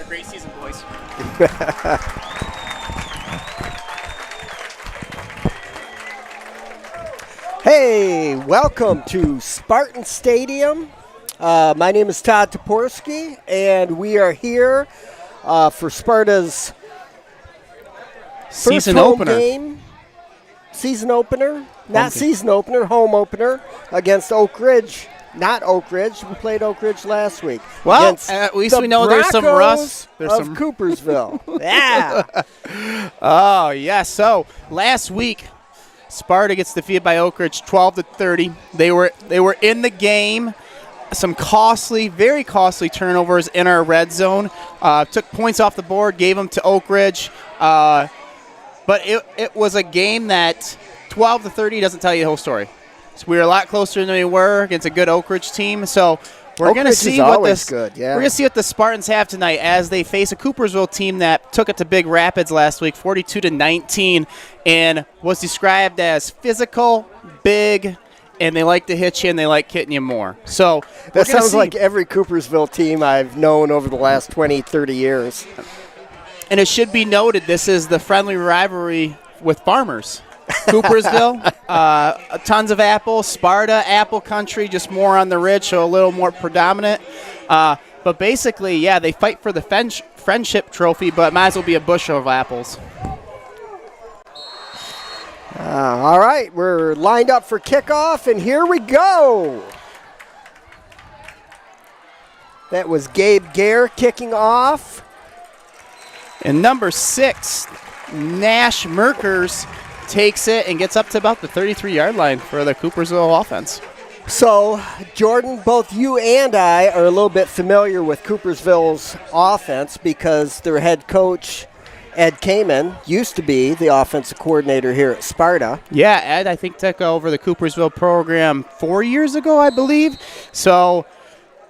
Great season, boys. Hey, welcome to Spartan Stadium. My name is Todd Toporski, and we are here for Sparta's Season first home opener. game. Season opener? Not season opener, home opener against Oak Ridge. Not Oak Ridge. We played Oak Ridge last week. Well, at least we know there's some rust. There's some Coopersville. Yeah. Oh, yeah. So last week, Sparta gets defeated by Oak Ridge 12-30. They were in the game. Some costly, very costly turnovers in our red zone. Took points off the board, gave them to Oak Ridge. But it was a game that 12-30 doesn't tell you the whole story. So we were a lot closer than we were against a good Oak Ridge team. So we're going to see what we're going to see what the Spartans have tonight as they face a Coopersville team that took it to Big Rapids last week, 42-19, and was described as physical, big, and they like to hit you and they like hitting you more. So that sounds like every Coopersville team I've known over the last 20, 30 years. And it should be noted, this is the friendly rivalry with farmers. Coopersville, tons of apples. Sparta, apple country, just more on the ridge, so a little more predominant. But basically, yeah, they fight for the friendship trophy, but might as well be a bushel of apples. All right, we're lined up for kickoff, and here we go. That was Gabe Gare kicking off. And number 6, Nash Merkers, takes it and gets up to about the 33-yard line for the Coopersville offense. So, Jordan, both you and I are a little bit familiar with Coopersville's offense because their head coach, Ed Kamen, used to be the offensive coordinator here at Sparta. Yeah, Ed, I think, took over the Coopersville program 4 years ago, I believe. So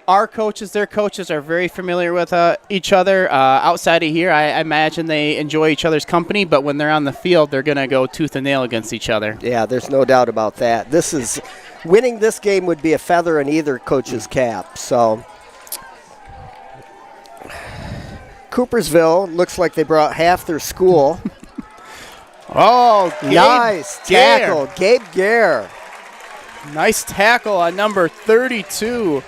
our coaches, their coaches, are very familiar with each other. Outside of here, I imagine they enjoy each other's company, but when they're on the field, they're going to go tooth and nail against each other. Yeah, there's no doubt about that. Winning this game would be a feather in either coach's cap. So Coopersville looks like they brought half their school. Oh, nice tackle, Gabe Gare. Nice tackle on number 32.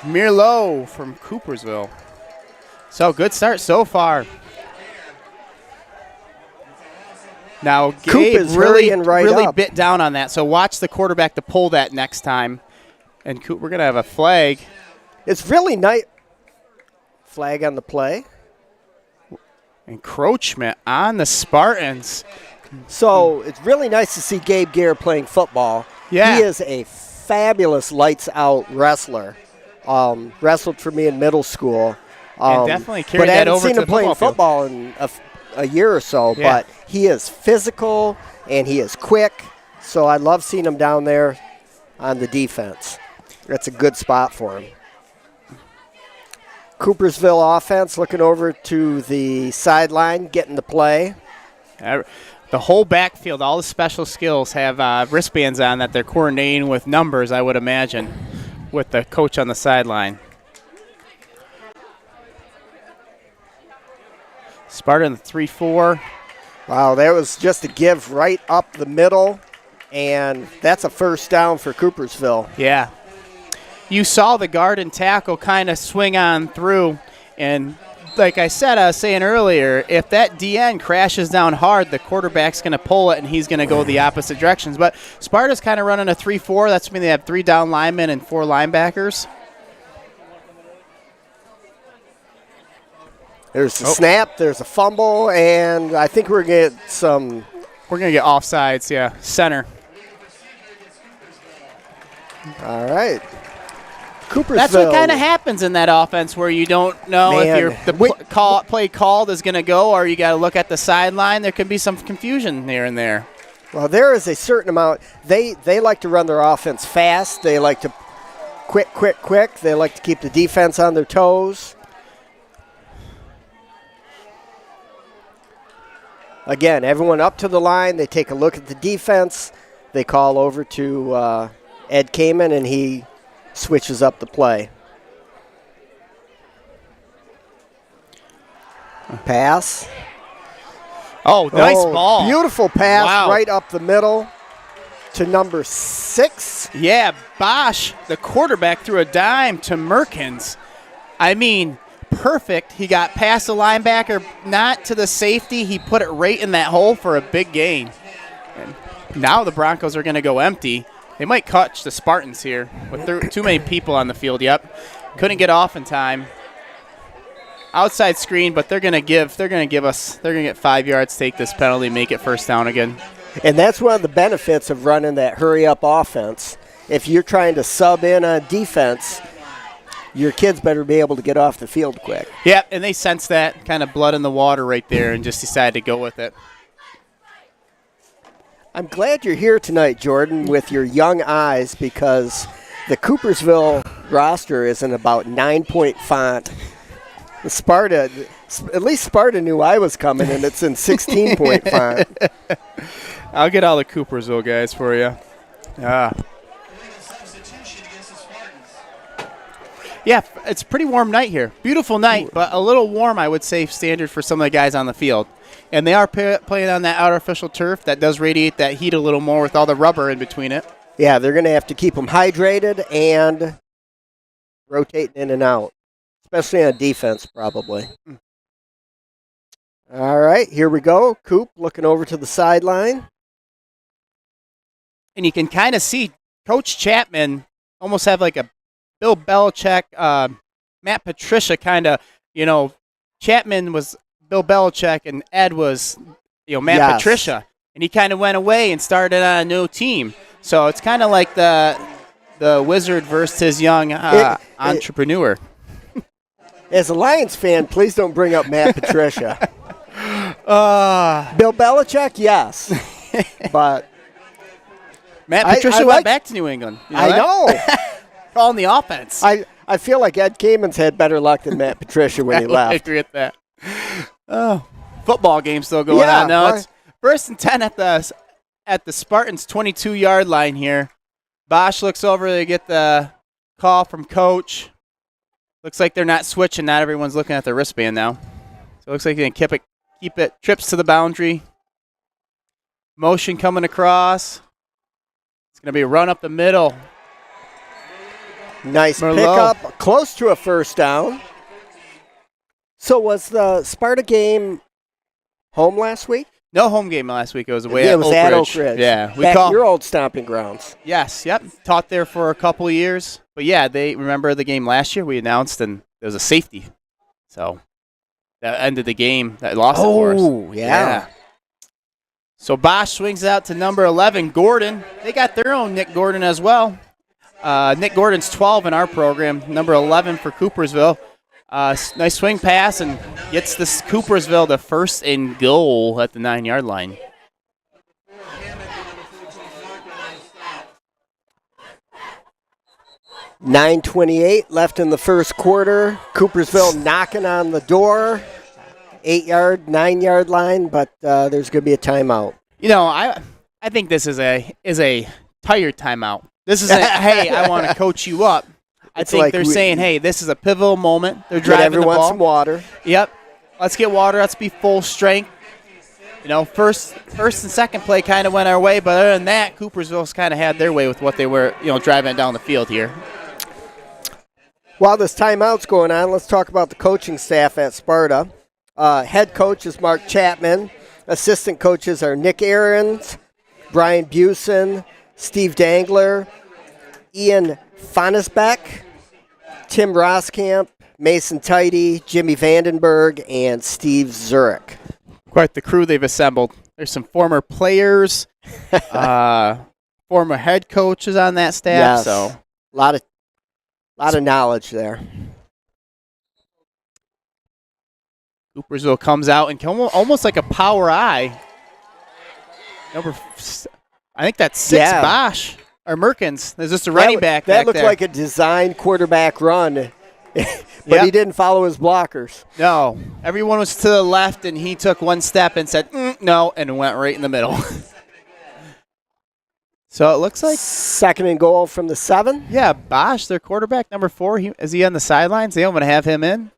Mirlo from Coopersville. So good start so far. Now Gabe really bit down on that. So watch the quarterback to pull that next time. And we're going to have a flag. It's really nice. Flag on the play. Encroachment on the Spartans. So it's really nice to see Gabe Gare playing football. Yeah. He is a fabulous lights-out wrestler. Wrestled for me in middle school. And definitely carried that over to the football. But I haven't seen him playing football in a year or so, but he is physical and he is quick. So I love seeing him down there on the defense. That's a good spot for him. Coopersville offense looking over to the sideline, getting the play. The whole backfield, all the special skills have wristbands on that they're coordinating with numbers, I would imagine, with the coach on the sideline. Sparta in the 3-4. Wow, that was just a give right up the middle, and that's a first down for Coopersville. Yeah. You saw the guard and tackle kind of swing on through, and like I was saying earlier, if that DN crashes down hard, the quarterback's going to pull it, and he's going to go the opposite directions. But Sparta's kind of running a 3-4. That's mean they have 3 down linemen and 4 linebackers. There's a snap, there's a fumble, and I think we're going to get some. We're going to get offsides, yeah. Center. All right. Coopersville. That's what kind of happens in that offense where you don't know if the play called is going to go, or you got to look at the sideline. There could be some confusion here and there. Well, there is a certain amount. They like to run their offense fast. They like to quick. They like to keep the defense on their toes. Again, everyone up to the line. They take a look at the defense. They call over to Ed Kamen, and he switches up the play. Pass. Oh, nice ball. Beautiful pass Wow. right up the middle to number 6. Yeah, Bosch, the quarterback, threw a dime to Merkins. I mean, perfect. He got past the linebacker, not to the safety. He put it right in that hole for a big gain. And now the Broncos are going to go empty. They might catch the Spartans here with too many people on the field. Yep, couldn't get off in time. Outside screen, but they're going to get 5 yards, take this penalty, make it first down again. And that's one of the benefits of running that hurry-up offense. If you're trying to sub in on defense, your kids better be able to get off the field quick. Yep, and they sensed that kind of blood in the water right there and just decided to go with it. I'm glad you're here tonight, Jordan, with your young eyes, because the Coopersville roster is in about 9-point font. Sparta, at least Sparta knew I was coming, and it's in 16-point font. I'll get all the Coopersville guys for you. Yeah, it's a pretty warm night here. Beautiful night, but a little warm, I would say, standard for some of the guys on the field. And they are playing on that artificial turf that does radiate that heat a little more with all the rubber in between it. Yeah, they're going to have to keep them hydrated and rotating in and out, especially on defense probably. All right, here we go. Coop looking over to the sideline. And you can kind of see Coach Chapman almost have like a Bill Belichick, Matt Patricia kind of, Chapman was Bill Belichick and Ed was, Matt Patricia. And he kind of went away and started on a new team. So it's kind of like the wizard versus his young entrepreneur. As a Lions fan, please don't bring up Matt Patricia. Bill Belichick, yes. But Matt Patricia went back to New England. I know. Calling the offense. I feel like Ed Kamen's had better luck than Matt Patricia when he left. I agree with that. Oh, football game still going on now. It's 1st and 10 at the Spartans' 22-yard line here. Bosch looks over to get the call from Coach. Looks like they're not switching. Not everyone's looking at their wristband now. So it looks like they can keep it. Trips to the boundary. Motion coming across. It's going to be a run up the middle. Nice pickup, close to a first down. So was the Sparta game home last week? No home game last week. It was away at Oak Ridge. At Oak Ridge. Yeah. Your old stomping grounds. Yes, yep. Taught there for a couple of years. But, yeah, they remember the game last year we announced, and there was a safety. So that ended the game. That lost it for us. Oh, yeah. So Bosch swings out to number 11, Gordon. They got their own Nick Gordon as well. Nick Gordon's 12 in our program, number 11 for Coopersville. Nice swing pass and gets this Coopersville the first and goal at the 9-yard line. $9:28 left in the first quarter. Coopersville knocking on the door. 8-yard, 9-yard line, but there's going to be a timeout. I think this is a tired timeout. This is hey, I want to coach you up. I think they're saying, hey, this is a pivotal moment. They're driving the ball. Everyone some water. Yep. let's get water. Let's be full strength. First and second play kind of went our way, but other than that, Coopersville's kind of had their way with what they were, driving down the field here. While this timeout's going on, let's talk about the coaching staff at Sparta. Head coach is Mark Chapman. Assistant coaches are Nick Ahrens, Brian Busen, Steve Dangler, Ian Fonesbeck, Tim Roskamp, Mason Tidy, Jimmy Vandenberg, and Steve Zurich. Quite the crew they've assembled. There's some former players, former head coaches on that staff. Yes. So a lot of knowledge there. Coopersville comes out and almost like a power I. I think that's 6 Bosch or Merkins. There's just a running back That back looked there. like a designed quarterback run, but he didn't follow his blockers. No. Everyone was to the left, and he took one step and said, no, and went right in the middle. So it looks like 2nd and goal from the 7. Yeah, Bosch, their quarterback, number 4. Is he on the sidelines? They don't want to have him in.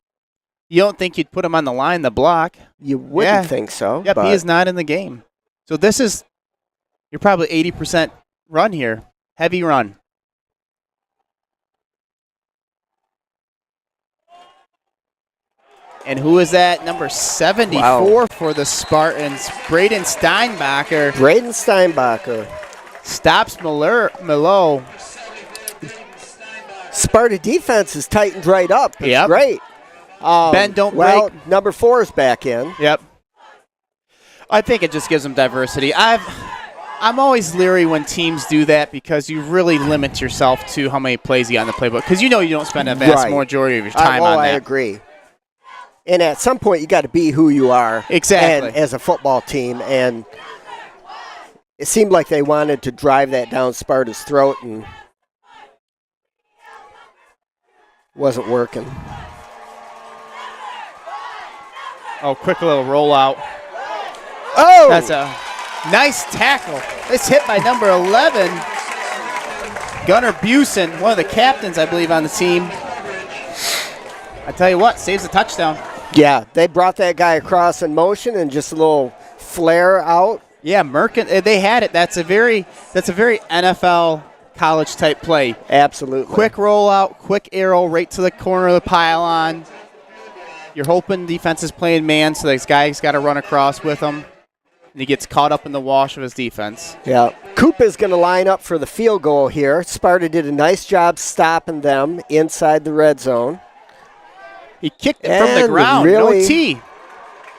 You don't think you'd put him on the line to block. You wouldn't think so. Yep, he is not in the game. So you're probably 80% run here. Heavy run. And who is that? Number 74 for the Spartans, Braden Steinbacher. Stops Milo. Sparta defense is tightened right up. It's great. Ben, don't break. Number 4 is back in. Yep. I think it just gives them diversity. I'm always leery when teams do that because you really limit yourself to how many plays you got in the playbook because you don't spend a vast majority of your time on that. I agree. And at some point, you got to be who you are. Exactly. As a football team, and it seemed like they wanted to drive that down Sparta's throat, and wasn't working. Oh, quick little rollout. Oh! That's a nice tackle. This hit by number 11, Gunnar Busen, one of the captains, I believe, on the team. I tell you what, saves a touchdown. Yeah, they brought that guy across in motion and just a little flare out. Yeah, Merkin, they had it. That's a very NFL college type play. Absolutely. Quick rollout, quick arrow right to the corner of the pylon. You're hoping defense is playing man, so this guy's got to run across with him. And he gets caught up in the wash of his defense. Yeah. Coop is going to line up for the field goal here. Sparta did a nice job stopping them inside the red zone. He kicked it from the ground. No tee.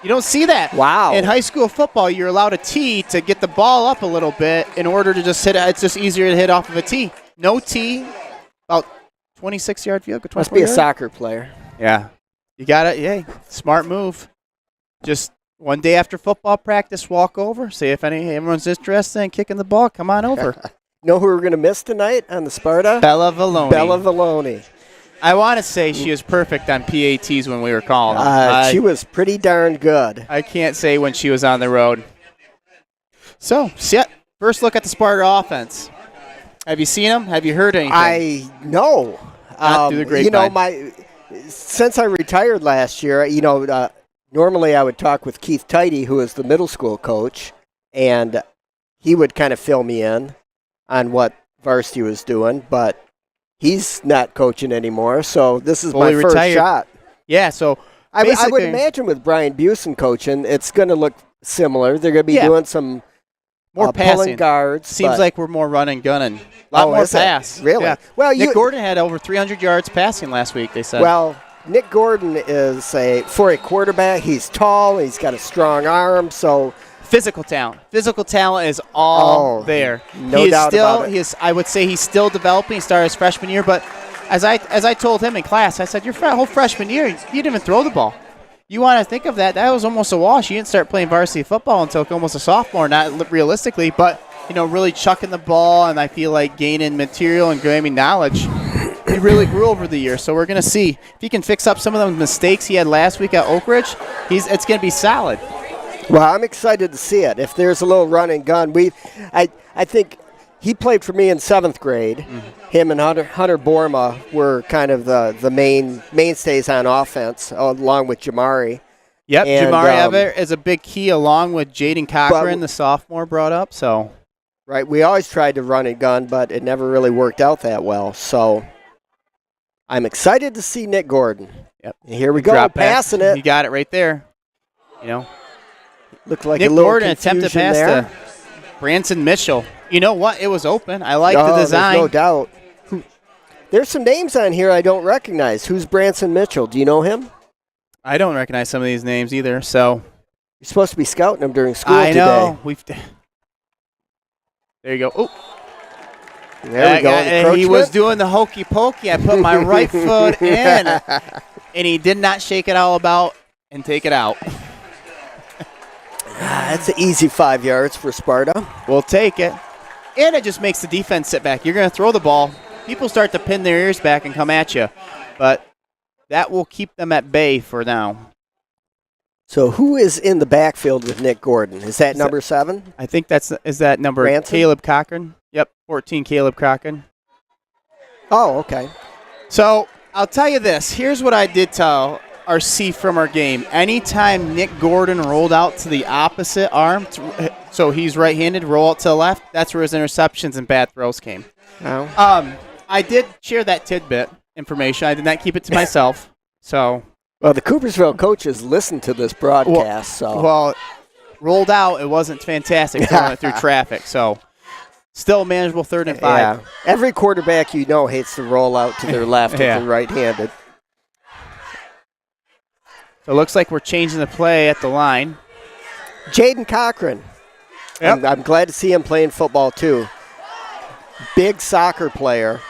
You don't see that. Wow. In high school football, you're allowed a tee to get the ball up a little bit in order to just hit it. It's just easier to hit off of a tee. No tee. About 26-yard field goal. Must be a soccer player. Yeah. You got it. Yay. Smart move. Just one day after football practice, walk over. See if everyone's interested in kicking the ball. Come on over. Know who we're going to miss tonight on the Sparta? Bella Valoni. I want to say she was perfect on PATs when we were calling them. She was pretty darn good. I can't say when she was on the road. So, first look at the Sparta offense. Have you seen them? Have you heard anything? No. Through the grapevine. Since I retired last year, normally I would talk with Keith Tidy, who is the middle school coach, and he would kind of fill me in on what Varsity was doing, but he's not coaching anymore, so this is my first shot. Yeah, so I would imagine with Brian Busen coaching, it's going to look similar. They're going to be doing some more pulling guards. Seems like we're more running, gunning. A lot more pass. Really? Yeah. Well, Nick Gordon had over 300 yards passing last week, they said. Well, Nick Gordon is for a quarterback, he's tall, he's got a strong arm, so physical talent. Physical talent is all there. No doubt about it. I would say he's still developing. He started his freshman year, but as I told him in class, I said, your whole freshman year, you didn't even throw the ball. You want to think of that. That was almost a wash. You didn't start playing varsity football until almost a sophomore, not realistically, but really chucking the ball, and I feel like gaining material and gaining knowledge. He really grew over the year, so we're going to see if he can fix up some of those mistakes he had last week at Oak Ridge. It's going to be solid. Well, I'm excited to see it. If there's a little run and gun, I think he played for me in 7th grade. Mm-hmm. Him and Hunter Borma were kind of the mainstays on offense, along with Jamari. Yep, And, Jamari Everett is a big key along with Jaden Cochran, the sophomore, brought up. So, right, we always tried to run and gun, but it never really worked out that well. So I'm excited to see Nick Gordon. Yep. And here we go, Drop back. passing it. You got it right there. You know, Looked like Nick a little Gordon attempted confusion pass there. to Branson Mitchell. You know what? It was open. I like the design. There's no doubt. There's some names on here I don't recognize. Who's Branson Mitchell? Do you know him? I don't recognize some of these names either. So You're supposed to be scouting him during school I today. know. There you go. Oh, There we go. He was doing the hokey pokey. I put my right foot in, and he did not shake it all about and take it out. That's an easy 5 yards for Sparta. We'll take it. And it just makes the defense sit back. You're going to throw the ball. People start to pin their ears back and come at you. But that will keep them at bay for now. So who is in the backfield with Nick Gordon? Is that number 7? I think is that number Branson? Caleb Cochran. Yep, 14 Caleb Cochran. Oh, okay. So I'll tell you this. Here's what I did tell or see from our game. Anytime Nick Gordon rolled out to the opposite arm, so he's right-handed, roll out to the left, that's where his interceptions and bad throws came. Oh. I did share that tidbit information. I did not keep it to myself. So, Well, the Coopersville coaches listened to this broadcast. well, rolled out, it wasn't fantastic throwing it through traffic. So, still manageable 3rd and 5. Yeah. Every quarterback you know hates to roll out to their left if they're right-handed. So, it looks like we're changing the play at the line. Jaden Cochran. Yep. I'm glad to see him playing football, too. Big soccer player.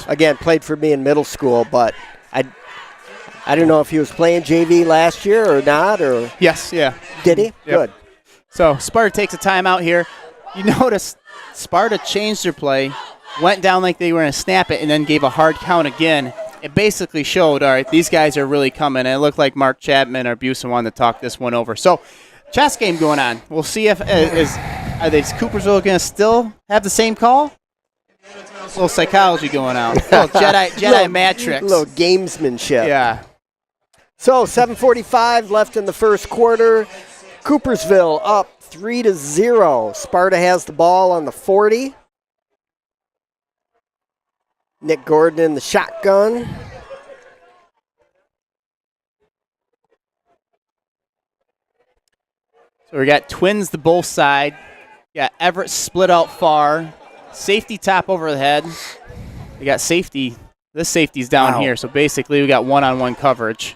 Again, played for me in middle school, but I don't know if he was playing JV last year or not. Or Yes, yeah. did he? Yep. Good. So Sparta takes a timeout here. You notice Sparta changed their play, went down like they were going to snap it, and then gave a hard count again. It basically showed, all right, these guys are really coming. And it looked like Mark Chapman or Busen wanted to talk this one over. So chess game going on. We'll see if is Coopersville going to still have the same call? A little psychology going on. A little Jedi matrix. A little gamesmanship. Yeah. So 7:45 left in the first quarter. Coopersville up 3-0. Sparta has the ball on the 40. Nick Gordon in the shotgun. So we got twins to both side. Got Everett split out far. Safety top over the head. We got safety. This safety's down here, so basically we got one-on-one coverage.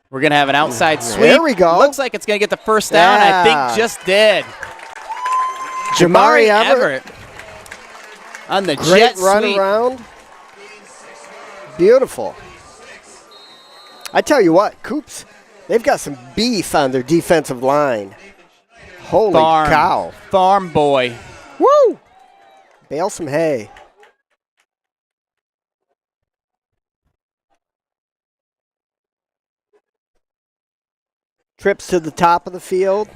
We're going to have an outside sweep. There we go. Looks like it's going to get the first down. I think just did. Jamari Everett on the Great jet run sweep. around. Beautiful. I tell you what, Coops, they've got some beef on their defensive line. Holy cow. Farm boy. Woo! Bale some hay. Trips to the top of the field.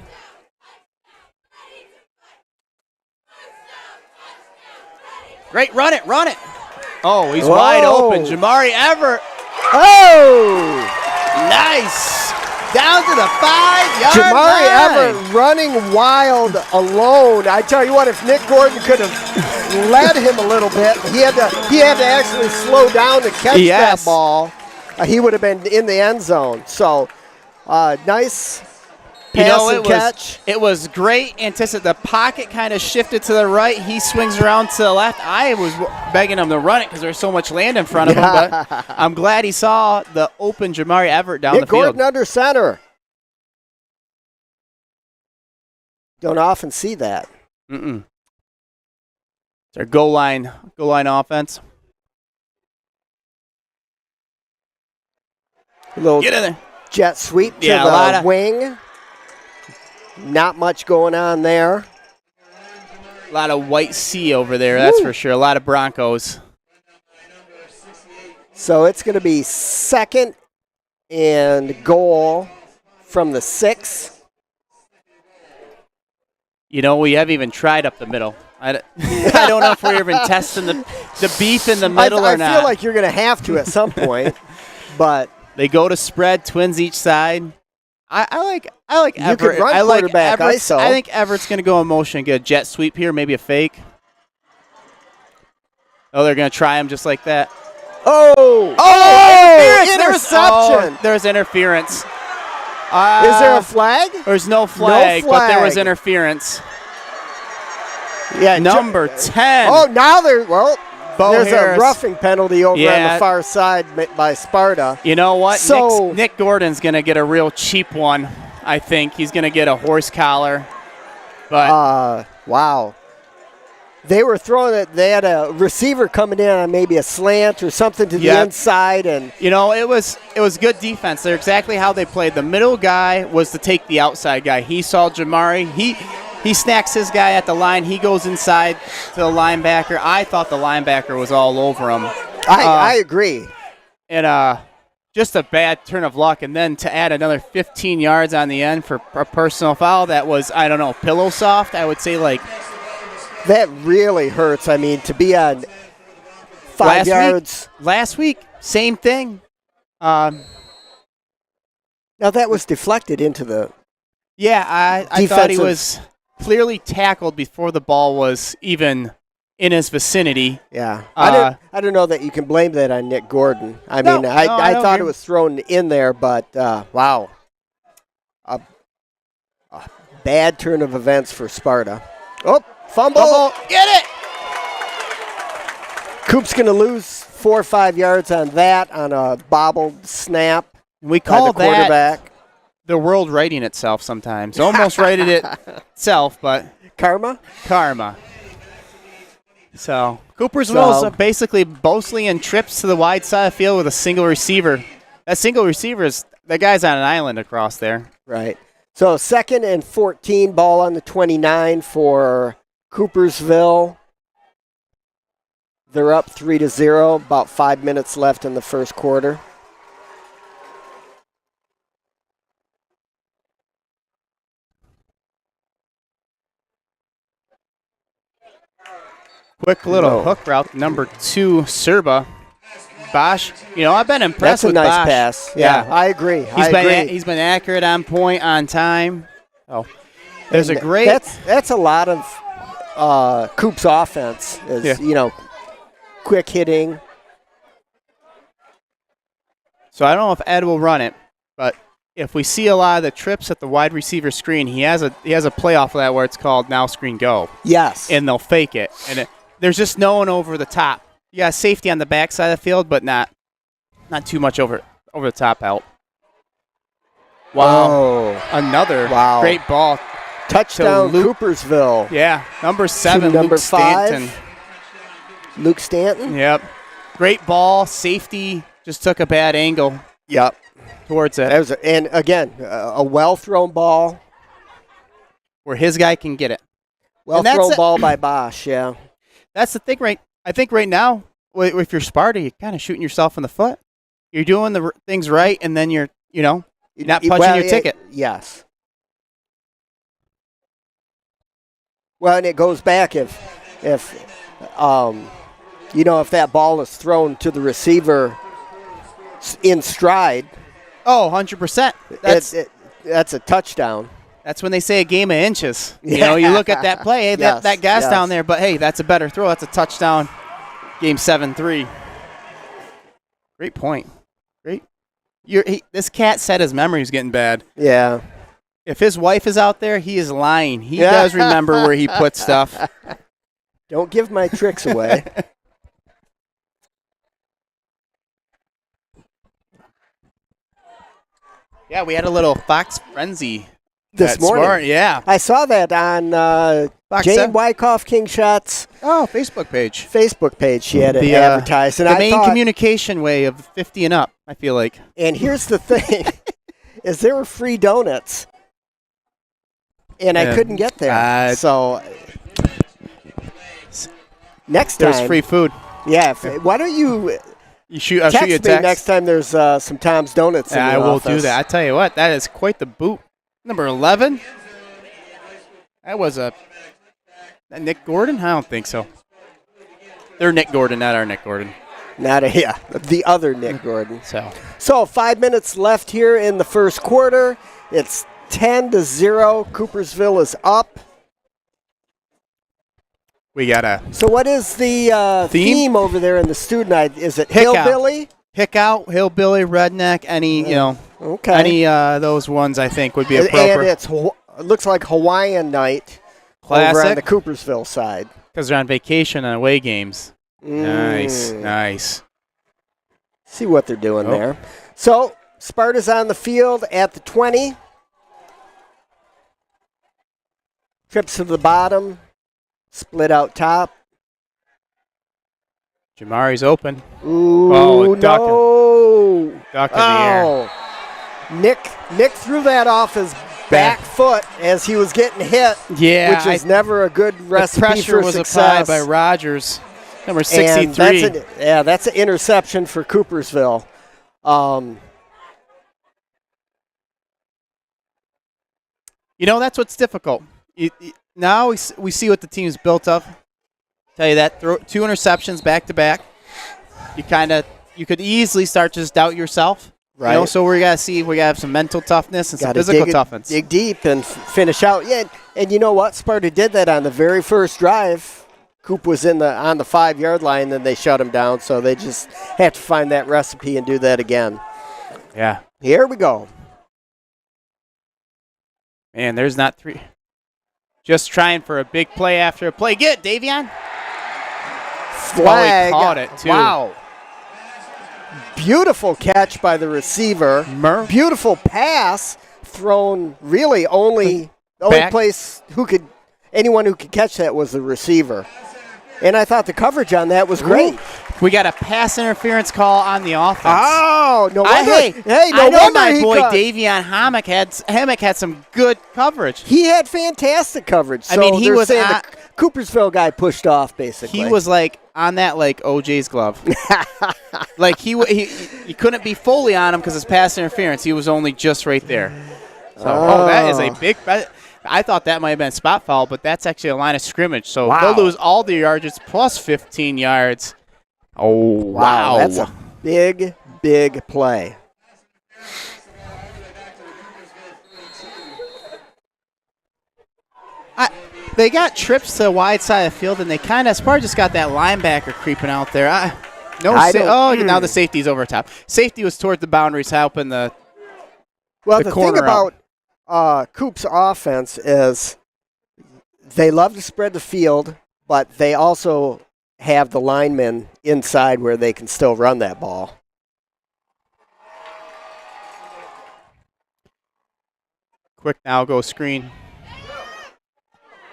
Great, run it. Oh, he's wide open. Jamari Everett. Oh! Nice. Down to the 5-yard Jamari line. Everett running wild alone. I tell you what, if Nick Gordon could have led him a little bit, he had to actually slow down to catch that ball. He would have been in the end zone. So, nice pass and catch. It was great. The pocket kind of shifted to the right. He swings around to the left. I was begging him to run it because there's so much land in front of him. But I'm glad he saw the open Jamari Everett down the Nick field. Gordon under center. Don't often see that. It's our goal line offense. A little Get in there. jet sweep to the wing. Not much going on there. A lot of white sea over there, that's for sure. A lot of Broncos. So it's going to be 2nd and goal from the 6. You know, we haven't even tried up the middle. I don't know if we're even testing the beef in the middle or not. I feel like you're going to have to at some point, but They go to spread, twins each side. I like You Everett. could run I like quarterback Everett's, ISO. I think Everett's going to go in motion and get a jet sweep here, maybe a fake. Oh, they're going to try him just like that. Oh! Interception! There's interference. Is there a flag? There's no flag, but there was interference. Yeah, Number 10. Oh, now there's Harris. a roughing penalty over on the far side by Sparta. You know what? So, Nick Gordon's going to get a real cheap one, I think. He's going to get a horse collar. But wow. They were throwing it. They had a receiver coming in on maybe a slant or something to the inside, and you know it was good defense. They're exactly how they played. The middle guy was to take the outside guy. He saw Jamari. He snacks his guy at the line. He goes inside to the linebacker. I thought the linebacker was all over him. I agree. And just a bad turn of luck, and then to add another 15 yards on the end for a personal foul that was, I don't know, pillow soft. I would say like. That really hurts. I mean, to be on 5 yards. Last week, same thing. Now, that was deflected into the Yeah, I thought he was clearly tackled before the ball was even in his vicinity. Yeah. I don't know that you can blame that on Nick Gordon. I thought it was thrown in there, but, wow. A bad turn of events for Sparta. Oh. Fumble. Get it! Coop's going to lose 4 or 5 yards on that on a bobbled snap. We call by the quarterback. That the world righting itself sometimes. Almost righted itself, but karma. So Coopersville's basically Bosley and trips to the wide side of the field with a single receiver. That single receiver that guy's on an island across there. Right. So 2nd and 14, ball on the 29 for Coopersville. They're up 3-0, about 5 minutes left in the first quarter. Quick little hook route, number 2, Serba. Bosch, I've been impressed with Bosch. That's a nice pass. Yeah, I agree. He's been accurate, on point, on time. Oh, there's a great. That's a lot of Coop's offense. Quick hitting. So I don't know if Ed will run it, but if we see a lot of the trips at the wide receiver screen, he has a play off of that where it's called now screen go. Yes, and they'll fake it, and there's just no one over the top. You got safety on the back side of the field, but not too much over the top help. Wow. Oh. Another great ball. Touchdown, Coopersville. Yeah, number 7, number Luke 5. Stanton. Luke Stanton? Yep. Great ball. Safety just took a bad angle. Yep. Towards it. And again, a well-thrown ball. Where his guy can get it. Well-thrown ball by Bosch, yeah. That's the thing, right? I think right now, with your Sparta, you're kind of shooting yourself in the foot. You're doing the things right, and then you're not punching your ticket. Yes. Well, and it goes back if that ball is thrown to the receiver in stride. Oh, 100%. That's a touchdown. That's when they say a game of inches. You look at that play, hey, that guy's down there, but hey, that's a better throw. That's a touchdown. Game 7-3. Great point. Great. This cat said his memory's getting bad. Yeah. If his wife is out there, he is lying. He does remember where he put stuff. Don't give my tricks away. Yeah, we had a little Fox Frenzy this morning. Smart, yeah. I saw that on Jane Wyckoff King Shots. Oh, Facebook page. She had it advertised. And the main communication way of 50 and up, I feel like. And here's the thing, is there were free donuts. And I couldn't get there. So next time. There's free food. Yeah. Why don't you I'll shoot you a text. Me next time there's some Tom's Donuts in your I will office. do that. I tell you what, that is quite the boot. Number 11. That was that Nick Gordon? I don't think so. They're Nick Gordon, not our Nick Gordon. The other Nick Gordon. So 5 minutes left here in the first quarter. It's 10-0. Coopersville is up. We got a. So what is the theme over there in the student ID? Is it hillbilly? Hick out, hillbilly, redneck, any Okay. any those ones I think would be appropriate. And it looks like Hawaiian night over on the Coopersville side. Because they're on vacation on away games. Nice. See what they're doing there. So Sparta's on the field at the 20. Trips to the bottom. Split out top. Jamari's open. Ooh, no. Duck in the air. Nick threw that off his back foot as he was getting hit, which is never a good recipe for success. The pressure was applied by Rogers, number 63. And that's an interception for Coopersville. That's what's difficult. Now we see what the team's built of. Tell you that, throw 2 interceptions back to back. You could easily start to just doubt yourself. Right. So we gotta have some mental toughness and some physical toughness. Dig deep and finish out. Yeah, and you know what? Sparta did that on the very first drive. Coop was on the 5-yard line, then they shut him down. So they just have to find that recipe and do that again. Yeah. Here we go. Man, there's not 3. Just trying for a big play after a play. Get it, Davion. Flag. He caught it, too. Wow. Beautiful catch by the receiver. Beautiful pass thrown. Really, the only place anyone who could catch that was the receiver. And I thought the coverage on that was great. We got a pass interference call on the offense. Oh, no wonder. I know my boy Davion Hammock had some good coverage. He had fantastic coverage. So he was saying the Coopersville guy pushed off, basically. He was on that OJ's glove. He couldn't be fully on him because it's pass interference. He was only just right there. So that is a big. I thought that might have been a spot foul, but that's actually a line of scrimmage. So they'll lose all the yardage plus 15 yards. Oh, wow. That's a big, big play. They got trips to the wide side of the field, and they Sparta just got that linebacker creeping out there. Now the safety's over top. Safety was toward the boundaries, helping the thing about Coop's offense is they love to spread the field, but they also have the linemen inside where they can still run that ball. Quick now, go screen.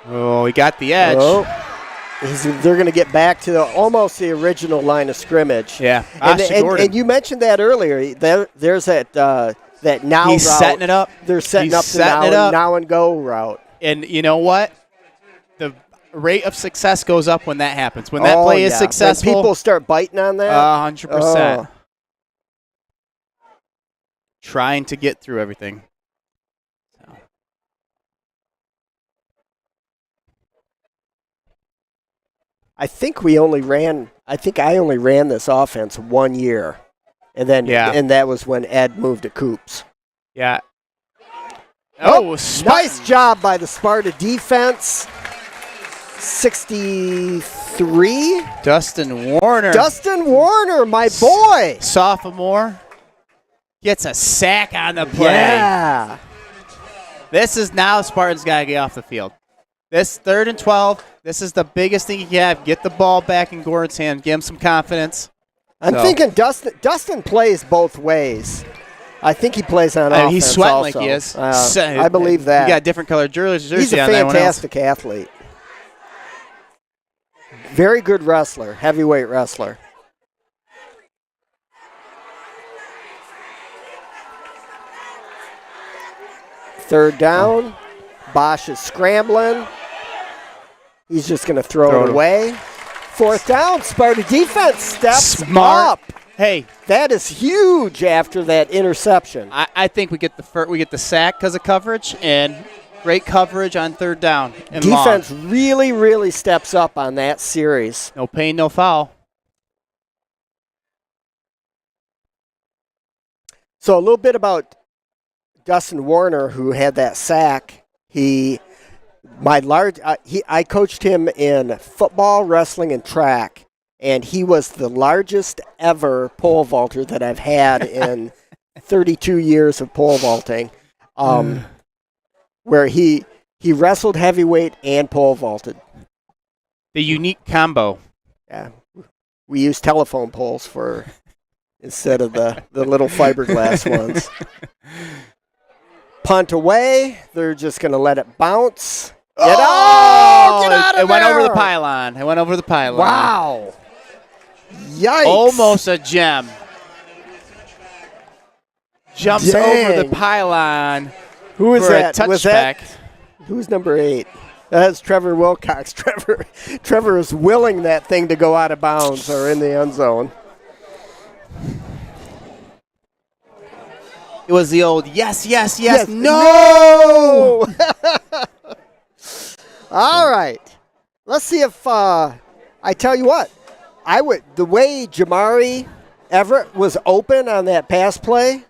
Oh, he got the edge. They're going to get back to almost the original line of scrimmage. Yeah, and you mentioned that earlier. There's that now He's route. setting it up. They're setting up the now and go route. And you know what? The rate of success goes up when that happens. When that play is successful. When people start biting on that? 100%. Trying to get through everything. I think I only ran this offense 1 year. And that was when Ed moved to Coops. Yeah. Nice job by the Sparta defense. 63. Dustin Warner, my boy. Sophomore. Gets a sack on the play. Yeah. This is now Spartans got to get off the field. This 3rd and 12, this is the biggest thing you can have. Get the ball back in Gordon's hand. Give him some confidence. I'm thinking Dustin plays both ways. I think he plays on offense. He's sweating also. Like he is. I believe that. He got different colored jersey. He's a fantastic athlete. Very good wrestler, heavyweight wrestler. Third down. Bosch is scrambling. He's just going to throw it away. 4th down. Sparta defense steps up. Hey, that is huge after that interception. I think we get the sack because of coverage and great coverage on 3rd down. And defense really, really steps up on that series. No pain, no foul. So a little bit about Dustin Warner, who had that sack. I coached him in football, wrestling, and track, and he was the largest ever pole vaulter that I've had in 32 years of pole vaulting, where he wrestled heavyweight and pole vaulted. The unique combo. Yeah, we use telephone poles instead of the little fiberglass ones. Punt away. They're just going to let it bounce. Get out of there! It went over the pylon. Wow. Yikes. Almost a gem. Jumps over the pylon. Who is that? Touchback. Who's number 8? That's Trevor Wilcox. Trevor is willing that thing to go out of bounds or in the end zone. It was the old yes, no! All right. Let's see if I tell you what. The way Jamari Everett was open on that pass play.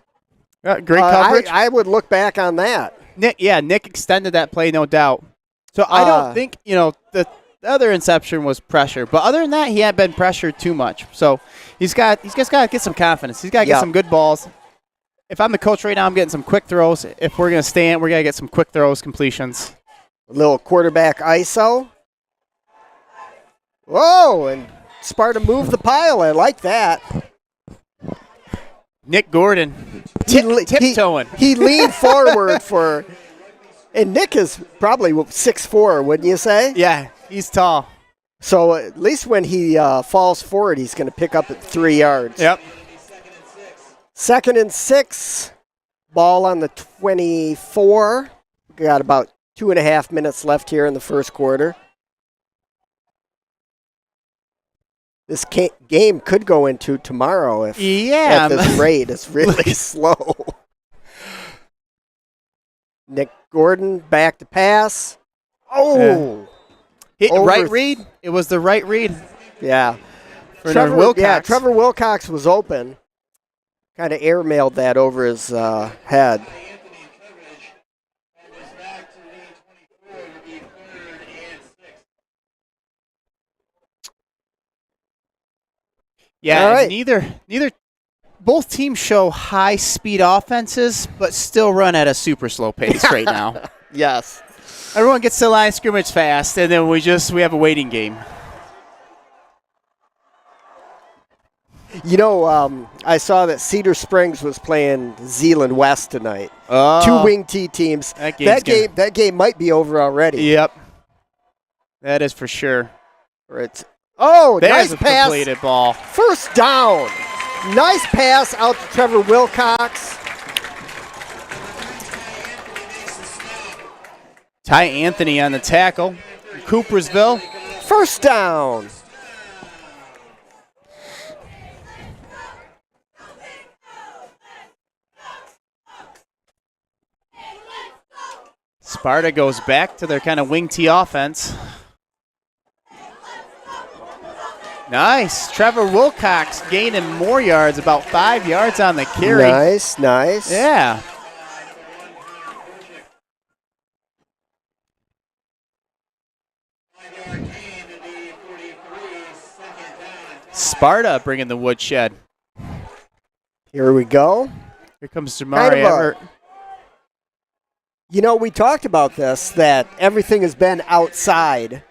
Great coverage. I would look back on that. Nick extended that play, no doubt. So I don't think, the other inception was pressure. But other than that, he hadn't been pressured too much. So he's just got to get some confidence. He's got to get some good balls. If I'm the coach right now, I'm getting some quick throws. If we're going to stand, we're going to get some quick throws, completions. A little quarterback ISO. Whoa, and Sparta moved the pile. I like that. Nick Gordon tiptoeing. He leaned forward and Nick is probably 6'4", wouldn't you say? Yeah, he's tall. So at least when he falls forward, he's going to pick up at 3 yards. Yep. 2nd and 6. Ball on the 24. We got about 2.5 minutes left here in the first quarter. This game could go into tomorrow if at this rate it's really slow. Nick Gordon back to pass. Oh! Right read? It was the right read. Yeah. Trevor Wilcox. Yeah, Trevor Wilcox was open. Kind of airmailed that over his head. Yeah, all right. neither both teams show high speed offenses, but still run at a super slow pace right now. Yes. Everyone gets to the line of scrimmage fast, and then we have a waiting game. I saw that Cedar Springs was playing Zeeland West tonight. Oh, 2 wing T teams. That game might be over already. Yep. That is for sure. There's nice a pass. Completed ball. First down. Nice pass out to Trevor Wilcox. Ty Anthony on the tackle. Coopersville. First down. Sparta goes back to their kind of wing T offense. Nice. Trevor Wilcox gaining more yards, about 5 yards on the carry. Nice. Yeah. Sparta bringing the woodshed. Here we go. Here comes Jamari Everett. We talked about this, that everything has been outside.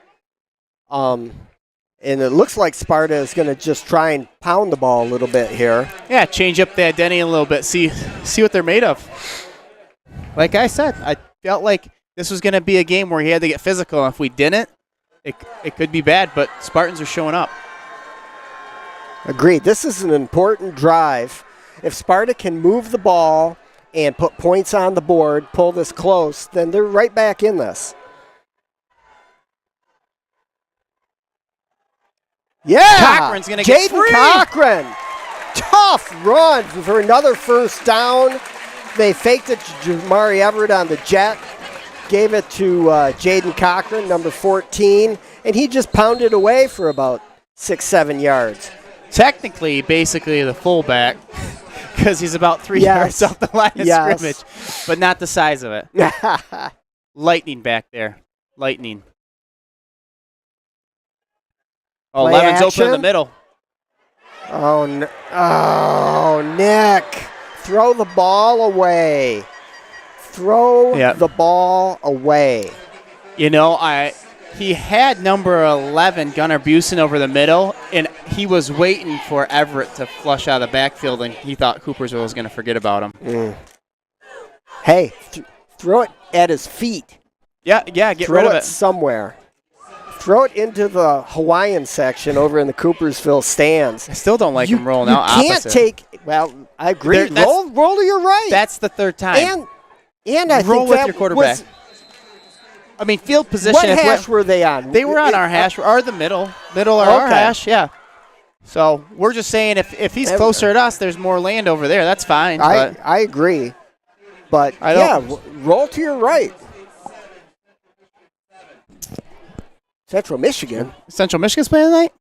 And it looks like Sparta is going to just try and pound the ball a little bit here. Yeah, change up the identity a little bit. See what they're made of. Like I said, I felt like this was going to be a game where he had to get physical. And if we didn't, it could be bad. But Spartans are showing up. Agreed. This is an important drive. If Sparta can move the ball and put points on the board, pull this close, then they're right back in this. Yeah! Cochran's going to get free. Cochran. Tough run for another first down. They faked it to Jamari Everett on the jet. Gave it to Jaden Cochran, number 14, and he just pounded away for about 6-7 yards. Technically, basically the fullback, because he's about 3 yards off the line of scrimmage, but not the size of it. Lightning back there. Lightning. Oh, Play Levin's action. open in the middle. Oh, Nick. Throw the ball away. Throw the ball away. You know, he had number 11, Gunnar Busen, over the middle, and he was waiting for Everett to flush out of the backfield, and he thought Coopersville was going to forget about him. Hey, throw it at his feet. Yeah, get throw rid of it. Somewhere. Throw it into the Hawaiian section over in the Coopersville stands. I still don't like him rolling out You can't opposite. take – well, I agree. Roll to your right. That's the third time. And I roll think with that your quarterback. Was, field position. what hash were they on? They were on our hash, or the middle or our hash, yeah. So we're just saying if he's closer to us, there's more land over there. That's fine. I agree. But, roll to your right. Central Michigan. Central Michigan's playing tonight?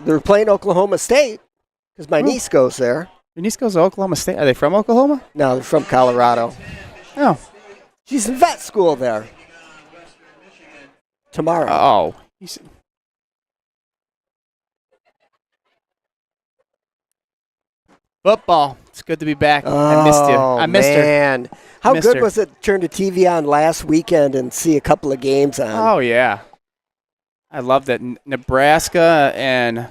They're playing Oklahoma State because my niece goes there. Your niece goes to Oklahoma State. Are they from Oklahoma? No, they're from Colorado. Oh. She's in vet school there. Tomorrow. Oh. Football. It's good to be back. I missed you. I missed her. How good was it to turn the TV on last weekend and see a couple of games on? Oh, yeah. I loved it. Nebraska and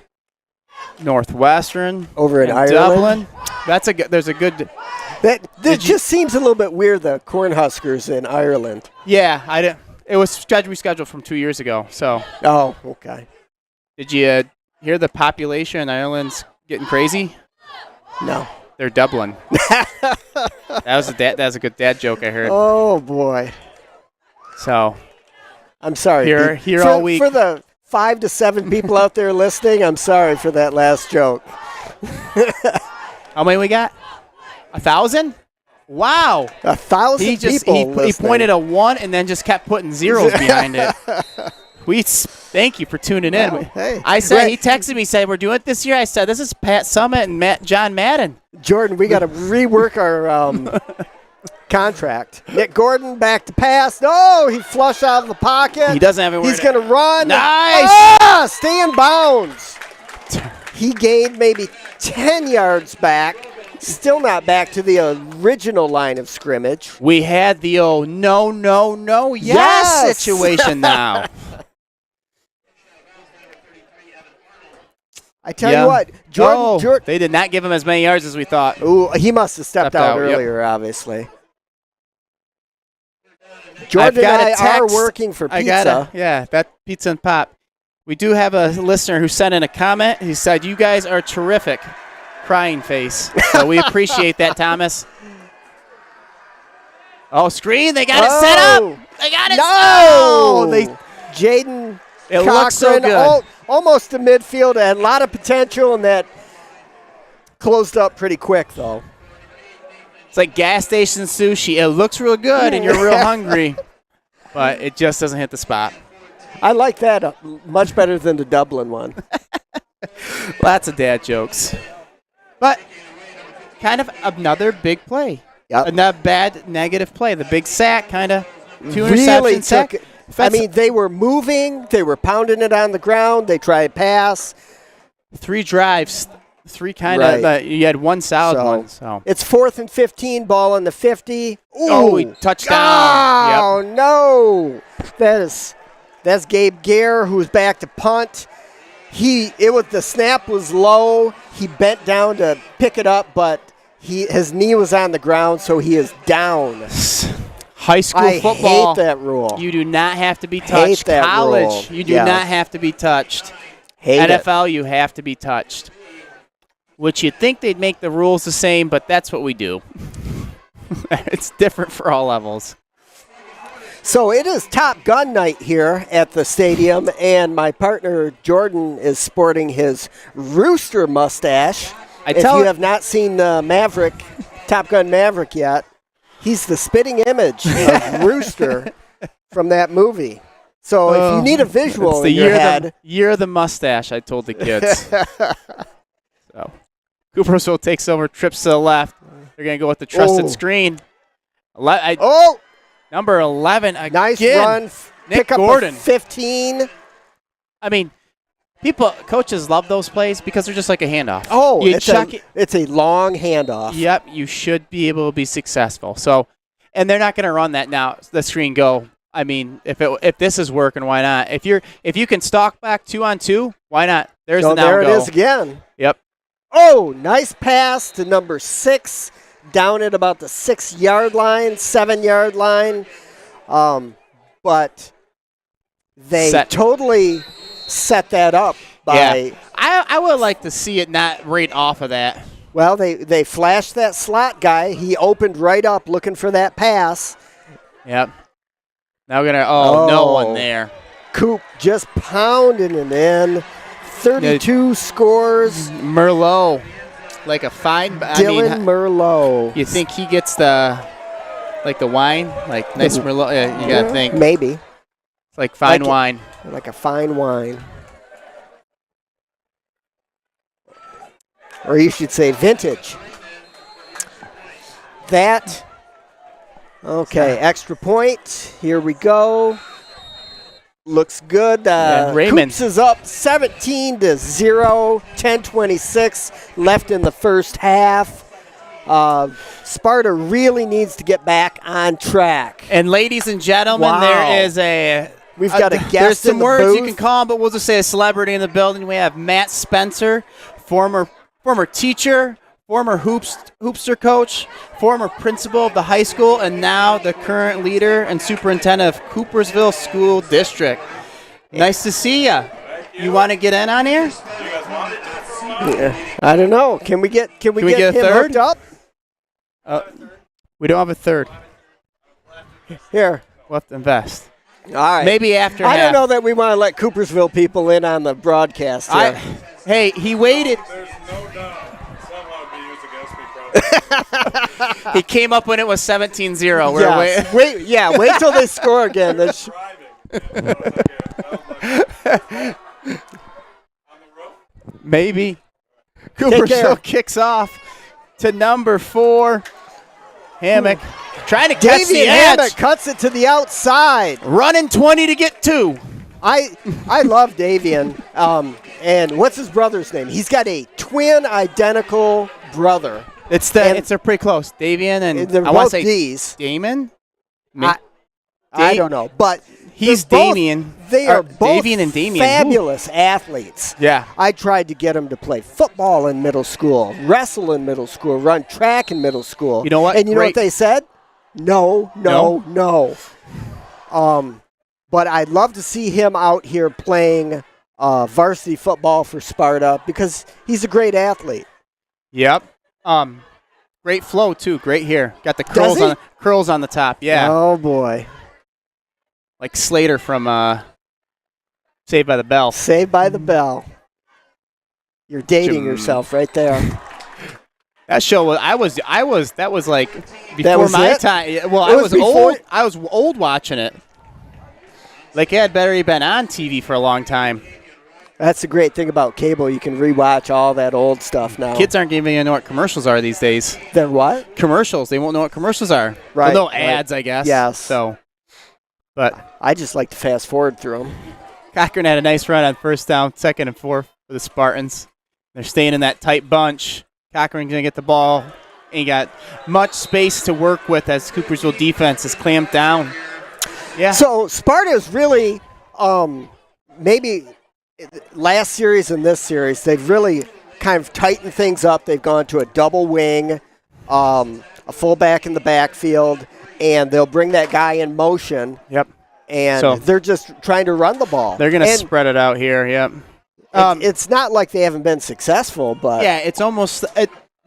Northwestern. Over in Dublin. Ireland. There's a good. That just seems a little bit weird, the Cornhuskers in Ireland. Yeah, it was rescheduled from 2 years ago. So. Oh, okay. Did you hear the population in Ireland's getting crazy? No. They're Dublin. That was a good dad joke I heard. Oh boy. So. I'm sorry. Here all week. For the 5 to 7 people out there listening, I'm sorry for that last joke. How many we got? 1,000? Wow. 1,000 people. He pointed a 1 and then just kept putting zeros behind it. Thank you for tuning in. Well, hey. I said, he texted me, said, we're doing it this year. I said, this is Pat Summit and John Madden. Jordan, we got to rework our contract. Nick Gordon back to pass. No, he flushed out of the pocket. He doesn't have it. He's going to run. Nice. Stay in bounds. He gained maybe 10 yards back. Still not back to the original line of scrimmage. We had the yes situation now. I tell you what, Jordan. They did not give him as many yards as we thought. Ooh, he must have stepped out earlier, obviously. Jordan and I are working for pizza. That pizza and pop. We do have a listener who sent in a comment. He said, you guys are terrific. Crying face. So we appreciate that, Thomas. Oh, screen. They got it set up. They got it. No. Jaden It Cochran, looks so good. Almost to midfield. Had a lot of potential, and that closed up pretty quick, though. It's like gas station sushi. It looks real good, and you're real hungry, but it just doesn't hit the spot. I like that much better than the Dublin one. Lots of dad jokes. But kind of another big play. Yep. Another bad negative play. The big sack, kind of 2 really interception sack. I mean, they were moving. They were pounding it on the ground. They tried pass. 3 drives. 3 kind of. You had one solid one. So it's 4th and 15. Ball on the 50. Ooh. Oh, touchdown! Oh no! That's Gabe Gare, who's back to punt. The snap was low. He bent down to pick it up, but his knee was on the ground, so he is down. High school football. I hate that rule. You do not have to be touched. College, you do not have to be touched. NFL, you have to be touched. Which you'd think they'd make the rules the same, but that's what we do. It's different for all levels. So it is Top Gun night here at the stadium, and my partner Jordan is sporting his rooster mustache. If you have not seen Top Gun Maverick yet, he's the spitting image of Rooster from that movie. So if you need a visual in your head. Year of the mustache, I told the kids. So Coopersville takes over, trips to the left. They're going to go with the trusted screen. Number 11 again. Nice run. Nick Pick up Gordon. 15. I mean, coaches love those plays because they're just like a handoff. It's a long handoff. Yep, you should be able to be successful. So, and they're not going to run that now. The screen go. I mean, if this is working, why not? If you can stalk back 2-on-2, why not? There's the now there go. It is again. Yep. Oh, nice pass to number 6, down at about the 6-yard line, 7-yard line. But they totally set that up by. Yeah. I would like to see it not right off of that. Well, they flashed that slot guy. He opened right up looking for that pass. Yep. Now we're going to, no one there. Coop just pounding it in. 32 scores. Merlot, like a fine. Dylan Merlot. You think he gets the wine? Like nice Merlot? Yeah, you got to think. Maybe. It's like fine wine. Like a fine wine. Or you should say vintage. Okay, extra point. Here we go. Looks good. Raymond Coops is up 17-0, 10:26 left in the first half. Sparta really needs to get back on track. And ladies and gentlemen, there is we've got a guest there's some in the words booth. You can call him, but we'll just say a celebrity in the building. We have Matt Spencer, former teacher, former hoopster coach, former principal of the high school, and now the current leader and superintendent of Coopersville School District. Nice to see you. You want to get in on here? Yeah, I don't know. Can we get him third? hooked up? We don't have a third. Here. We'll have to invest. All right. Maybe after I half. don't know that we want to let Coopersville people in on the broadcast here. Hey, he waited. There's no doubt someone would be used against me, probably. He came up when it was 17-0. Yes. Wait till they score again. Maybe. Coopersville kicks off to number 4. Hammock trying to catch the edge. Hammock cuts it to the outside. Running 20 to get 2. I love Davian. And what's his brother's name? He's got a twin identical brother. It's pretty close. Davian and they're I want both to say D's. Damon. I don't know, but he's Damien. They are both Davian and Damien. fabulous athletes. Yeah. I tried to get them to play football in middle school, wrestle in middle school, run track in middle school. You know what? And you know what they said? No. But I'd love to see him out here playing varsity football for Sparta because he's a great athlete. Yep. Great flow too. Great hair. Got the curls on the top. Yeah. Oh boy. Like Slater from Saved by the Bell. Saved by the Bell. You're dating yourself right there. That show was that was like before my time. Well, I was old. I was old watching it. Like it had better been on TV for a long time. That's the great thing about cable. You can rewatch all that old stuff now. Kids aren't even know what commercials are these days. Then what? Commercials. They won't know what commercials are. Right. Well, no ads, I guess. Yes. So, but I just like to fast forward through them. Cochran had a nice run on first down, 2nd and 4 for the Spartans. They're staying in that tight bunch. Cochran's going to get the ball. Ain't got much space to work with as Coopersville defense is clamped down. Yeah. So Sparta is really maybe last series and this series, they've really kind of tightened things up. They've gone to a double wing, a fullback in the backfield, and they'll bring that guy in motion. Yep. And they're just trying to run the ball. They're going to spread it out here, yep. It's not like they haven't been successful, but yeah, it's almost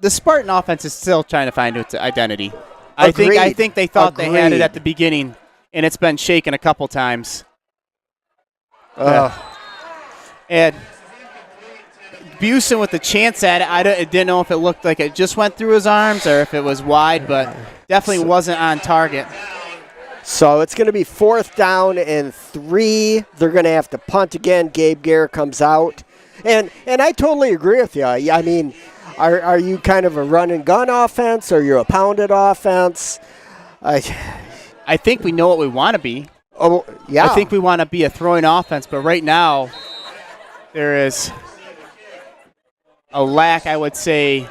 the Spartan offense is still trying to find its identity. Agreed. I think they thought they had it at the beginning, and it's been shaken a couple times. And Busen with the chance at it, I didn't know if it looked like it just went through his arms or if it was wide, but definitely wasn't on target. So it's going to be 4th down and 3. They're going to have to punt again. Gabe Gare comes out. And I totally agree with you. I mean, Are you kind of a run and gun offense, or you're a pounded offense? I think we know what we want to be. Oh, yeah. I think we want to be a throwing offense, but right now there is a lack, I would say,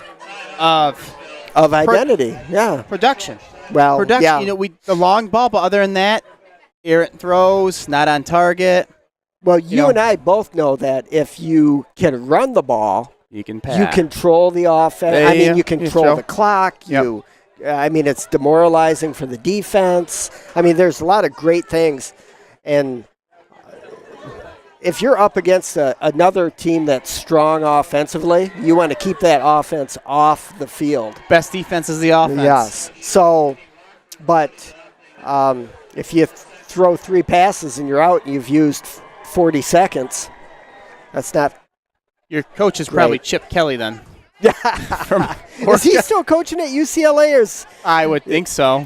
of identity. Yeah. production. Well, Production. yeah. The long ball, but other than that, errant throws, not on target. Well, you and I both know that if you can run the ball, you can pass. you control the offense. You control the clock. Yep. It's demoralizing for the defense. There's a lot of great things. And if you're up against another team that's strong offensively, you want to keep that offense off the field. Best defense is the offense. Yes. So, but if you throw 3 passes and you're out and you've used 40 seconds, that's not. Your coach is probably Chip Kelly then. Is he still coaching at UCLA? I would think so.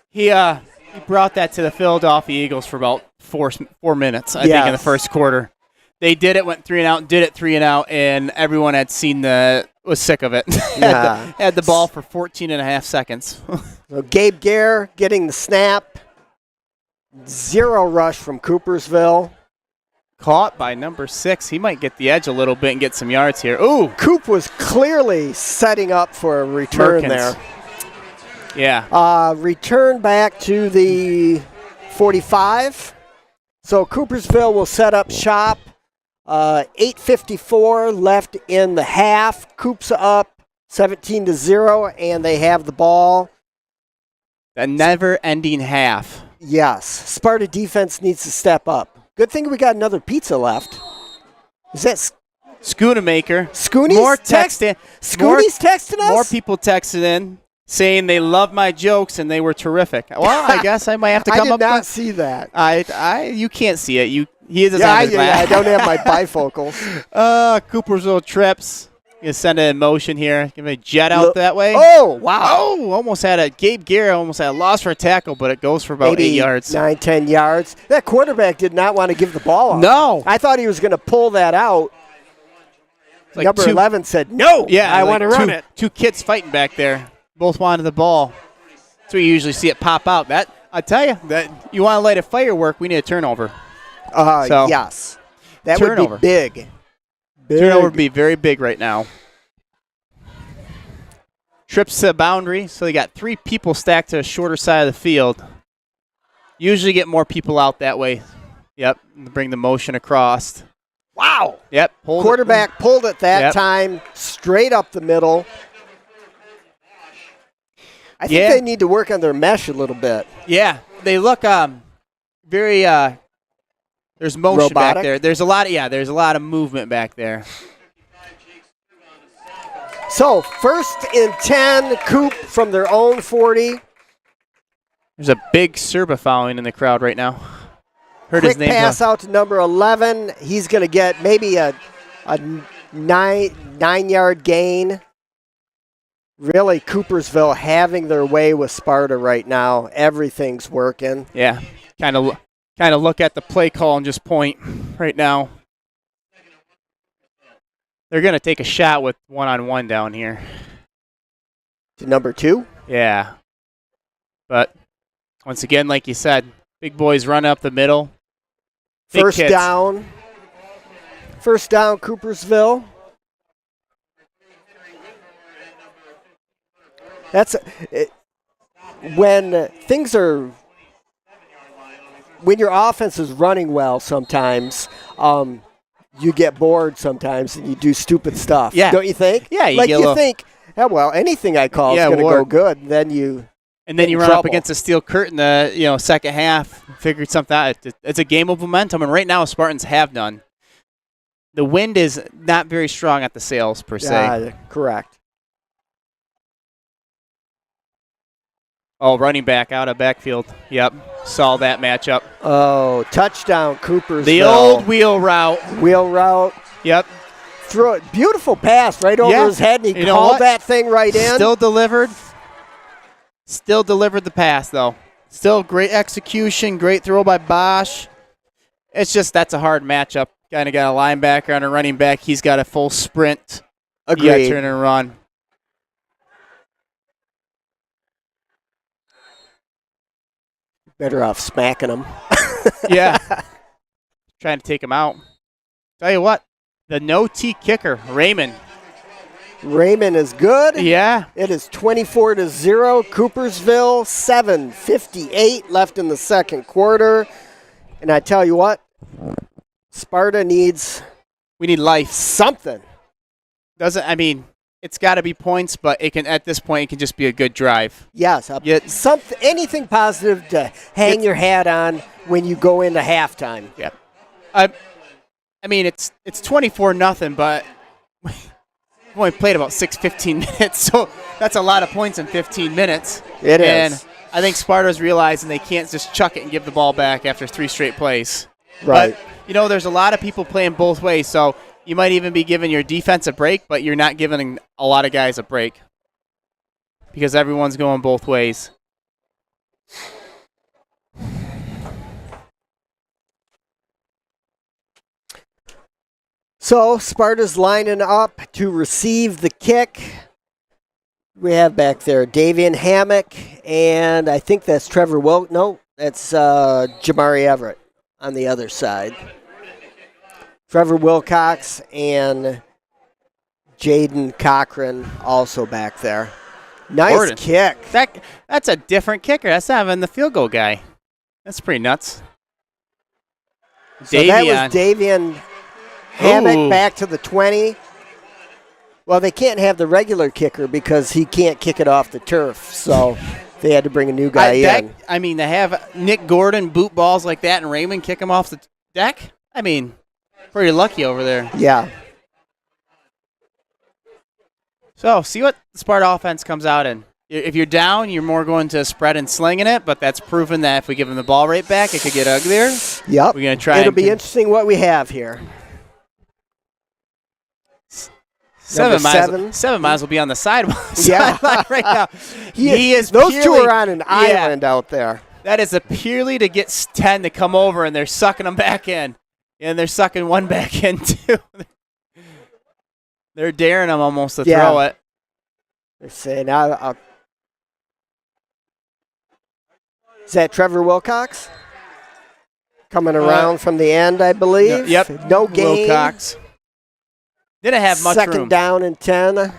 He brought that to the Philadelphia Eagles for about four minutes, I think, in the first quarter. They did it, went 3 and out, did it 3 and out, and everyone had was sick of it. had the ball for 14 and a half seconds. So Gabe Gare getting the snap. 0 rush from Coopersville. Caught by number 6. He might get the edge a little bit and get some yards here. Ooh! Coop was clearly setting up for a return there. Yeah. Return back to the 45. So Coopersville will set up shop. 8:54 left in the half. Coop's up 17-0, and they have the ball. A never-ending half. Yes. Sparta defense needs to step up. Good thing we got another pizza left. Is that Schoonamaker? Scooney's more texting. Scooney's texting us? More people texted in saying they love my jokes and they were terrific. Well, I guess I might have to come up. I did not see that. You can't see it. He doesn't have his I don't have my bifocals. Coopersville trips. Gonna send it in motion here. Give a jet out that way. Oh, wow. Oh, almost had a Gabe Gare almost had a loss for a tackle, but it goes for about Maybe 8 yards. 9-10 yards. That quarterback did not want to give the ball up. No. I thought he was going to pull that out. Like Number 11 said, no, I want to run it. 2 kids fighting back there. Both wanted the ball. That's where you usually see it pop out. That I tell you, that you want to light a firework, we need a turnover. Yes. That turnover. Would be big. Turnover would be very big right now. Trips to the boundary, so they got 3 people stacked to the shorter side of the field. Usually get more people out that way. Yep, bring the motion across. Wow. Yep. Quarterback pulled it that time, straight up the middle. I think they need to work on their mesh a little bit. Yeah, they look very. There's motion robotic back there. There's a lot of movement back there. So 1st and 10, Coop from their own 40. There's a big Serba following in the crowd right now. Heard Quick his name. Pass out to number 11. He's going to get maybe a 9-yard gain. Really, Coopersville having their way with Sparta right now. Everything's working. Yeah, kind of look at the play call and just point right now. They're going to take a shot with 1-on-1 down here. To number 2? Yeah. But once again, like you said, big boys run up the middle. First down, Coopersville. When your offense is running well sometimes, you get bored sometimes and you do stupid stuff. Yeah. Don't you think? Yeah. You think, anything I call is going to go good. Then you run up against a steel curtain the second half, figured something out. It's a game of momentum, and right now Spartans have none. The wind is not very strong at the sails per se. Correct. Oh, running back out of backfield. Yep, saw that matchup. Oh, touchdown, Coopersville. The old wheel route. Yep. Threw it. Beautiful pass right over his head, and he called that thing right in. Still delivered the pass, though. Still great execution, great throw by Bosch. It's just that's a hard matchup. Kind of got a linebacker and a running back. He's got a full sprint. Agreed. You got to turn and run. Better off smacking them. Yeah. Trying to take him out. Tell you what, the no-tee kicker, Raymond. Raymond is good. Yeah. It is 24-0. Coopersville, 7:58 left in the second quarter. And I tell you what, Sparta needs We need life. something. It's got to be points, but it can at this point it can just be a good drive. Yes, anything positive to hang your hat on when you go into halftime. Yeah. It's 24-0, but we've only played about 15 minutes, so that's a lot of points in 15 minutes. It is. And I think Sparta's realizing they can't just chuck it and give the ball back after 3 straight plays. Right. But, there's a lot of people playing both ways, so you might even be giving your defense a break, but you're not giving a lot of guys a break because everyone's going both ways. So Sparta's lining up to receive the kick. We have back there Davian Hammock, and I think that's Trevor Wilk. No, that's Jamari Everett on the other side. Trevor Wilcox and Jaden Cochran also back there. Nice Gordon. kick. That's a different kicker. That's not even the field goal guy. That's pretty nuts. So that was Davian Hammock back to the 20. Well, they can't have the regular kicker because he can't kick it off the turf, so they had to bring a new guy in. To have Nick Gordon boot balls like that and Raymond kick him off the deck, pretty lucky over there. Yeah. So, see what the Sparta offense comes out in. If you're down, you're more going to spread and slinging it, but that's proven that if we give them the ball right back, it could get uglier. Yep. We're going to try. It'll be interesting what we have here. Seven might as well be on the sideline right now. He is those purely, two are on an island out there. That is purely to get 10 to come over, and they're sucking them back in. And they're sucking one back in, too. They're daring them almost to throw it. They're saying, is that Trevor Wilcox? Coming around from the end, I believe. Yep. No gain. Wilcox. Didn't have much room. Second down and 10.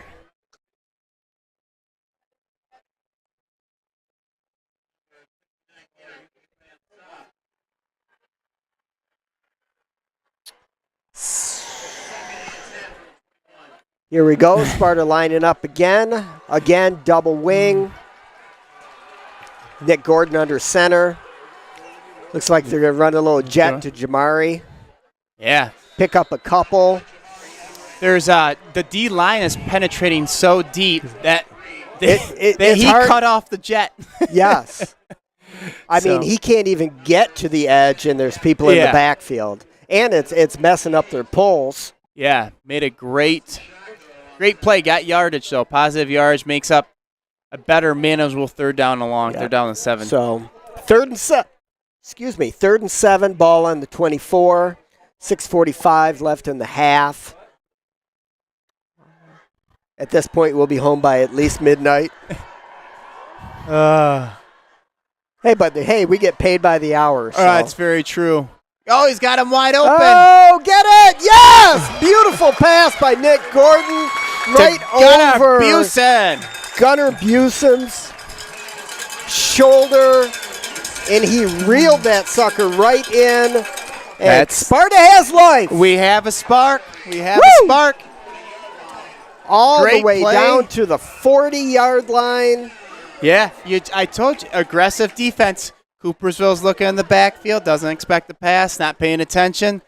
Here we go. Sparta lining up again. Again, double wing. Nick Gordon under center. Looks like they're going to run a little jet to Jamari. Yeah. Pick up a couple. There's the D line is penetrating so deep that he hard. cut off the jet. Yes. I mean, he can't even get to the edge, and there's people in the backfield. And it's messing up their pulls. Yeah, made a great play. Got yardage, though. Positive yardage makes up a better manageable third down and long. They're down to 7. So, third and 7, ball on the 24. 6:45 left in the half. At this point, we'll be home by at least midnight. Hey, we get paid by the hour. So. That's very true. Oh, he's got him wide open. Oh, get it! Yes! Beautiful pass by Nick Gordon. Right over Gunnar Buson's shoulder. And he reeled that sucker right in. And Sparta has life. We have a spark. All the way down to the 40-yard line. Yeah, I told you, aggressive defense. Coopersville's looking in the backfield, doesn't expect the pass, not paying attention.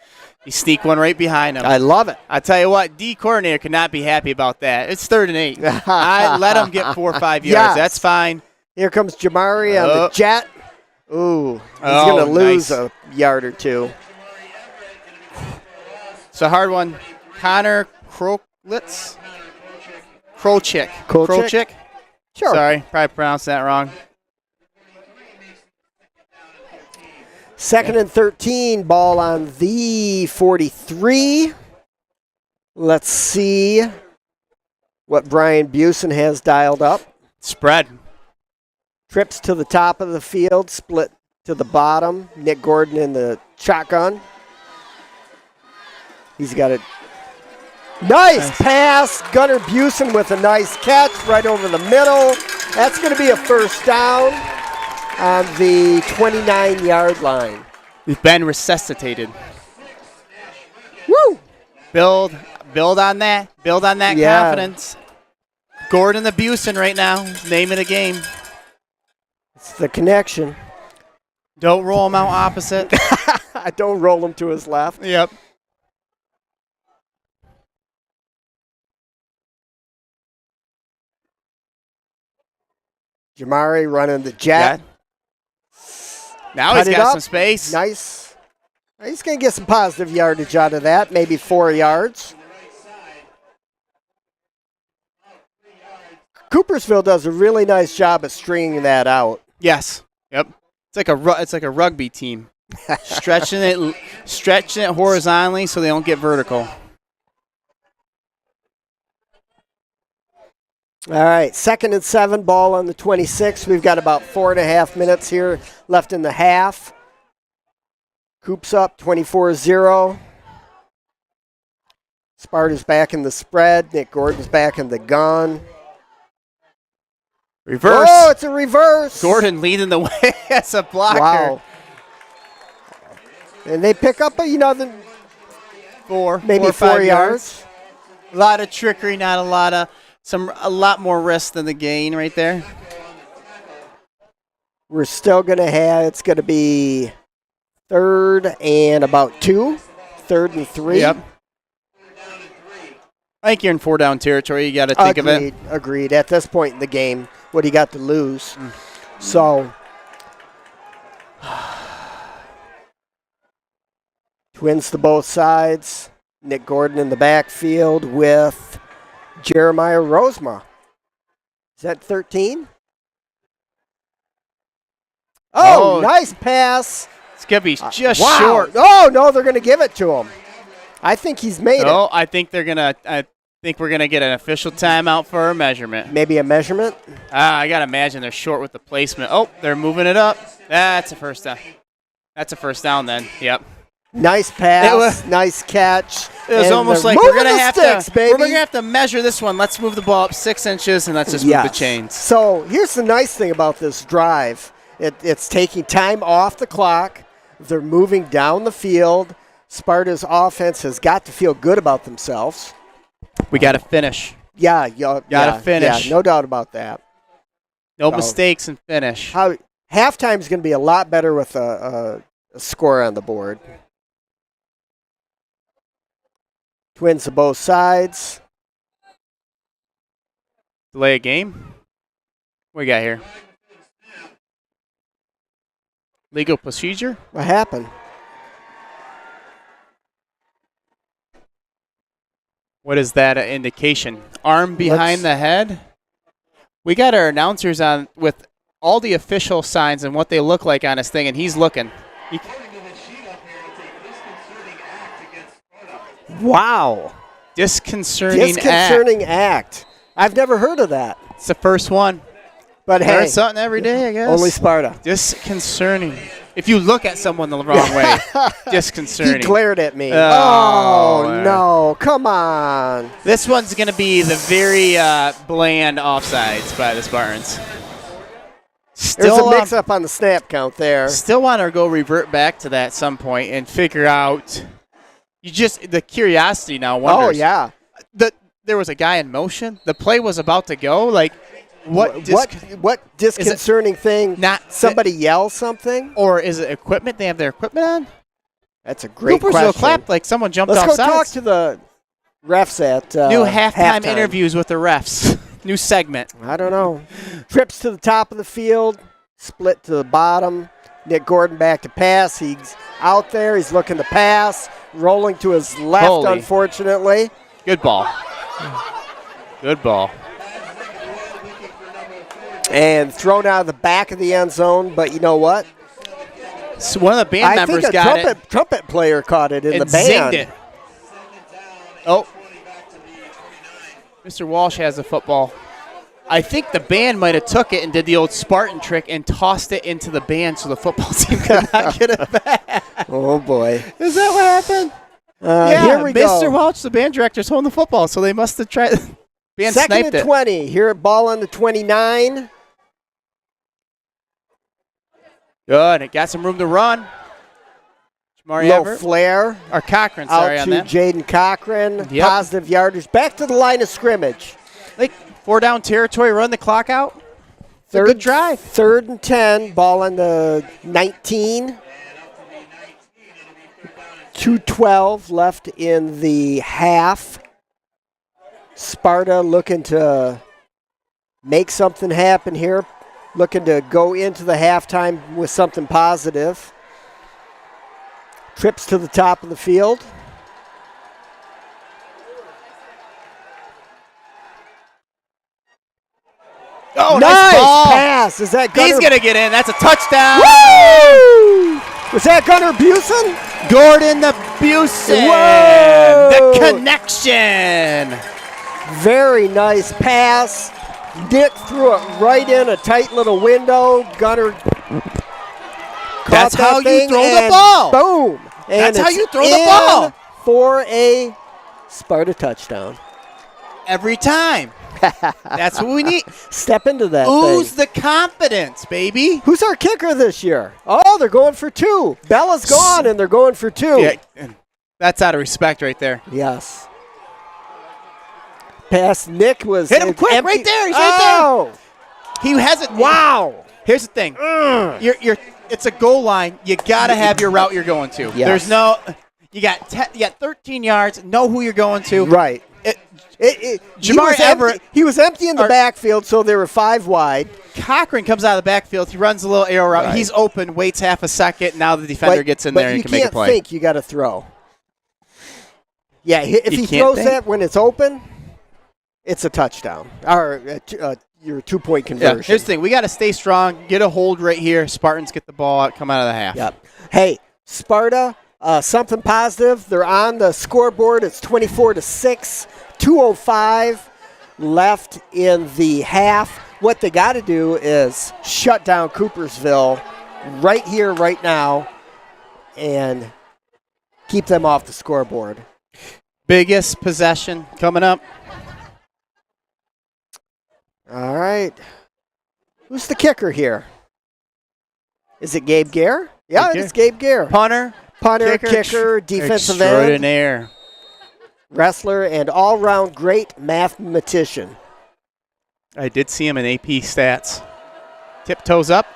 You sneak one right behind him. I love it. I tell you what, D coordinator could not be happy about that. It's 3rd and 8. I let him get 4 or 5 yards. Yes. That's fine. Here comes Jamari on the jet. Ooh, he's going to lose a yard or two. It's a hard one. Connor Krochik. Sure. Sorry, probably pronounced that wrong. 2nd and 13, ball on the 43. Let's see what Brian Busen has dialed up. Spread. Trips to the top of the field, split to the bottom. Nick Gordon in the shotgun. He's got it. Nice pass. Gunnar Busen with a nice catch right over the middle. That's going to be a first down on the 29-yard line. We've been resuscitated. Woo! Build on that. Build on that confidence. Gordon the Busen right now. Name of the game. It's the connection. Don't roll him out opposite. I don't roll him to his left. Yep. Jamari running the jet. Now Cut he's got some space. Nice. He's going to get some positive yardage out of that, maybe 4 yards. Coopersville does a really nice job of stringing that out. Yes. Yep. It's like a rugby team. stretching it horizontally so they don't get vertical. All right, 2nd and 7, ball on the 26. We've got about 4.5 minutes here left in the half. Coops up 24-0. Sparta's back in the spread. Nick Gordon's back in the gun. Reverse. Oh, it's a reverse. Gordon leading the way as a blocker. Wow. And they pick up, maybe 4 yards. A lot of trickery, not a lot more risk than the gain right there. We're still going to have, it's going to be 3rd and about 2. 3rd and 3. Yep. I think you're in 4-down territory. You got to think of it. Agreed. At this point in the game, what do you got to lose? So, twins to both sides. Nick Gordon in the backfield with Jeremiah Rosema. Is that 13? Oh, nice pass. It's going to be just short. Oh, no, they're going to give it to him. I think he's made it. I think we're going to get an official timeout for a measurement. Maybe a measurement? I got to imagine they're short with the placement. Oh, they're moving it up. That's a first down. That's a first down then. Yep. Nice pass, nice catch. It was almost like we're gonna have to measure this one. Let's move the ball up 6 inches and let's just move the chains. So here's the nice thing about this drive. It's taking time off the clock. They're moving down the field. Sparta's offense has got to feel good about themselves. We got to finish. Yeah, got to finish. Yeah, no doubt about that. No mistakes and finish. Halftime is going to be a lot better with a score on the board. Twins to both sides. Delay a game. What we got here? Legal procedure? What happened? What is that indication? Arm behind the head? We got our announcers on with all the official signs and what they look like on his thing, and he's looking. Wow. Disconcerting act. I've never heard of that. It's the first one. But learn something every day, I guess. Only Sparta. Disconcerting. If you look at someone the wrong way, disconcerting. He glared at me. Oh, no. Come on. This one's going to be the very bland offsides by the Spartans. There's a mix-up on the snap count there. Still want to go revert back to that at some point and figure out. The curiosity now wonders. Oh, yeah. There was a guy in motion. The play was about to go. Like, what disconcerting thing? Not somebody yell something? Or is it equipment? They have their equipment on? That's a great question. Coopersville clapped like someone jumped off sides. Let's go sides. talk to the refs at New halftime interviews with the refs. New segment. I don't know. Trips to the top of the field, split to the bottom. Nick Gordon back to pass. He's out there. He's looking to pass. Rolling to his left, unfortunately. Good ball. Good ball. And thrown out of the back of the end zone, but you know what? So one of the band members got it. I think a trumpet player caught it in the band. Zinged it. Oh. Mr. Walsh has the football. I think the band might have took it and did the old Spartan trick and tossed it into the band so the football team could not get it back. Oh, boy. Is that what happened? Yeah, here we Mr. go. Welch, the band director, is holding the football, so they must have tried. Band Second sniped and it. 20. Here at ball on the 29. Good. It got some room to run. Jamari Low Everett. flare. Or Cochran, Out sorry, on to that. Jaden Cochran. Yep. Positive yardage. Back to the line of scrimmage. Like 4-down territory, run the clock out. It's a good drive. 3rd and 10. Ball on the 19. 2:12 left in the half. Sparta looking to make something happen here. Looking to go into the halftime with something positive. Trips to the top of the field. Oh, nice ball. pass. Is that Gunnar? He's going to get in. That's a touchdown. Woo! Was that Gunnar Busen? Gordon the Busen. Whoa! The connection. Very nice pass. Dick threw it right in a tight little window. Gunnar That's caught how you thing throw the and ball. Boom. And That's how it's you throw the in ball. For a Sparta touchdown. Every time. That's what we need. Step into that Ooze thing. the confidence, baby. Who's our kicker this year? Oh, they're going for 2. Bella's gone, and they're going for 2. Yeah, that's out of respect right there. Yes. Pass Nick was Hit him quick, empty. right there. He's right there. Oh, He has it. wow. Here's the thing. It's a goal line. You got to have your route you're going to. Yes. There's no – you got 13 yards. Know who you're going to. Right. Jamari Everett. He was empty in the backfield, so there were 5 wide. Cochran comes out of the backfield. He runs a little arrow route. Right. He's open, waits half a second. Now the defender gets in there and can make a play. But you can't think. You got to throw. Yeah, if he can't throws think? that when it's open, it's a touchdown. Or your 2-point conversion. Yeah, here's the thing. We got to stay strong, get a hold right here. Spartans get the ball out, come out of the half. Yep. Hey, Sparta, something positive. They're on the scoreboard. It's 24-6, 2:05 left in the half. What they got to do is shut down Coopersville right here, right now, and keep them off the scoreboard. Biggest possession coming up. All right. Who's the kicker here? Is it Gabe Gare? Yeah, it's Gabe Gare. Punter, Kicker, defensive end, extraordinaire. wrestler, and all-round great mathematician. I did see him in AP stats. Tiptoes up,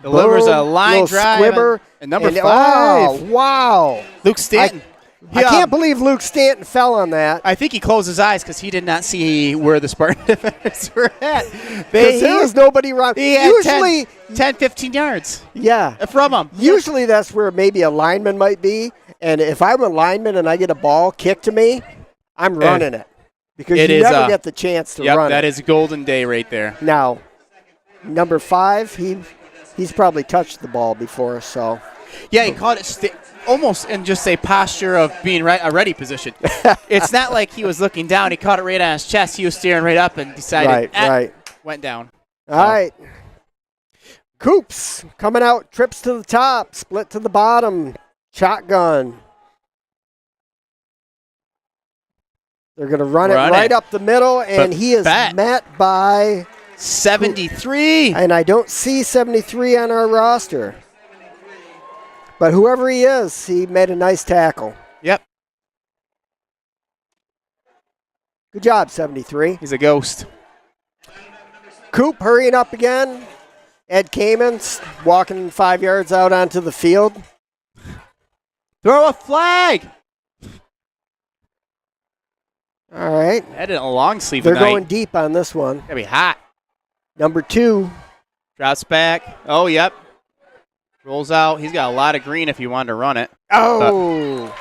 delivers a line little drive. squibber. And number 5. Oh, wow. Luke Stanton. I can't believe Luke Stanton fell on that. I think he closed his eyes because he did not see where the Spartan defenders were at. Because there was nobody around. He had Usually, 10, 15 yards yeah. from him. Usually that's where maybe a lineman might be. And if I'm a lineman and I get a ball kicked to me, I'm running it. Because it you is, never get the chance to run that it. is golden day right there. Now, number 5, he's probably touched the ball before, so. Yeah, he caught it almost in just a posture of being a ready position. It's not like he was looking down. He caught it right on his chest. He was staring right up and decided, went down. All right. Coops coming out, trips to the top, split to the bottom, shotgun. They're going to run it right up the middle, and he is met by 73. And I don't see 73 on our roster. But whoever he is, he made a nice tackle. Yep. Good job, 73. He's a ghost. Coop hurrying up again. Ed Kamens walking 5 yards out onto the field. Throw a flag. All right. That in a long sleeve They're tonight. going deep on this one. Gonna be hot. Number 2. Drops back. Oh, yep. Rolls out. He's got a lot of green if you wanted to run it. Oh.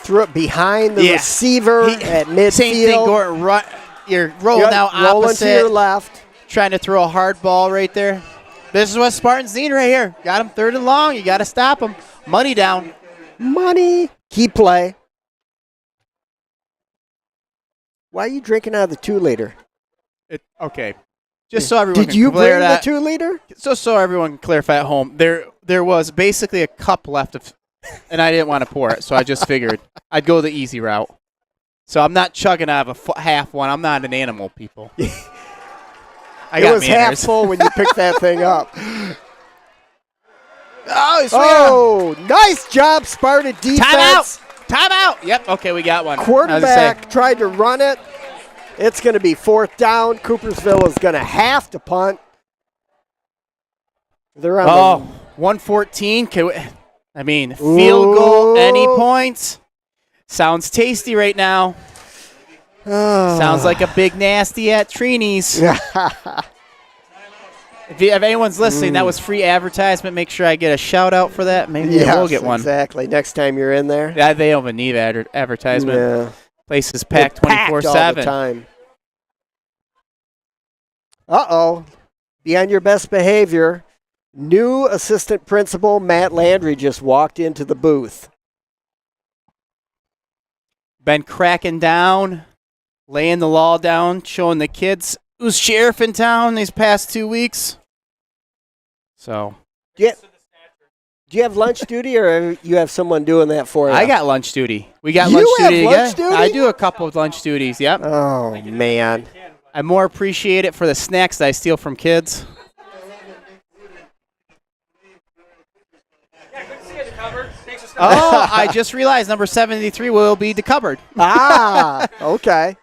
Threw it behind the receiver at midfield. Same thing, Gordon. You're rolling out opposite. Rolling to your left. Trying to throw a hard ball right there. This is what Spartans need right here. Got him 3rd and long. You got to stop him. Money down. Money. Key play. Why are you drinking out of the 2-liter? Okay. Just so everyone Did can you clear bring that. the 2-liter? Just so everyone can clarify at home, there was basically a cup left of, and I didn't want to pour it, so I just figured I'd go the easy route. So I'm not chugging out of a half one. I'm not an animal, people. I got It was half manners. full when you picked that thing up. Oh, Nice job, Sparta defense. Time out. Yep. Okay, we got one. Quarterback tried to run it. It's going to be 4th down. Coopersville is going to have to punt. They're on 114. Field goal, any points? Sounds tasty right now. Sounds like a big nasty at Trini's. If anyone's listening, that was free advertisement. Make sure I get a shout out for that. Maybe I will get one. Exactly. Next time you're in there. Yeah, they don't even need advertisement. Yeah. Place is packed Packed 24/7. all the time. Be on your best behavior. New assistant principal Matt Landry just walked into the booth. Been cracking down, laying the law down, showing the kids who's sheriff in town these past 2 weeks. So. Do you have lunch duty, or you have someone doing that for you? I got lunch duty. We got You lunch have duty lunch again. duty? I do a couple of lunch duties, yep. Oh, man. I more appreciate it for the snacks that I steal from kids. Oh, I just realized number 73 will be the cupboard. Okay.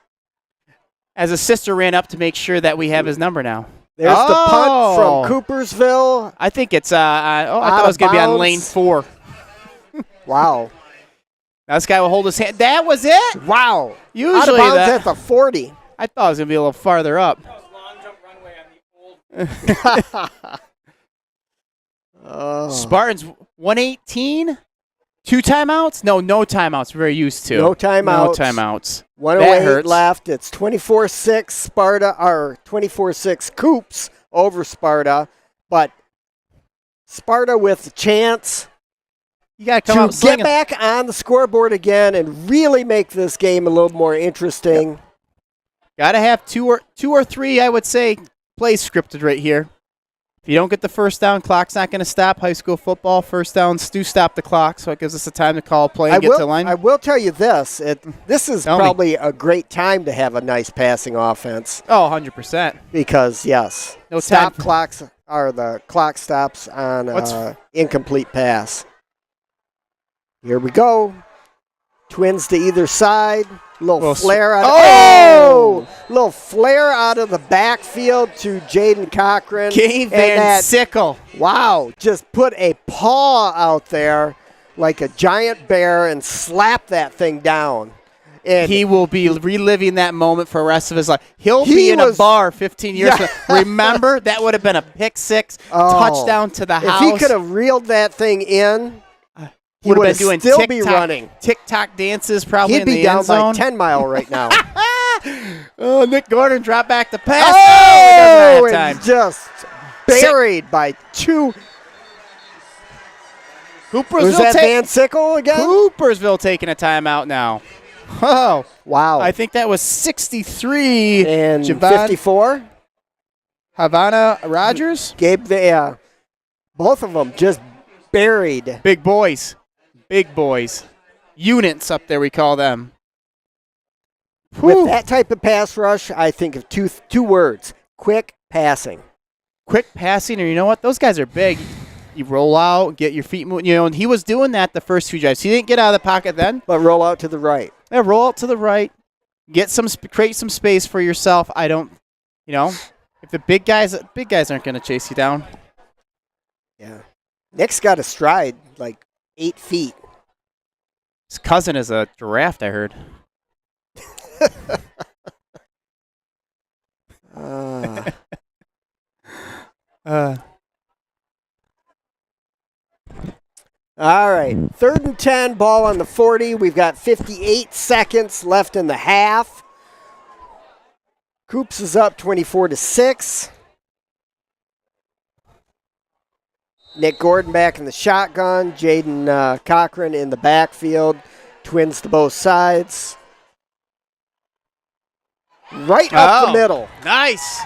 As a sister ran up to make sure that we have his number now. There's the punt from Coopersville. I think it's, I thought it was going to be on lane 4. Wow. Now this guy will hold his hand. That was it? Wow. Usually out of bounds that, at the 40. I thought it was going to be a little farther up. Spartans 118? 2 timeouts? No timeouts. We're very used to. No timeouts. No timeouts. 108 left. It's 24-6 Sparta, or 24-6 Coops over Sparta. But Sparta with a chance you gotta come out to get slinging. back on the scoreboard again and really make this game a little more interesting. Yep. Gotta have two or three, I would say, plays scripted right here. If you don't get the first down, clock's not going to stop. High school football, first downs do stop the clock, so it gives us a time to call a play and get to the line. I will tell you this. This is Tell me. probably a great time to have a nice passing offense. Oh, 100%. Because, yes, No stop time. clocks are the clock stops on incomplete pass. Here we go. Twins to either side. Little flare out. Little flare out of the backfield to Jaden Cochran. Game Van Sickle. Wow, just put a paw out there like a giant bear and slap that thing down. And he will be reliving that moment for the rest of his life. He'll be in a bar 15 years from now. Remember, that would have been a pick six, touchdown to the house. If he could have reeled that thing in, he would would have been doing still be running. TikTok dances probably He'd in the be down end zone. by 10 Mile right now. Oh, Nick Gordon dropped back the pass. Oh, he doesn't have and just buried by 2. Was that Van Sickle again? Coopersville taking a timeout now. Oh, wow. I think that was 63. And Javon 54? Havana Rogers? Gabe, both of them just buried. Big boys. Big boys. Units up there, we call them. With that type of pass rush, I think of two words: quick passing. Quick passing, or you know what? Those guys are big. You roll out, get your feet moving. You know, and he was doing that the first 2 drives. He didn't get out of the pocket then. But roll out to the right. Yeah, roll out to the right. Create some space for yourself. I don't, if the big guys aren't going to chase you down. Yeah. Nick's got a stride like 8 feet. His cousin is a giraffe, I heard. All right, 3rd and 10, ball on the 40. We've got 58 seconds left in the half. Coops is up 24-6. Nick Gordon back in the shotgun. Jaden Cochran in the backfield. Twins to both sides. right up the middle. Nice.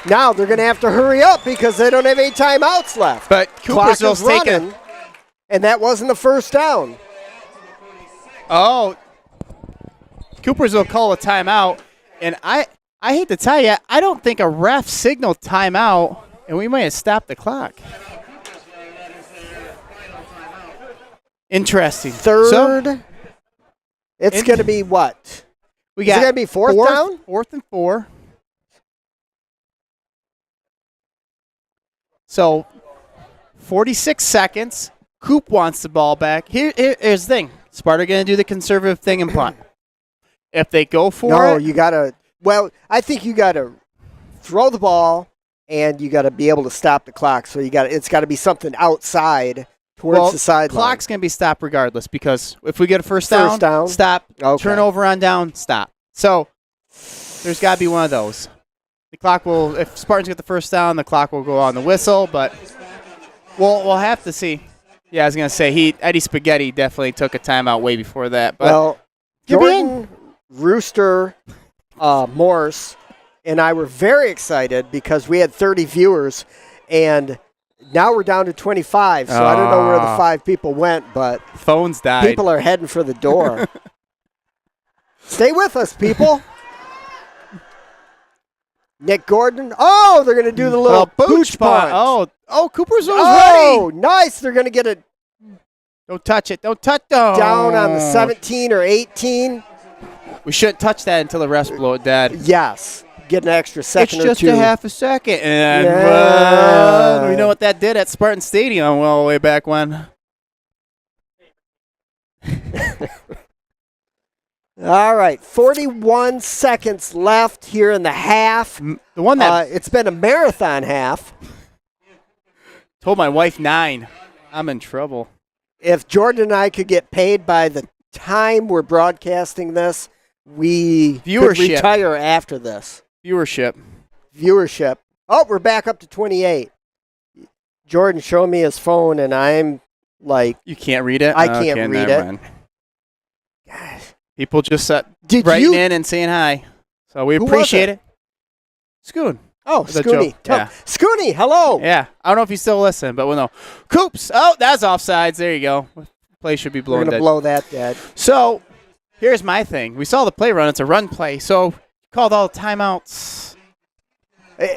Now they're going to have to hurry up because they don't have any timeouts left. But Clock is Coopersville's taking running, and that wasn't a first down. Oh, Coopersville call a timeout, and I hate to tell you, I don't think a ref signaled timeout, and we might have stopped the clock. Interesting. Third. So, it's going to be what? We Is it got going to be fourth down? 4th and 4. So, 46 seconds. Coop wants the ball back. Here's the thing. Sparta going to do the conservative thing and punt. If they go for it. You got to. Well, I think you got to throw the ball, and you got to be able to stop the clock. So it's got to be something outside towards the sideline. Clock's going to be stopped regardless because if we get a first down, stop. Okay. Turnover on down, stop. So there's got to be one of those. The clock will, if Spartans get the first down, the clock will go on the whistle, but we'll have to see. Yeah, I was going to say, Eddie Spaghetti definitely took a timeout way before that. But well, Jordan, Rooster, Morse, and I were very excited because we had 30 viewers, and now we're down to 25, so I don't know where the 5 people went, but phones died. People are heading for the door. Stay with us, people. Nick Gordon. Oh, they're going to do the little pooch punt. Oh, Cooper's ready. Oh, nice. They're going to get it. Don't touch it. Don't touch it. Down on the 17 or 18. We shouldn't touch that until the refs blow it dead. Yes. Get an extra second or two. It's just a half a second. And we know what that did at Spartan Stadium well way back when. All right, 41 seconds left here in the half. The one that it's been a marathon half. Told my wife 9. I'm in trouble. If Jordan and I could get paid by the time we're broadcasting this, we could retire after this. Viewership. Oh, we're back up to 28. Jordan showed me his phone, and I'm like, you can't read it. I can't read it. Gosh. People just writing in and saying hi. So we appreciate it. Scoon. Oh, Scooney. Yeah. Scooney, hello. Yeah. I don't know if you still listen, but we'll know. Coops. Oh, that's offsides. There you go. Play should be blown dead. We're going to blow that dead. So here's my thing. We saw the play run. It's a run play. So called all timeouts.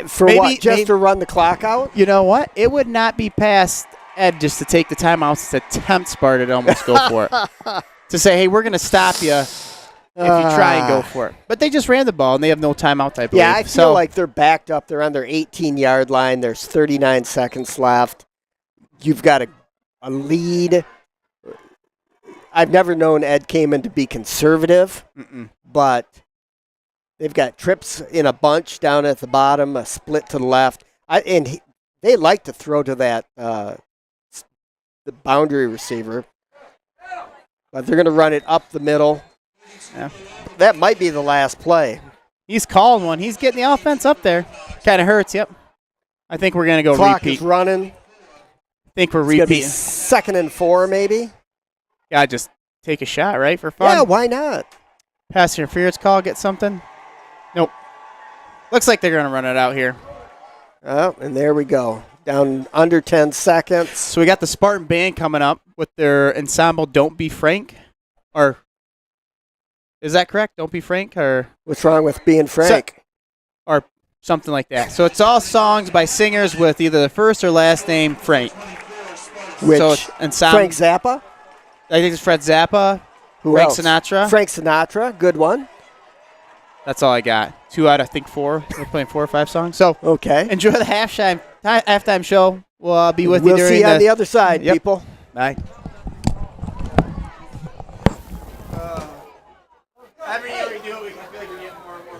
For what? Just to run the clock out? You know what? It would not be past Ed just to take the timeouts to tempt Sparta to almost go for it. To say, hey, we're going to stop you if you try and go for it. But they just ran the ball, and they have no timeout, I believe. Yeah, I feel like they're backed up. They're on their 18-yard line. There's 39 seconds left. You've got a lead. I've never known Ed Kamen to be conservative, but they've got trips in a bunch down at the bottom, a split to the left. They like to throw to that the boundary receiver. But they're going to run it up the middle. Yeah. That might be the last play. He's calling one. He's getting the offense up there. Kind of hurts, yep. I think we're going to go Clock repeat. Is running. I think we're repeating. Second and 4, maybe. Yeah, just take a shot, right, for fun? Yeah, why not? Pass interference call, get something. Nope. Looks like they're going to run it out here. Oh, and there we go. Down under 10 seconds. So we got the Spartan band coming up with their ensemble Don't Be Frank. Or is that correct? Don't Be Frank? Or what's wrong with being frank? Or something like that. So it's all songs by singers with either the first or last name Frank. Which, so Frank Zappa? I think it's Fred Zappa. Who Frank else? Sinatra. Frank Sinatra, good one. That's all I got. 2 out of, I think, 4. We're playing 4 or 5 songs. So okay. Enjoy the halftime show. We'll be with you during We'll see you on the other side, people. Bye. Every year we do it, we feel like we're getting more and more.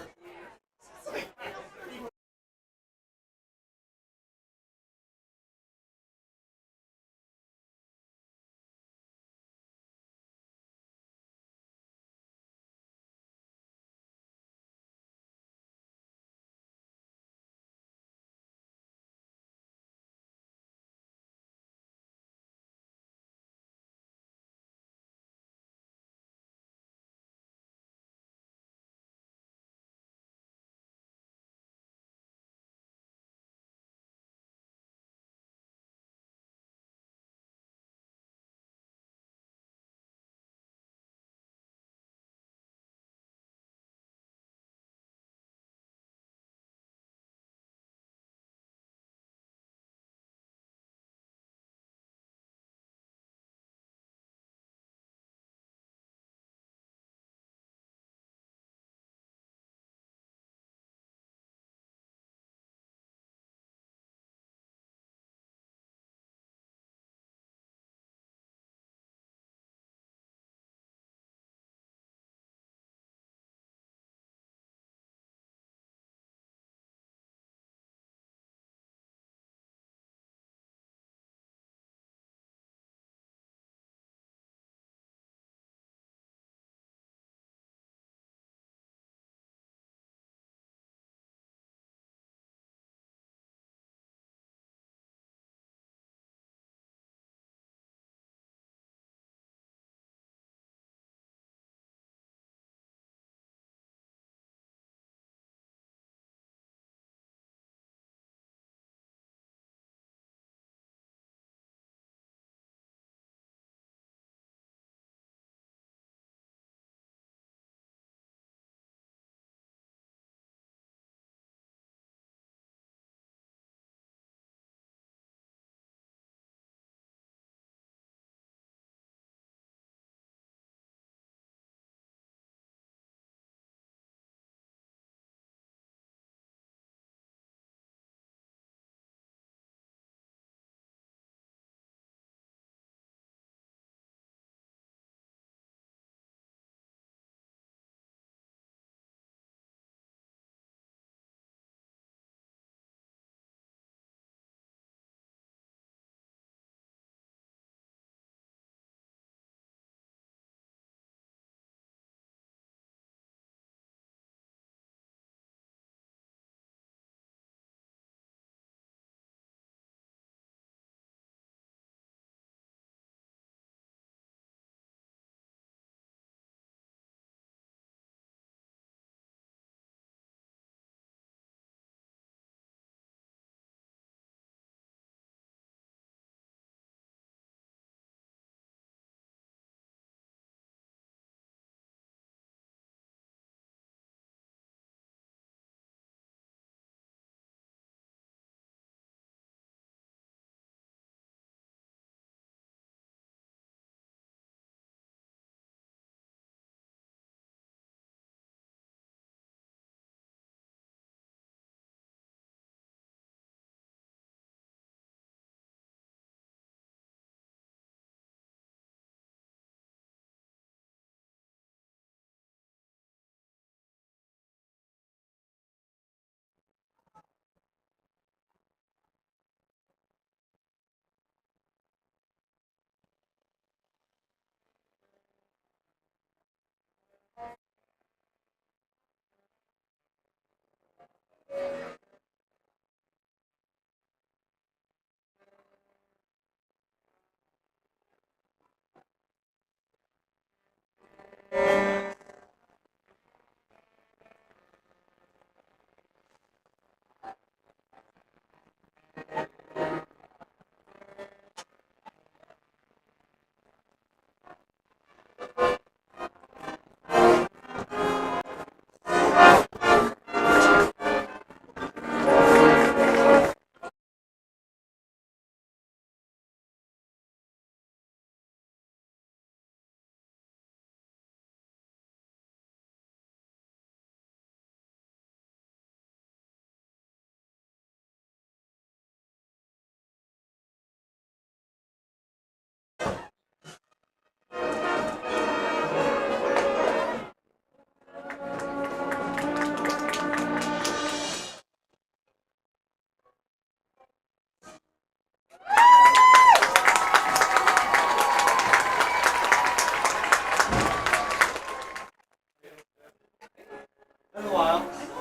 Been a while.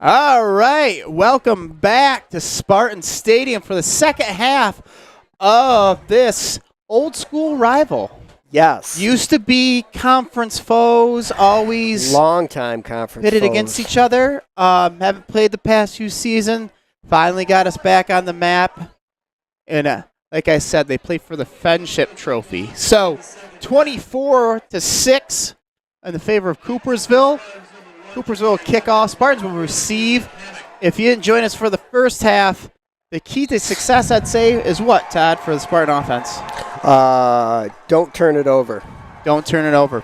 All right, welcome back to Spartan Stadium for the second half of this old school rival. Yes. Used to be conference foes, always Long-time conference pitted foes. against each other. Haven't played the past few seasons. Finally got us back on the map. And like I said, they play for the Friendship Trophy. So 24-6 in the favor of Coopersville. Coopersville kickoff. Spartans will receive. If you didn't join us for the first half, the key to success, I'd say, is what, Todd, for the Spartan offense? Don't turn it over. Don't turn it over.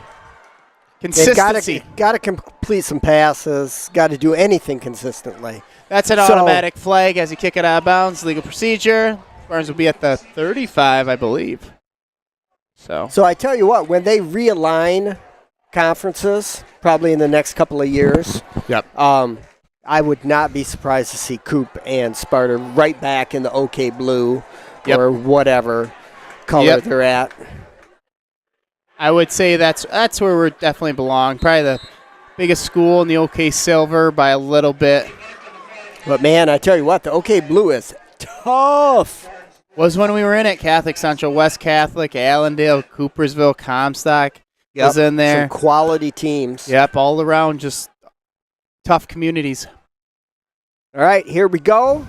Consistency. Got to complete some passes. Got to do anything consistently. That's an automatic flag as you kick it out of bounds. Legal procedure. Spartans will be at the 35, I believe. So I tell you what, when they realign conferences, probably in the next couple of years, yep. I would not be surprised to see Coop and Sparta right back in the OK blue or whatever color they're at. I would say that's where we definitely belong. Probably the biggest school in the OK silver by a little bit. But, man, I tell you what, the OK blue is tough. Was when we were in it. Catholic Central, West Catholic, Allendale, Coopersville, Comstock was in there. Some quality teams. Yep, all around just tough communities. All right, here we go.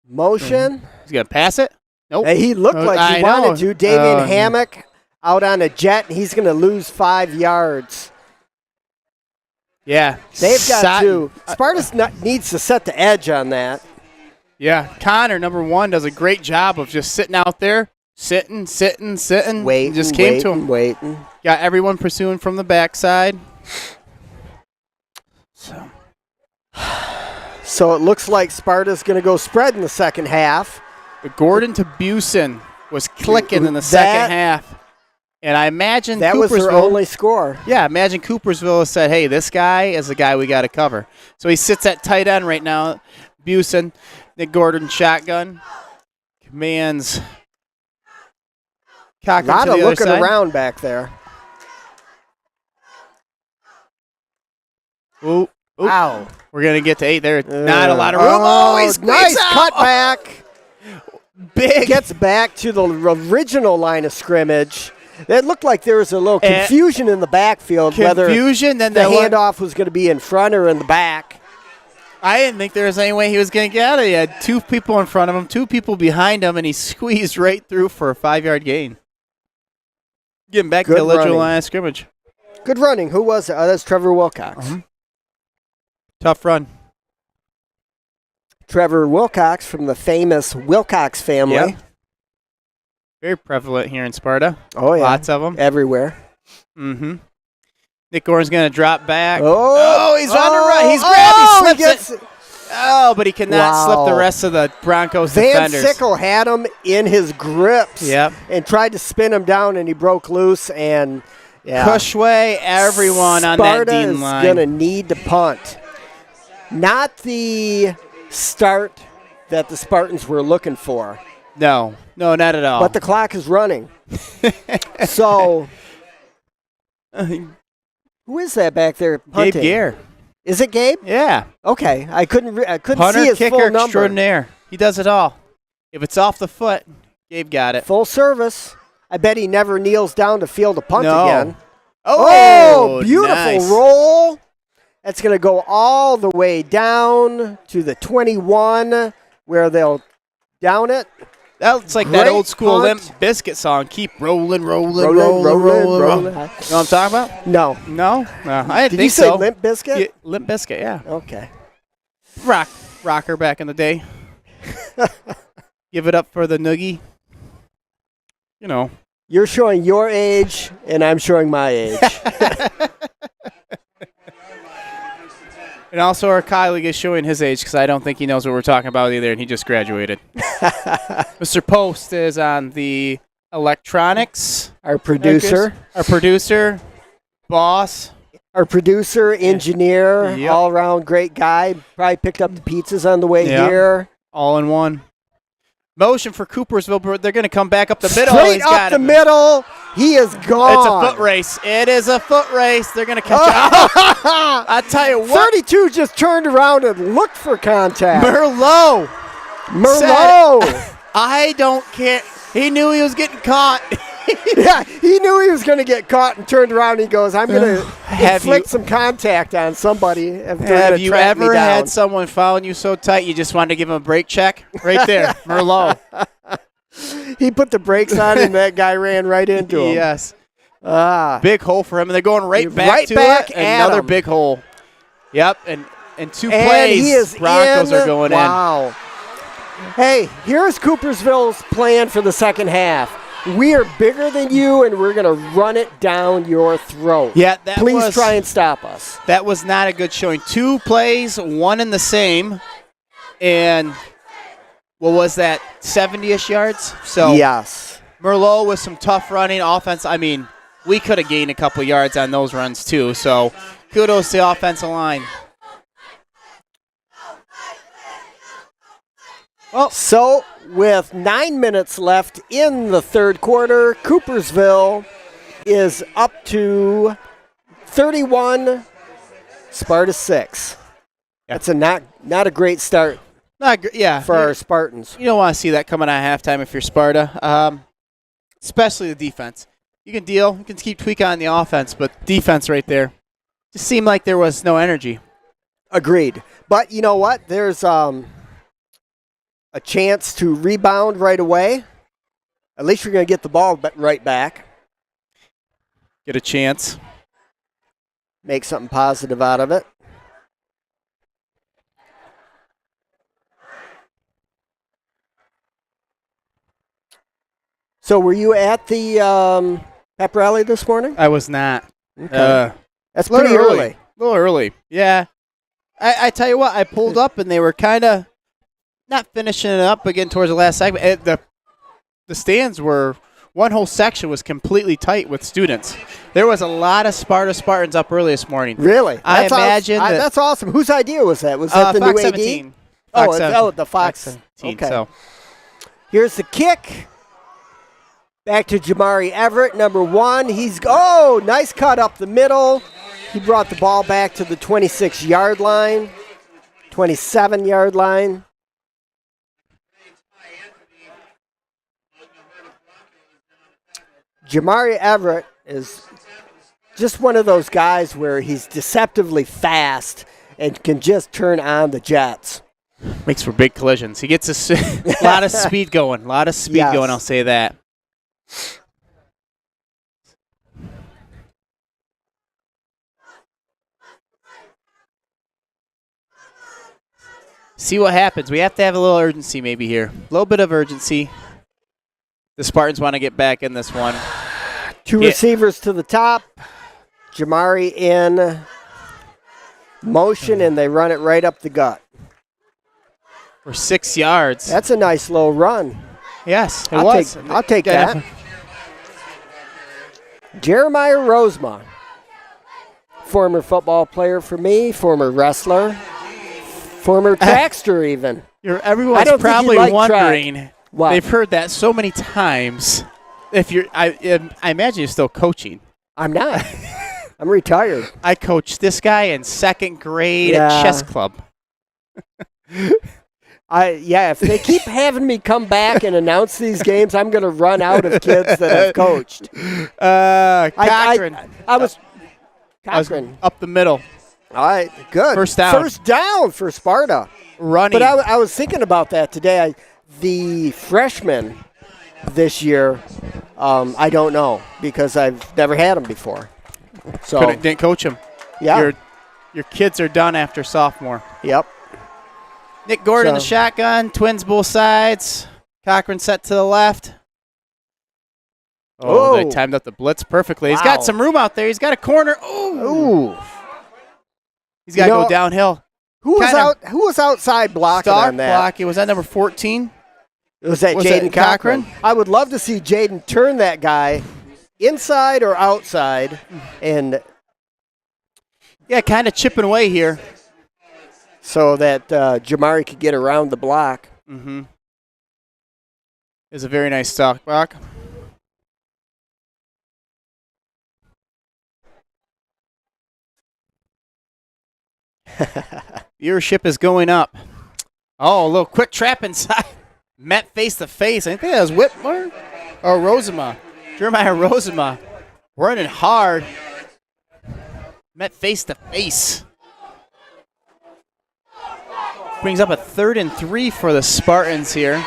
Motion. He's going to pass it? Nope. Hey, he looked like he wanted to. Davian Hammock out on a jet, and he's going to lose 5 yards. Yeah. They've got to. Sparta needs to set the edge on that. Yeah. Connor, number 1, does a great job of just sitting out there, sitting. Waiting, just came to him. Waiting. Got everyone pursuing from the backside. So it looks like Sparta's going to go spread in the second half. Gordon to Busen was clicking in the second half. And I imagine that was their only score. Yeah, imagine Coopersville has said, hey, this guy is the guy we got to cover. So he sits at tight end right now. Busen, Nick Gordon shotgun. Commands. A lot of looking around back there. Ooh. Wow. We're going to get to 8 there. Not a lot of room. Oh, he's nice out. Cutback. Big. Gets back to the original line of scrimmage. It looked like there was a little confusion in the backfield. Whether the handoff was going to be in front or in the back. I didn't think there was any way he was going to get out of it. He had 2 people in front of him, 2 people behind him, and he squeezed right through for a 5-yard gain. Getting back to the original line of scrimmage. Good running. Who was it? Oh, that's Trevor Wilcox. Tough run. Trevor Wilcox from the famous Wilcox family. Yep. Very prevalent here in Sparta. Oh, yeah. Lots of them. Everywhere. Mm-hmm. Nick Gordon's going to drop back. He's on the run. He's grabbed. He slips it. Oh, but he cannot slip the rest of the Broncos defenders. Van Sickle had him in his grips and tried to spin him down, and he broke loose. And Cushway, everyone on that D line. Sparta is going to need to punt. Not the start that the Spartans were looking for. No, not at all. But the clock is running. So, who is that back there punting? Gabe Gare. Is it Gabe? Yeah. Okay, I couldn't Punter, see his kicker full number. Extraordinaire. He does it all. If it's off the foot, Gabe got it. Full service. I bet he never kneels down to field a punt again. Oh, beautiful nice. roll. That's going to go all the way down to the 21 where they'll down it. That's like that old school Limp Bizkit song. Keep rolling. You know what I'm talking about? No. I didn't think so. Did you say Limp Bizkit? Yeah, Limp Bizkit, yeah. Okay. Rocker back in the day. Give it up for the noogie. You know. You're showing your age, and I'm showing my age. And also our colleague is showing his age because I don't think he knows what we're talking about either, and he just graduated. Mr. Post is on the electronics. Our producer. Boss. Our producer, engineer, Yep. all-around great guy. Probably picked up the pizzas on the way here. All in one. Motion for Coopersville. They're going to come back up the middle. Straight up the middle. He is gone. It's a foot race. It is a foot race. They're going to catch up. I tell you what. 32 just turned around and looked for contact. Merlot. I don't care. He knew he was getting caught. Yeah, he knew he was going to get caught and turned around and he goes, I'm going to inflict some contact on somebody. Have you ever had someone following you so tight you just wanted to give him a brake check? Right there, Merlot. He put the brakes on and that guy ran right into him. Yes. Big hole for him, and they're going right back to back it. at Another him. big hole. Yep, and two And plays, he is Broncos are going in. Wow. Hey, here's Coopersville's plan for the second half. We are bigger than you, and we're going to run it down your throat. Yeah, Please try and stop us. That was not a good showing. 2 plays, one in the same, and what was that, 70-ish yards? So yes. Merlot with some tough running offense. I mean, we could have gained a couple yards on those runs too, so kudos to the offensive line. Well, so with 9 minutes left in the third quarter, Coopersville is up to 31, Sparta 6. Yeah. That's not a great start for our Spartans. You don't want to see that coming out of halftime if you're Sparta, especially the defense. You can deal. You can keep tweaking on the offense, but defense right there just seemed like there was no energy. Agreed. But you know what? There's a chance to rebound right away. At least you're going to get the ball right back. Get a chance. Make something positive out of it. So were you at the pep rally this morning? I was not. Okay. That's pretty early. A little early. Yeah. I tell you what, I pulled up and they were kind of not finishing it up again towards the last segment. The stands were, one whole section was completely tight with students. There was a lot of Spartans up early this morning. Really? I imagine that's awesome. Whose idea was that? Was that the Fox new 17. AD? Fox 17. The Fox. Fox 17. Okay. So. Here's the kick. Back to Jamari Everett, number 1. Nice cut up the middle. He brought the ball back to the 26-yard line, 27-yard line. Jamari Everett is just one of those guys where he's deceptively fast and can just turn on the jets. Makes for big collisions. He gets a lot of speed going. A lot of speed going, I'll say that. See what happens. We have to have a little urgency maybe here. A little bit of urgency. The Spartans want to get back in this one. 2 receivers to the top. Jamari in motion, and they run it right up the gut. For 6 yards. That's a nice low run. Yes, I'll take that. Jeremiah Rosemont, former football player for me, former wrestler, former trackster even. Everyone's probably wondering. They've heard that so many times. I imagine you're still coaching. I'm not. I'm retired. I coached this guy in 2nd grade at chess club. If they keep having me come back and announce these games, I'm going to run out of kids that I've coached. Cochran. I was up the middle. All right, good. First down. First down for Sparta. Running. But I was thinking about that today. The freshmen this year, I don't know because I've never had them before. So didn't coach them. Yeah. Your kids are done after sophomore. Yep. Nick Gordon, the shotgun, twins both sides. Cochran set to the left. They timed up the blitz perfectly. He's got some room out there. He's got a corner. Ooh. He's got to go downhill. Who was outside blocking on that? Block. It was that number 14. Was that Jaden Cochran? I would love to see Jaden turn that guy inside or outside and kind of chipping away here. So that Jamari could get around the block. Mm-hmm. It's a very nice stock block. Viewership is going up. Oh, a little quick trap inside. Met face to face. I think that was Whitmer or Rosema. Jeremiah Rosema running hard. Met face to face. Brings up a 3rd and 3 for the Spartans here.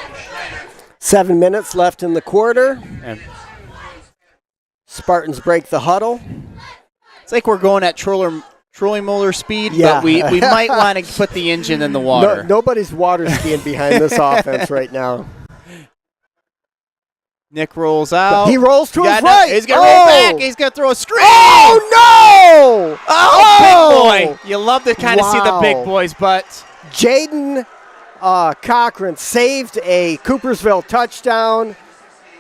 7 minutes left in the quarter. And Spartans break the huddle. it's like we're going at trolling motor speed, Yeah. but we might want to put the engine in the water. Nobody's water skiing behind this offense right now. Nick rolls out. He rolls to his right. He's going to roll back. He's going to throw a screen. Oh, no! Oh, big boy. You love to kind of see the big Wow. boys, but Jaden Cochran saved a Coopersville touchdown.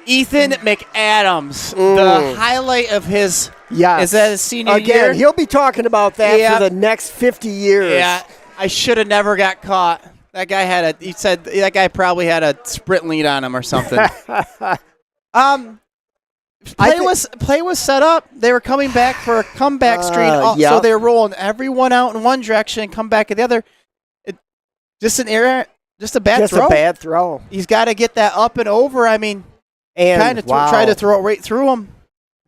Ethan McAdams, the highlight of his, Yes. is that his senior year? Again, he'll be talking about that Yeah. for the next 50 years. Yeah, I should have never got caught. That guy he said that guy probably had a sprint lead on him or something. Play was set up. They were coming back for a comeback streak, yeah. so they were rolling everyone out in one direction and come back in the other. Just an error, just a bad throw. Just a bad throw. He's got to get that up and over. I mean, And kind of try to throw it right through him.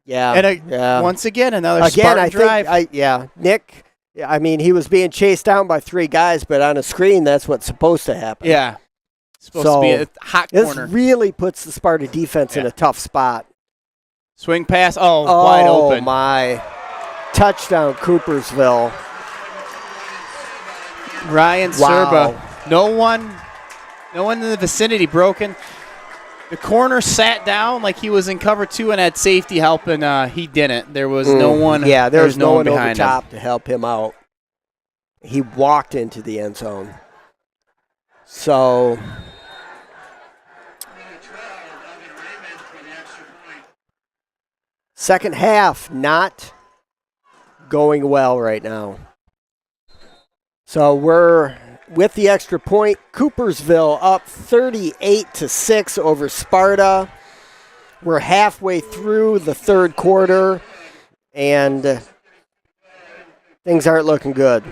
Yeah. And once again, another Spartan drive. Nick, I mean, he was being chased down by 3 guys, but on a screen, that's what's supposed to happen. Yeah. Supposed to be a hot corner. This really puts the Sparta defense in a tough spot. Swing pass. Wide open. Oh, my. Touchdown, Coopersville. Ryan Wow. Serba. No one in the vicinity broken. The corner sat down like he was in cover 2 and had safety help, and he didn't. There was no one. Yeah, there was no one over behind him. top to help him out. He walked into the end zone. So, second half not going well right now. So we're with the extra point. Coopersville up 38-6 over Sparta. We're halfway through the third quarter, and things aren't looking good.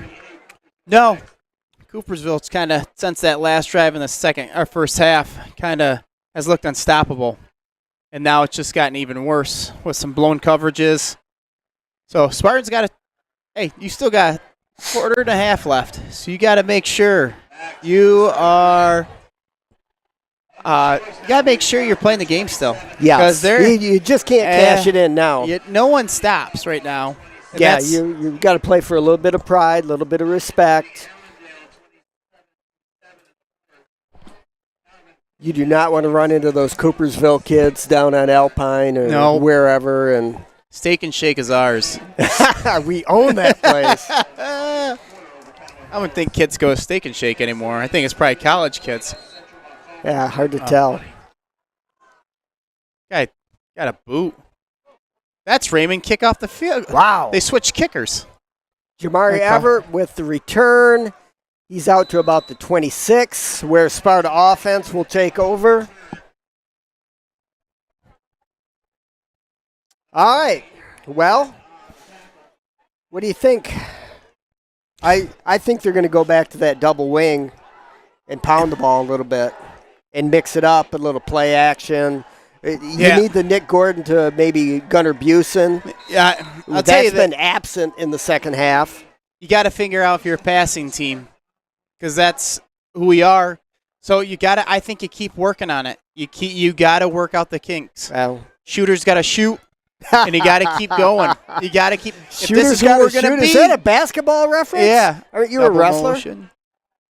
No. Coopersville's kind of, since that last drive in the first half, kind of has looked unstoppable. And now it's just gotten even worse with some blown coverages. So Spartan's got you still got a quarter and a half left. So you got to make sure you are, you got to make sure you're playing the game still. Yeah, you just can't cash it in now. No one stops right now. And yeah, you got to play for a little bit of pride, a little bit of respect. You do not want to run into those Coopersville kids down on Alpine or wherever. And Steak and Shake is ours. we own that place. I don't think kids go to Steak and Shake anymore. I think it's probably college kids. Yeah, hard to tell. Guy got a boot. That's Raymond kick off the field. Wow. They switched kickers. Jamari Everett with the return. He's out to about the 26, where Sparta offense will take over. All right. Well, what do you think? I think they're going to go back to that double wing and pound the ball a little bit and mix it up, a little play action. You need the Nick Gordon to maybe Gunnar Busen. Yeah, I'll tell you that's been absent in the second half. You got to figure out if you're a passing team, because that's who we are. So I think you keep working on it. You got to work out the kinks. Well, shooters got to shoot, and you got to keep going. You got to keep. If this is who we're going to be, is that a basketball reference? Yeah. Aren't you a wrestler? Motion.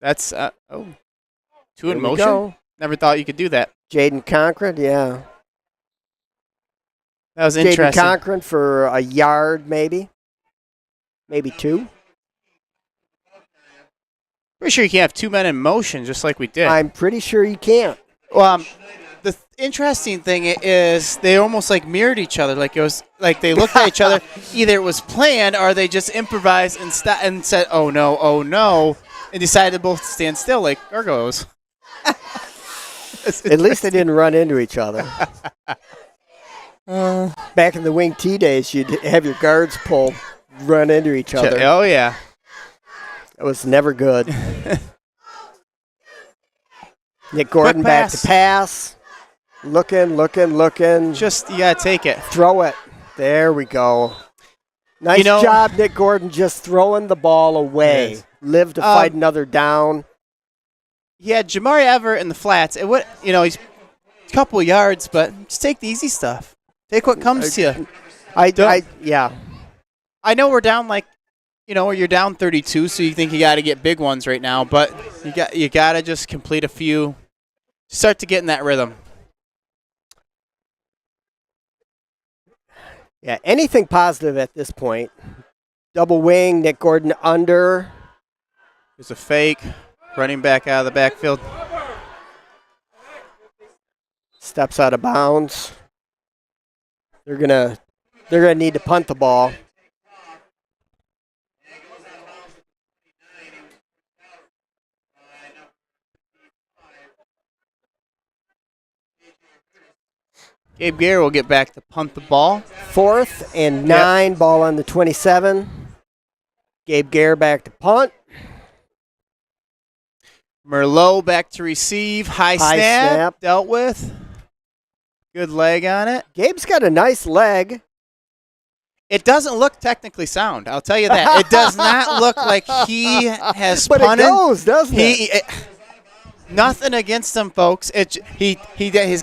That's two in motion. Go. Never thought you could do that. Jaden Cochran, yeah. That was interesting. Jaden Cochran for a yard, maybe 2. Pretty sure you can have 2 men in motion, just like we did. I'm pretty sure you can't. The interesting thing is they almost like mirrored each other. Like it was like they looked at each other. Either it was planned or they just improvised and said, "Oh no," and decided to both stand still like gargoyles. At least they didn't run into each other. Back in the wing T days, you'd have your guards run into each other. Oh yeah. It was never good. Nick Gordon back to pass. Looking. Just, you got to take it. Throw it. There we go. Nice job, Nick Gordon, just throwing the ball away. Live to fight another down. He had Jamari Everett in the flats. It would, he's a couple yards, but just take the easy stuff. Take what comes to you. Yeah. I know we're down you're down 32, so you think you got to get big ones right now, but you got to just complete a few. Start to get in that rhythm. Yeah, anything positive at this point. Double wing, Nick Gordon under. There's a fake. Running back out of the backfield. Steps out of bounds. They're gonna need to punt the ball. Gabe Gare will get back to punt the ball. 4th and 9, ball on the 27. Gabe Gare back to punt. Merlot back to receive. High snap. Dealt with. Good leg on it. Gabe's got a nice leg. It doesn't look technically sound. I'll tell you that. It does not look like he has but punted. It goes, doesn't it? Nothing against him, folks. He's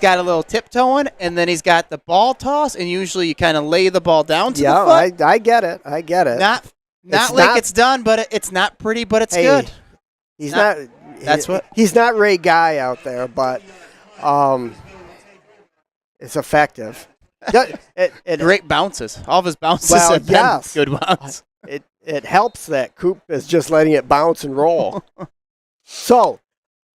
got a little tiptoeing, and then he's got the ball toss, and usually you kind of lay the ball down to the foot. I get it. Not it's done, but it's not pretty, but it's good. He's He's not Ray Guy out there, but it's effective. Great bounces. All of his bounces have been good bounces. It helps that Coop is just letting it bounce and roll. So,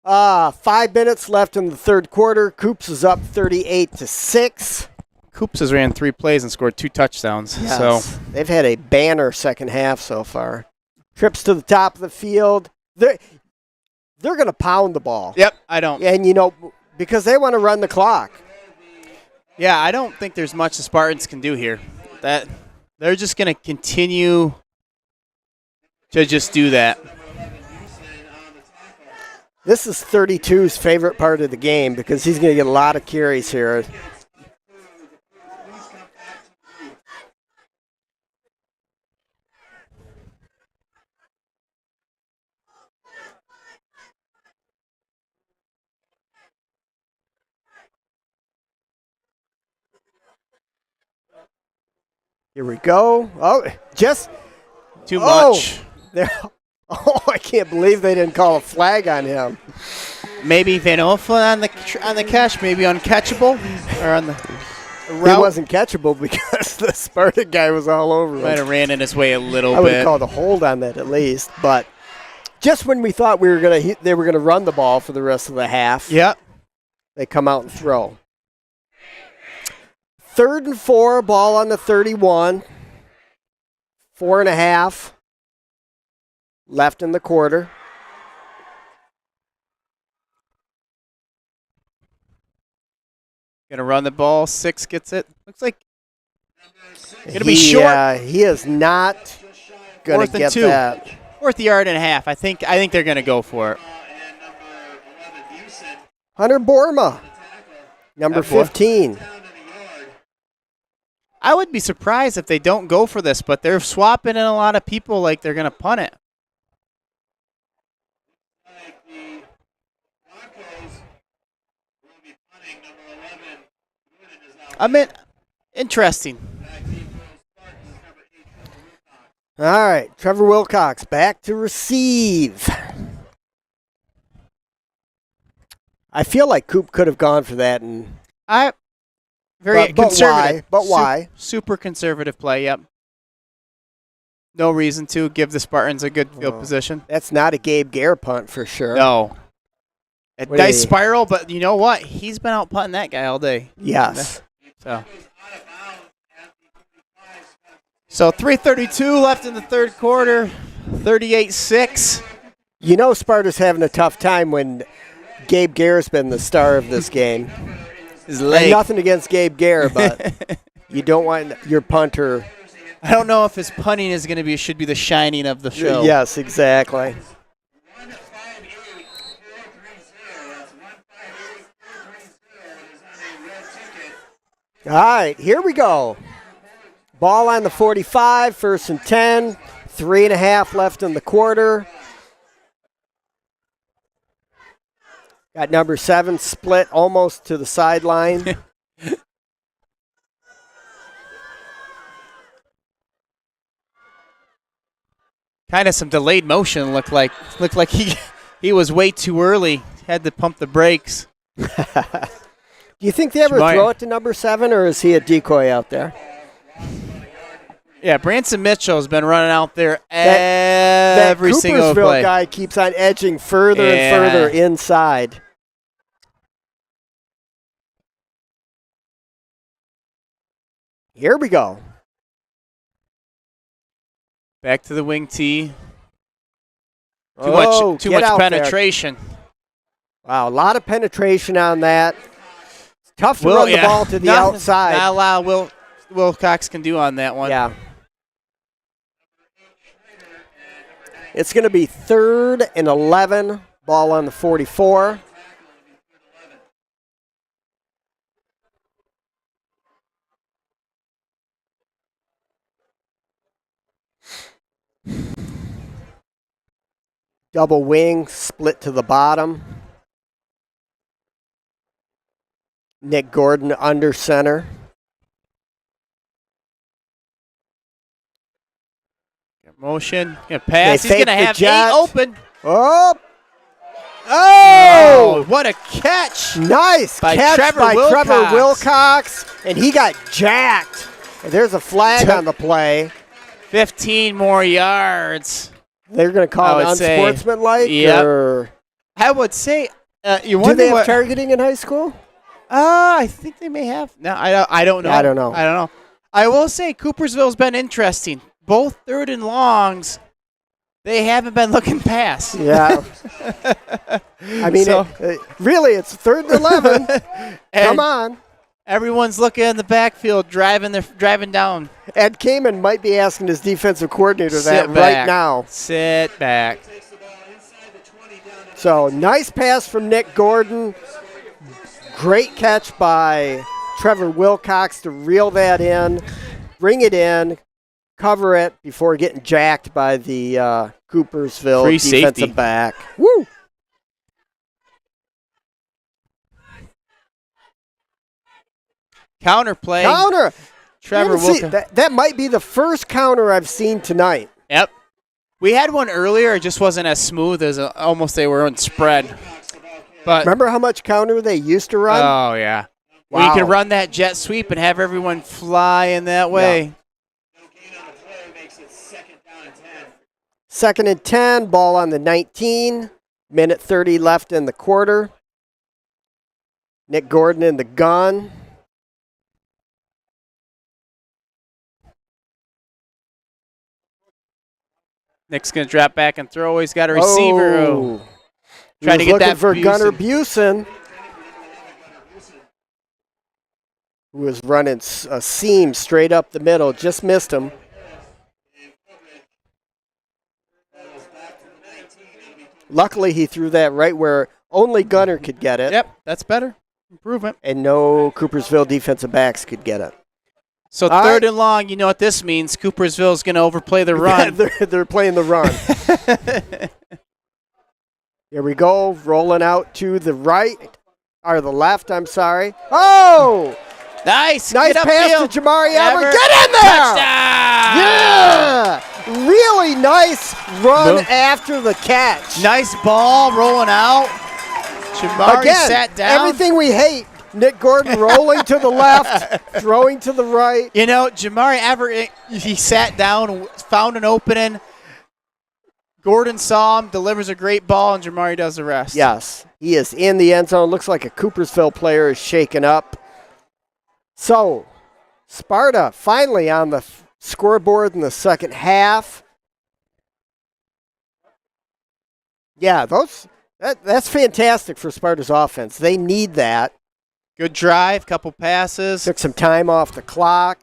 5 minutes left in the third quarter. Coops is up 38-6. Coops has ran 3 plays and scored 2 touchdowns. Yes. So they've had a banner second half so far. Trips to the top of the field. They're going to pound the ball. Yep, I don't. And, because they want to run the clock. Yeah, I don't think there's much the Spartans can do here. That they're just going to continue to just do that. This is 32's favorite part of the game because he's going to get a lot of carries here. Here we go. Oh, just too much. Oh, I can't believe they didn't call a flag on him. Maybe Van Oefelen on the catch, maybe uncatchable, or on the route. He wasn't catchable because the Spartan guy was all over him. Might have ran in his way a little bit. I would have called a hold on that at least, but just when we thought they were gonna run the ball for the rest of the half. Yep. They come out and throw. 3rd and 4, ball on the 31. 4.5 left in the quarter. Gonna run the ball. 6 gets it. Looks like gonna be short. Yeah, he is not gonna get that. 4th yard and a half. I think they're gonna go for it. Hunter Borma, number 15. I would be surprised if they don't go for this, but they're swapping in a lot of people like they're going to punt it. I mean, interesting. All right, Trevor Wilcox back to receive. I feel like Coop could have gone for that, and very conservative. Why? Super conservative play, yep. No reason to give the Spartans a good field position. That's not a Gabe Gare punt for sure. No. A nice spiral, but you know what? He's been out punting that guy all day. Yes. So 3:32 left in the third quarter, 38-6. You know Sparta's having a tough time when Gabe Gare's been the star of this game. His leg. And nothing against Gabe Gare, but you don't want your punter I don't know if his punting is going to should be the shining of the show. Yes, exactly. All right, here we go. Ball on the 45, 1st and 10. 3.5 left in the quarter. Got number 7 split almost to the sideline. Kind of some delayed motion looked like he was way too early. Had to pump the brakes. Do you think they ever throw it to number 7, or is he a decoy out there? Yeah, Branson Mitchell has been running out there every single play. That Coopersville guy keeps on edging further and further inside. Here we go. Back to the wing tee. Too much penetration. There. Wow, a lot of penetration on that. It's tough to run the ball to the outside. Not allowed. Wilcox can do on that one. Yeah. It's going to be 3rd and 11. Ball on the 44. Double wing, split to the bottom. Nick Gordon under center. Motion. Pass. He's going to have 8 open. Oh, what a catch. Nice catch by Trevor Wilcox. And he got jacked. And there's a flag on the play. 15 more yards. They're going to call it unsportsmanlike? Yeah. I would say. Do they have targeting in high school? I think they may have. No, I don't know. I don't know. I will say Coopersville's been interesting. Both 3rd and longs, they haven't been looking past. Yeah. I mean, really, it's 3rd and 11. Come on. Everyone's looking in the backfield, driving down. Ed Kamen might be asking his defensive coordinator right now. Sit back. So, nice pass from Nick Gordon. Great catch by Trevor Wilcox to reel that in, bring it in, cover it before getting jacked by the Coopersville defensive back. Woo! Counter play. Trevor Wilcox. That might be the first counter I've seen tonight. Yep. We had one earlier. It just wasn't as smooth as almost they were on spread. But remember how much counter they used to run? Oh, yeah. Wow. We could run that jet sweep and have everyone fly in that way. Yeah. 2nd and 10, ball on the 19. Minute 30 left in the quarter. Nick Gordon in the gun. Nick's going to drop back and throw. He's got a receiver. Trying to get that for Gunnar Busen, who was running a seam straight up the middle. Just missed him. Luckily, he threw that right where only Gunnar could get it. Yep, that's better. Improvement. And no Coopersville defensive backs could get it. So 3rd and long, you know what this means. Coopersville's going to overplay the run. They're playing the run. Here we go, rolling out to the right, or the left, I'm sorry. Oh! Nice pass to Jamari Everett. Get in there! Touchdown! Yeah! Really nice run after the catch. Nice ball rolling out. Jamari sat down. Everything we hate. Nick Gordon rolling to the left, throwing to the right. You know, Jamari Everett, he sat down, found an opening. Gordon saw him, delivers a great ball, and Jamari does the rest. Yes, he is in the end zone. Looks like a Coopersville player is shaken up. So, Sparta finally on the scoreboard in the second half. Yeah, that's fantastic for Sparta's offense. They need that. Good drive, couple passes. Took some time off the clock.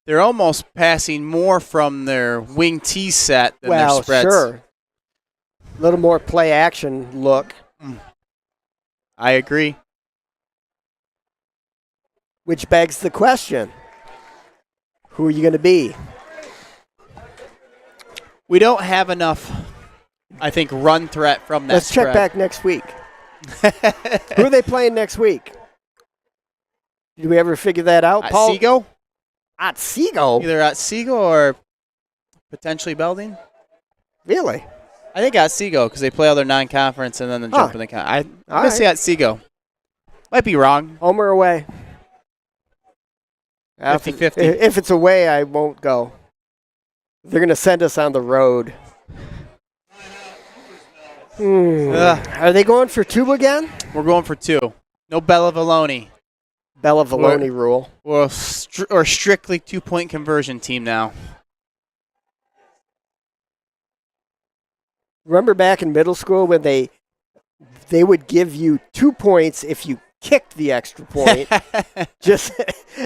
they're almost passing more from their wing tee set than their spreads. Sure. A little more play action look. I agree. Which begs the question, who are you going to be? We don't have enough, I think, run threat from that Let's spread. check back next week. Who are they playing next week? Did we ever figure that out, Paul? Otsego? Otsego? Either Otsego or potentially Belding. Really? I think Otsego because they play all their non-conference and then the jump in the I'm going to say Otsego. Might be wrong. Home or away? 50-50. If it's away, I won't go. They're going to send us on the road. Are they going for 2 again? We're going for 2. No Bella Valoni. Bella Valoni rule. We're strictly 2-point conversion team now. Remember back in middle school when they would give you 2 points if you kicked the extra point,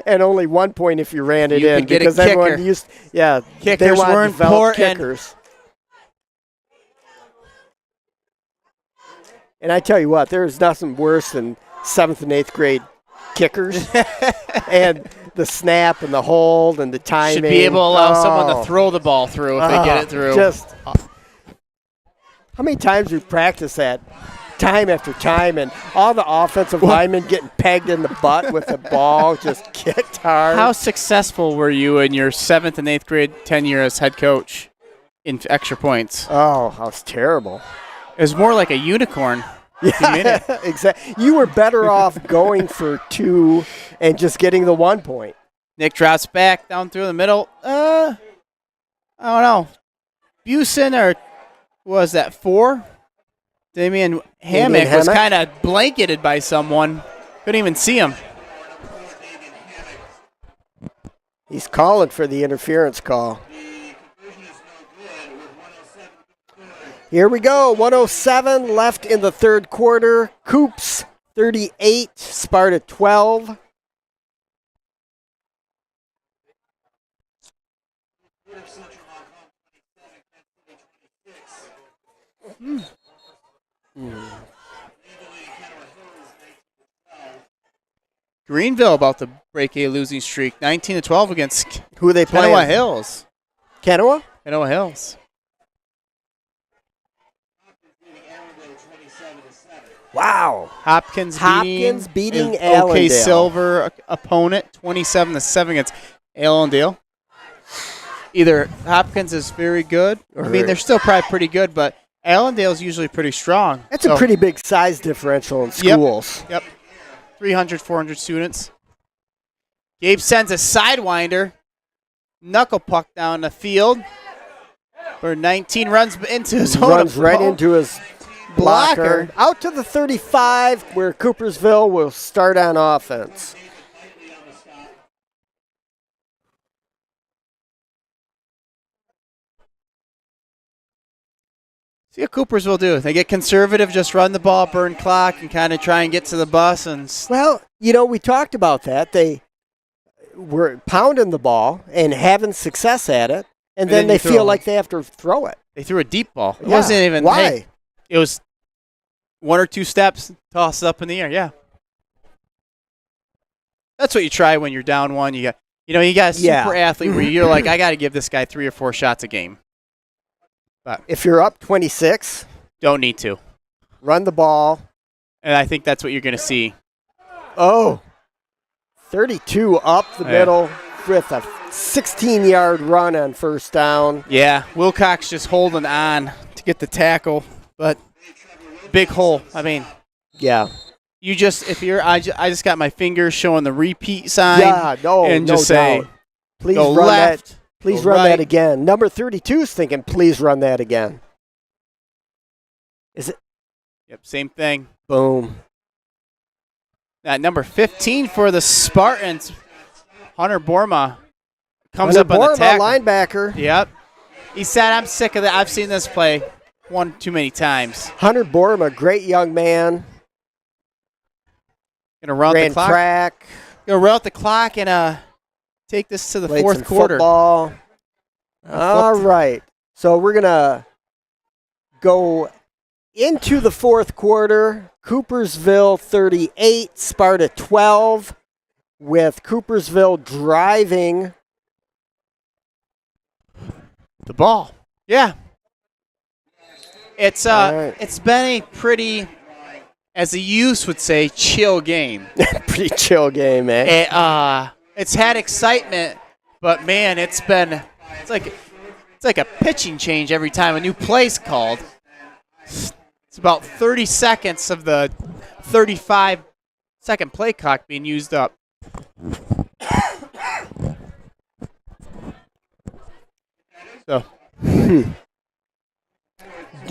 and only 1 point if you ran it in because everyone used kickers they wanted were to develop important. Kickers. And I tell you what, there's nothing worse than 7th and 8th grade kickers and the snap and the hold and the timing. Should be able to allow someone to throw the ball through if they get it through. How many times we've practiced that? Time after time, and all the offensive linemen getting pegged in the butt with the ball, just kicked hard. How successful were you in your 7th and 8th grade tenure as head coach in extra points? Oh, I was terrible. It was more like a unicorn. Yeah, exactly. You were better off going for 2 and just getting the 1 point. Nick drops back down through the middle. I don't know. Busen or was that 4? Damian Hammock was kind of blanketed by someone. Couldn't even see him. He's calling for the interference call. Here we go. 107 left in the third quarter. Coops 38, Sparta 12. Greenville about to break a losing streak. 19-12 against Who are they playing? Kanawha Hills. Kanawha? Kanawha Hills. Wow. Hopkins beating OK Allendale. Silver opponent 27-7 against Allendale. Either Hopkins is very good. I mean, they're still probably pretty good, but Allendale's usually pretty strong. That's a pretty big size differential in schools. Yep. 300, 400 students. Gabe sends a sidewinder. Knuckle puck down the field. For 19 runs into his own. Runs right into his blocker. Out to the 35 where Coopersville will start on offense. See what Coopersville do. They get conservative, just run the ball, burn clock, and kind of try and get to the bus. Well, we talked about that. They were pounding the ball and having success at it, and then they feel like they have to throw it. They threw a deep ball. It wasn't even. Why? Hey, it was 1 or 2 steps, toss it up in the air. Yeah. That's what you try when you're down 1. You got a super athlete where you're like, I got to give this guy 3 or 4 shots a game. But if you're up 26, don't need to. Run the ball. And I think that's what you're going to see. 32 up the middle with a 16-yard run on first down. Yeah, Wilcox just holding on to get the tackle, but big hole. I mean, yeah. You just I just got my fingers showing the repeat sign. Yeah, and just say, please go run left. That. Please run that again. Number 32 is thinking, please run that again. Is it? Yep, same thing. Boom. At number 15 for the Spartans, Hunter Borma comes up on the tackle. Linebacker. Yep. He said, I'm sick of that. I've seen this play one too many times. Hunter Borma, great young man. Gonna run the clock. Track. Gonna run out the clock and take this to the Played fourth some quarter. Football. All right. So we're going to go into the fourth quarter. Coopersville 38, Sparta 12, with Coopersville driving The ball. Yeah. It's right. It's been a pretty, as the youth would say, chill game. pretty chill game, man. It's had excitement, but man, it's like a pitching change every time a new play's called. It's about 30 seconds of the 35-second play clock being used up. So,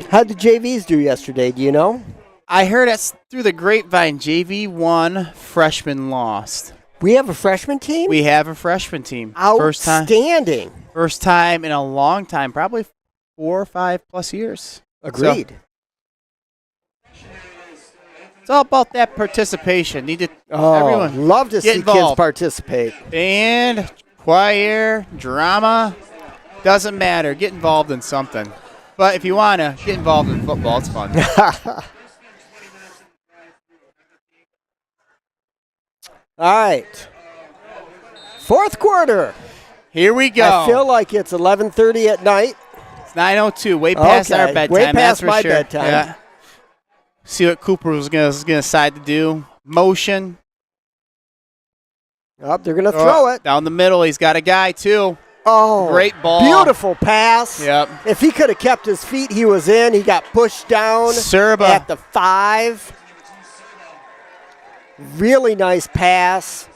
How'd the JVs do yesterday? Do you know? I heard it through the grapevine. JV won, freshman lost. We have a freshman team? We have a freshman team. Outstanding. First time in a long time, probably 4 or 5 plus years. Agreed. So, it's all about that participation. Need to everyone love to get see involved. kids participate. Band, choir, drama, doesn't matter. Get involved in something. But if you want to get involved in football, it's fun. All right. Fourth quarter. Here we go. I feel like it's 11:30 at night. It's 9:02, way past our bedtime. Way past that's for my sure. bedtime. Yeah. See what Cooper was gonna decide to do. Motion. Oh, they're going to throw it. Down the middle. He's got a guy, too. Oh, Great ball. Beautiful pass. Yep. If he could have kept his feet, he was in. He got pushed down Serba. at the 5. Really nice pass.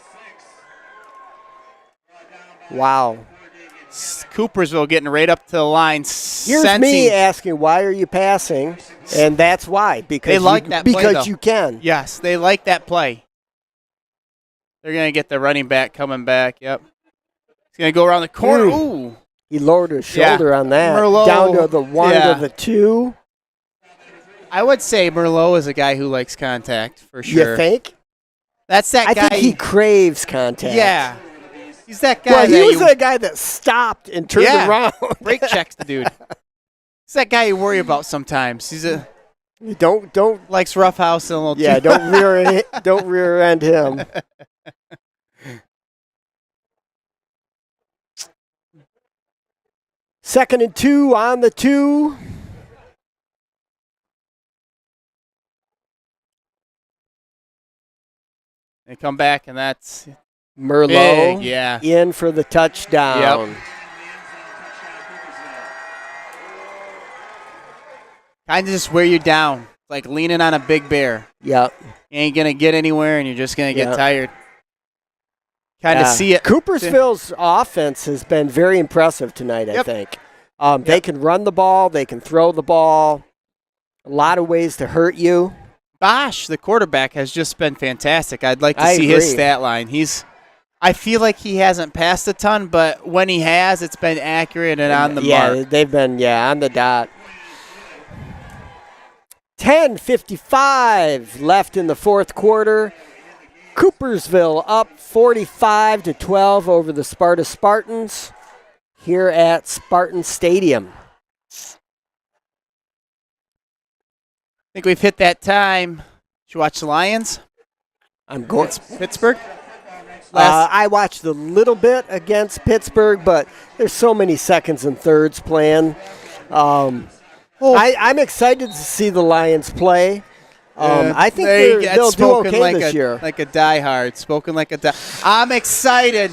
Wow. Coopersville getting right up to the line. Here's me asking, why are you passing? And that's why. Because They like that play, because though. you can. Yes, they like that play. They're going to get the running back coming back. Yep. He's going to go around the corner. Ooh. He lowered his shoulder on that. Merlot, Down to the 1 to the 2. I would say Merlot is a guy who likes contact for sure. You think? That's that guy. I think he craves contact. Yeah. He's that guy. Well, he was the guy that stopped and turned around. Brake checks the dude. He's that guy you worry about sometimes. He's a don't likes roughhouse and a little. Yeah, don't rear end him. Second and 2 on the 2. They come back, and that's Merlot big, in for the touchdown. Yep. Kind of just wear you down, like leaning on a big bear. Yep. You ain't going to get anywhere, and you're just going to get tired. Kind of see it. Coopersville's offense has been very impressive tonight, I think. They can run the ball. They can throw the ball. A lot of ways to hurt you. Bosch, the quarterback, has just been fantastic. I'd like to see agree. his stat line. I feel like he hasn't passed a ton, but when he has, it's been accurate and on the mark. Yeah, they've been, on the dot. 10:55 left in the fourth quarter. Coopersville up 45-12 over the Sparta Spartans here at Spartan Stadium. I think we've hit that time. Did you watch the Lions? I'm going. Pittsburgh? I watched a little bit against Pittsburgh, but there's so many seconds and thirds playing. I'm excited to see the Lions play. I think they'll do okay this year. Like a diehard, spoken like a die. I'm excited,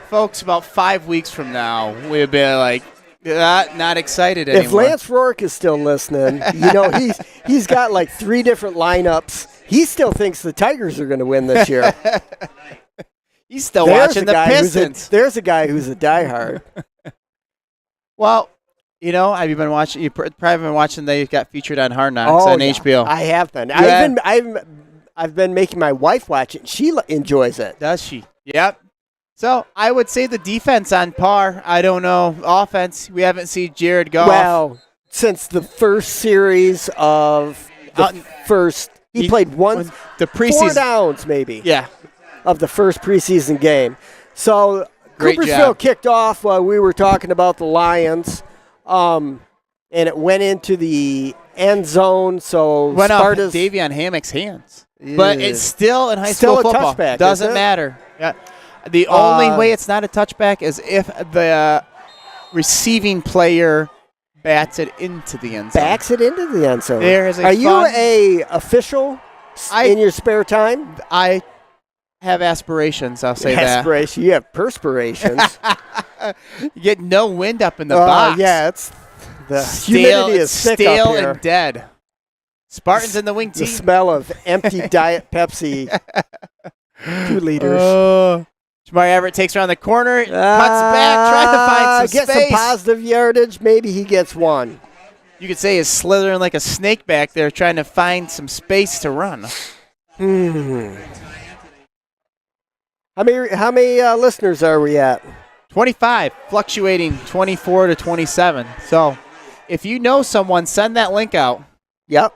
folks. About 5 weeks from now, we'll be like not excited anymore. If Lance Rourke is still listening, he's got like 3 different lineups. He still thinks the Tigers are going to win this year. He's still watching the Pistons. There's a guy who's a diehard. Well, have you been watching? You probably been watching. They got featured on Hard Knocks on HBO. I have been. I've been making my wife watch it. She enjoys it. Does she? Yep. So I would say the defense on par. I don't know. Offense, we haven't seen Jared Goff. Well, since the first series of the first, he played the preseason 4 downs maybe. Yeah. Of the first preseason game. So Great Coopersville job. kicked off while we were talking about the Lions, and it went into the end zone. So Went off Sparta's Davion Hammock's hands. But it's still in high Still school a football. touchback, Doesn't isn't it? matter. Yeah. The only way it's not a touchback is if the receiving player bats it into the end zone. backs it into the end zone. There is a Are you fun- a official in your spare time? I have aspirations, I'll say Aspiration. You have perspirations. that. You get no wind up in the box. Yeah, it's the Stale, humidity is thick stale up here. and dead. Spartans in the wing The team. smell of empty Diet Pepsi. 2 liters. Jamari Everett takes around the corner, cuts back, trying to find some get space. some positive yardage. Maybe he gets one. You could say he's slithering like a snake back there, trying to find some space to run. How many listeners are we at? 25, fluctuating 24 to 27. So if you know someone, send that link out. Yep.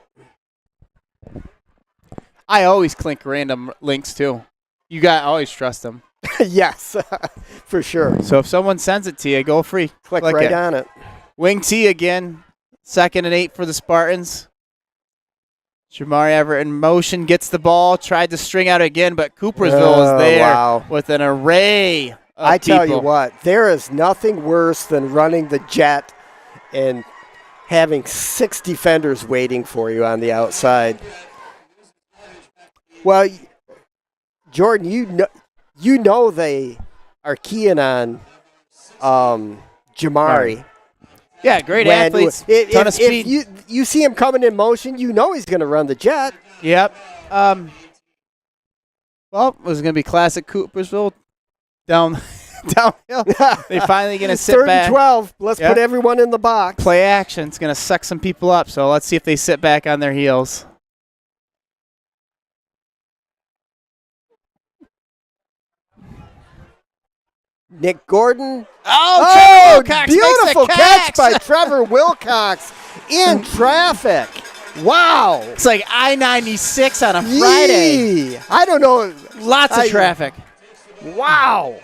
I always click random links too. You got always trust them. Yes, for sure. So if someone sends it to you, go free. Click right it. on it. Wing T again. 2nd and 8 for the Spartans. Jamari Everett in motion, gets the ball, tried to string out again, but Coopersville is there with an array of I tell you people. what, there is nothing worse than running the jet and having 6 defenders waiting for you on the outside. Well, Jordan, you know they are keying on Jamari. Yeah, great athletes, ton of speed. If you see him coming in motion, you know he's going to run the jet. Yep. Well, it was going to be classic Coopersville downhill. They're finally going to sit 3rd back. and 12. Let's put everyone in the box. Play action. It's going to suck some people up. So let's see if they sit back on their heels. Nick Gordon. Oh, Trevor Wilcox beautiful makes the catch by Trevor Wilcox in traffic. Wow. It's like I-96 on a Friday. Yee. I don't know. Lots of traffic. Wow.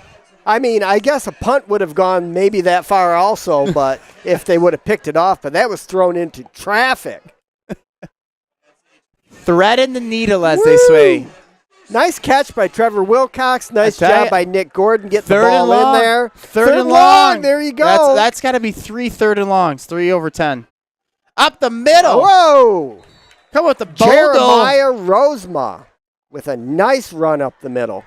I mean, I guess a punt would have gone maybe that far also, but if they would have picked it off, but that was thrown into traffic. Threading the needle, as they say. Nice catch by Trevor Wilcox. Nice job by Nick Gordon getting the ball in there. Third and long. There you go. That's got to be 3 third and longs. 3 over 10. Up the middle. Whoa. Come with the Jeremiah Rosema with a nice run up the middle.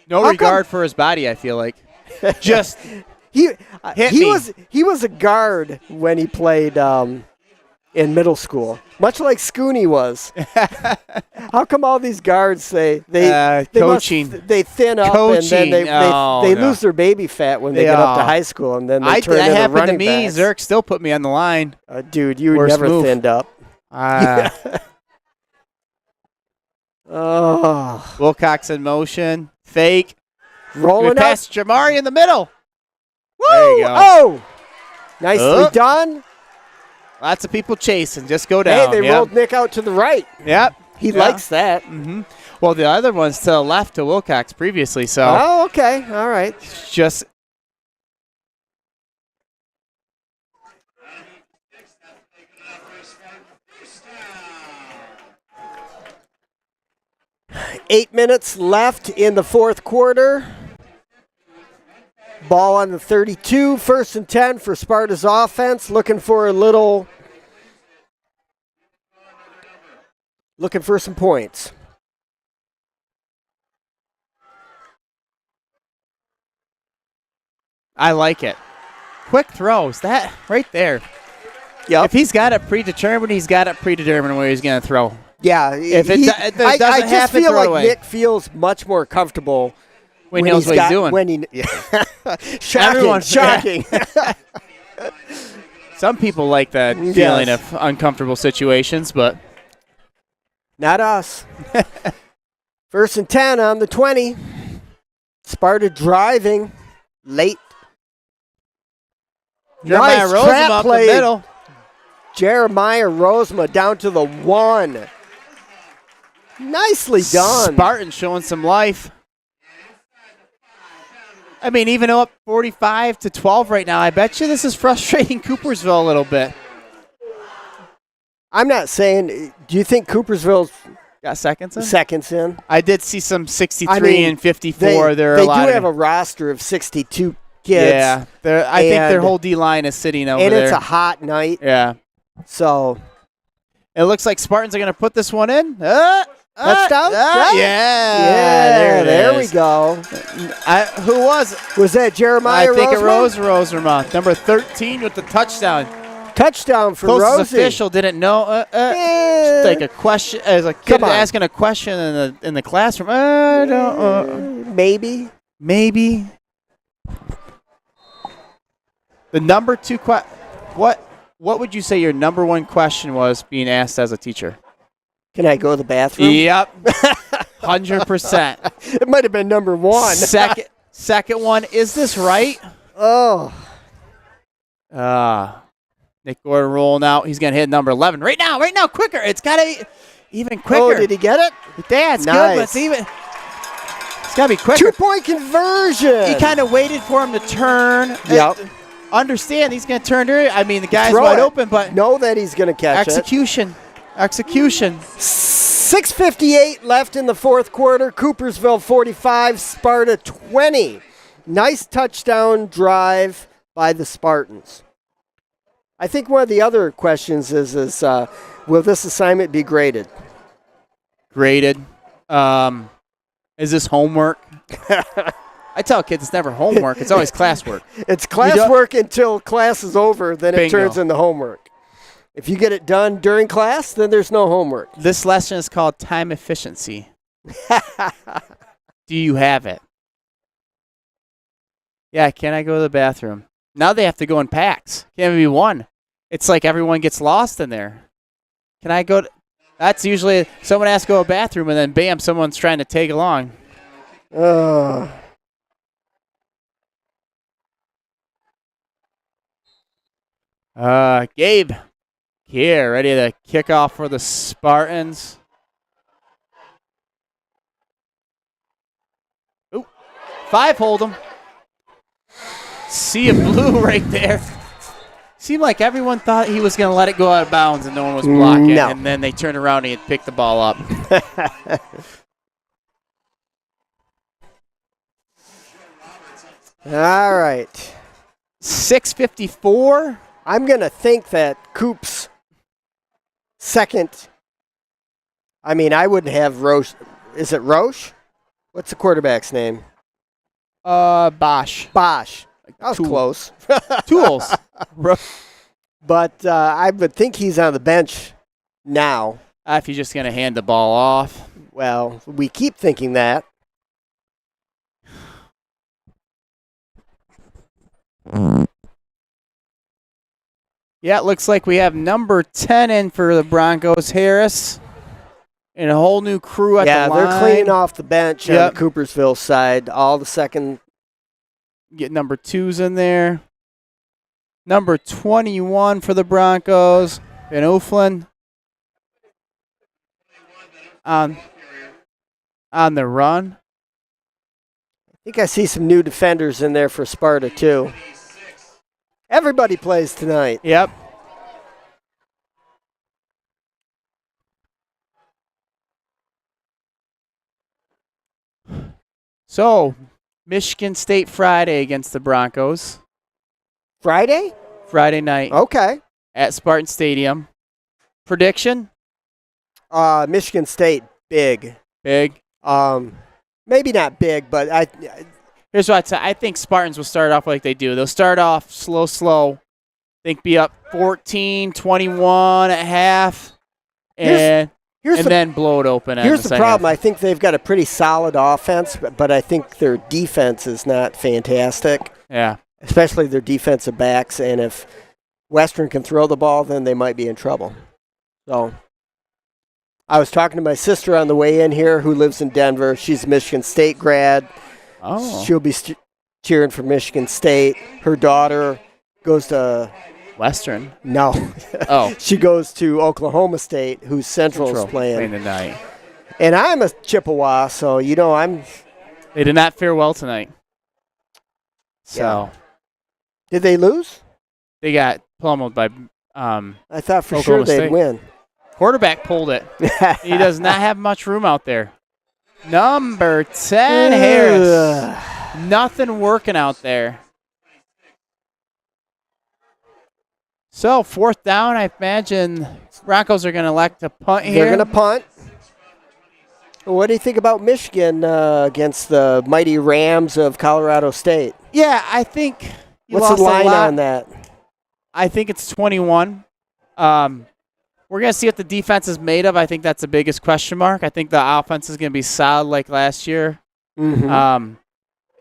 No regard for his body, I feel like. Just he hit me. He was a guard when he played in middle school, much like Scooney was. How come all these guards say they coaching? They thin up coaching. and then they lose their baby fat when they get up to high school, and then they turn into happened running to me. backs. Zerk still put me on the line. Dude, you were never thinned up. Oh, Wilcox in motion, fake, rolling past Jamari in the middle. Woo! There you go. Oh, nicely done. Lots of people chasing. Just go down. Hey, they rolled Nick out to the right. Yep. He likes that. Mm-hmm. Well, the other one's to the left to Wilcox previously, so. Oh, okay. All right. Just. Eight minutes left in the fourth quarter. Ball on the 32, 1st and 10 for Sparta's offense. Looking for some points. I like it. Quick throws. That right there. Yep. If he's got it predetermined, he's got it predetermined where he's going to throw. Yeah. If it doesn't I just happen, feel throw it like away. Nick feels much more comfortable when he knows what he's doing. Shocking. Some people like that feeling of uncomfortable situations, but not us. 1st and 10 on the 20. Sparta driving late. Jeremiah nice Rosema trap up play. the middle. Jeremiah Rosema down to the 1. Nicely done. Spartan showing some life. I mean, even up 45-12 right now, I bet you this is frustrating Coopersville a little bit. I'm not saying. Do you think Coopersville's Got seconds in? seconds in? I did see some 63 and 54. They do have a roster of 62 kids. Yeah, I think their whole D-line is sitting over there. And it's a hot night. Yeah. So it looks like Spartans are going to put this one in. Touchdown? Yeah, there we go. Who was it? Was that Jeremiah I think it Rosemont? was Rosemont. Number 13 with the touchdown. Touchdown for Closest Rosie. official didn't know. Just like a question, as a kid asking a question in the classroom. Maybe. The number 2 what would you say your number 1 question was being asked as a teacher? Can I go to the bathroom? Yep. 100%. It might have been number 1. Second one, is this right? Oh. Nick Gordon rolling out. He's going to hit number 11. Right now, quicker. It's got to be even quicker. Oh, did he get it? Yeah, it's good, but it's got to be quicker. 2-point conversion. He kind of waited for him to turn. Yep. Understand he's going to turn there. I mean, the guy's wide open, but know that he's going to catch execution. 6:58 left in the fourth quarter. Coopersville 45, Sparta 20. Nice touchdown drive by the Spartans. I think one of the other questions is will this assignment be graded? Graded. Is this homework? I tell kids it's never homework. It's always classwork. It's classwork until class is over, then it turns into homework. If you get it done during class, then there's no homework. This lesson is called time efficiency. Do you have it? Yeah, can I go to the bathroom? Now they have to go in packs. Can't be one. It's like everyone gets lost in there. Can I go? That's usually someone has to go to the bathroom, and then bam, someone's trying to tag along. Gabe here, ready to kick off for the Spartans. Ooh, 5 hold them. Sea of blue right there. Seemed like everyone thought he was going to let it go out of bounds and no one was blocking. No. And then they turned around and he picked the ball up. All right. 6:54. I'm going to think that Coop's second. I mean, I wouldn't have Roche. Is it Roche? What's the quarterback's name? Bosch. That was close. Tools. But I would think he's on the bench now. If he's just going to hand the ball off. Well, we keep thinking that. Yeah, it looks like we have number 10 in for the Broncos, Harris. And a whole new crew at the line. Yeah, they're cleaning off the bench on the Coopersville side. All the second. Get number 2's in there. Number 21 for the Broncos, Van Oeflen. On the run. I think I see some new defenders in there for Sparta, too. Everybody plays tonight. Yep. So, Michigan State Friday against the Broncos. Friday? Friday night. Okay. At Spartan Stadium. Prediction? Michigan State, big. Big. Maybe not big, but here's what I'd say. I think Spartans will start off like they do. They'll start off slow. Think be up 14-21 at half, and then blow it open. Here's the problem. I think they've got a pretty solid offense, but I think their defense is not fantastic. Yeah. Especially their defensive backs, and if Western can throw the ball, then they might be in trouble. So I was talking to my sister on the way in here who lives in Denver. She's a Michigan State grad. Oh. She'll be cheering for Michigan State. Her daughter goes to Western. No. Oh. She goes to Oklahoma State, who's Central's playing tonight. And I'm a Chippewa, so I'm. They did not fare well tonight. So Did they lose? they got pummeled by I thought for Oklahoma sure they'd State. win. quarterback pulled it. He does not have much room out there. Number 10, Harris. Nothing working out there. So, 4th down, I imagine Broncos are going to elect to punt here. They're going to punt. What do you think about Michigan against the mighty Rams of Colorado State? Yeah, I think you What's lost the line a lot. on that? I think it's 21. We're going to see what the defense is made of. I think that's the biggest question mark. I think the offense is going to be solid like last year. Mm-hmm.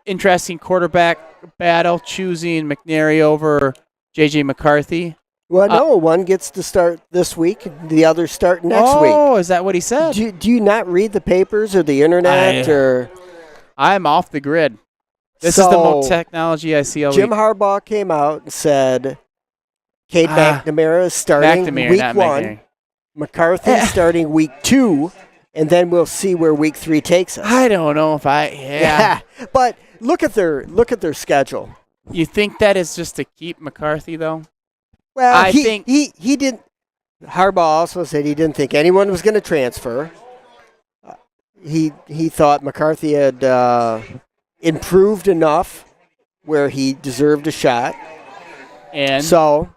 Interesting quarterback battle, choosing McNary over J.J. McCarthy. Well, no, one gets to start this week, the other start next week. Oh, is that what he said? Do you not read the papers or the internet? I'm off the grid. This So, is the most technology I see all Jim week. Harbaugh came out and said Cade McNamara is starting McNamara, week not 1, McNary. McCarthy starting week 2, and then we'll see where week 3 takes us. I don't know if yeah. But look at their schedule. You think that is just to keep McCarthy, though? Well, I think he didn't. Harbaugh also said he didn't think anyone was going to transfer. He thought McCarthy had improved enough where he deserved a shot. And So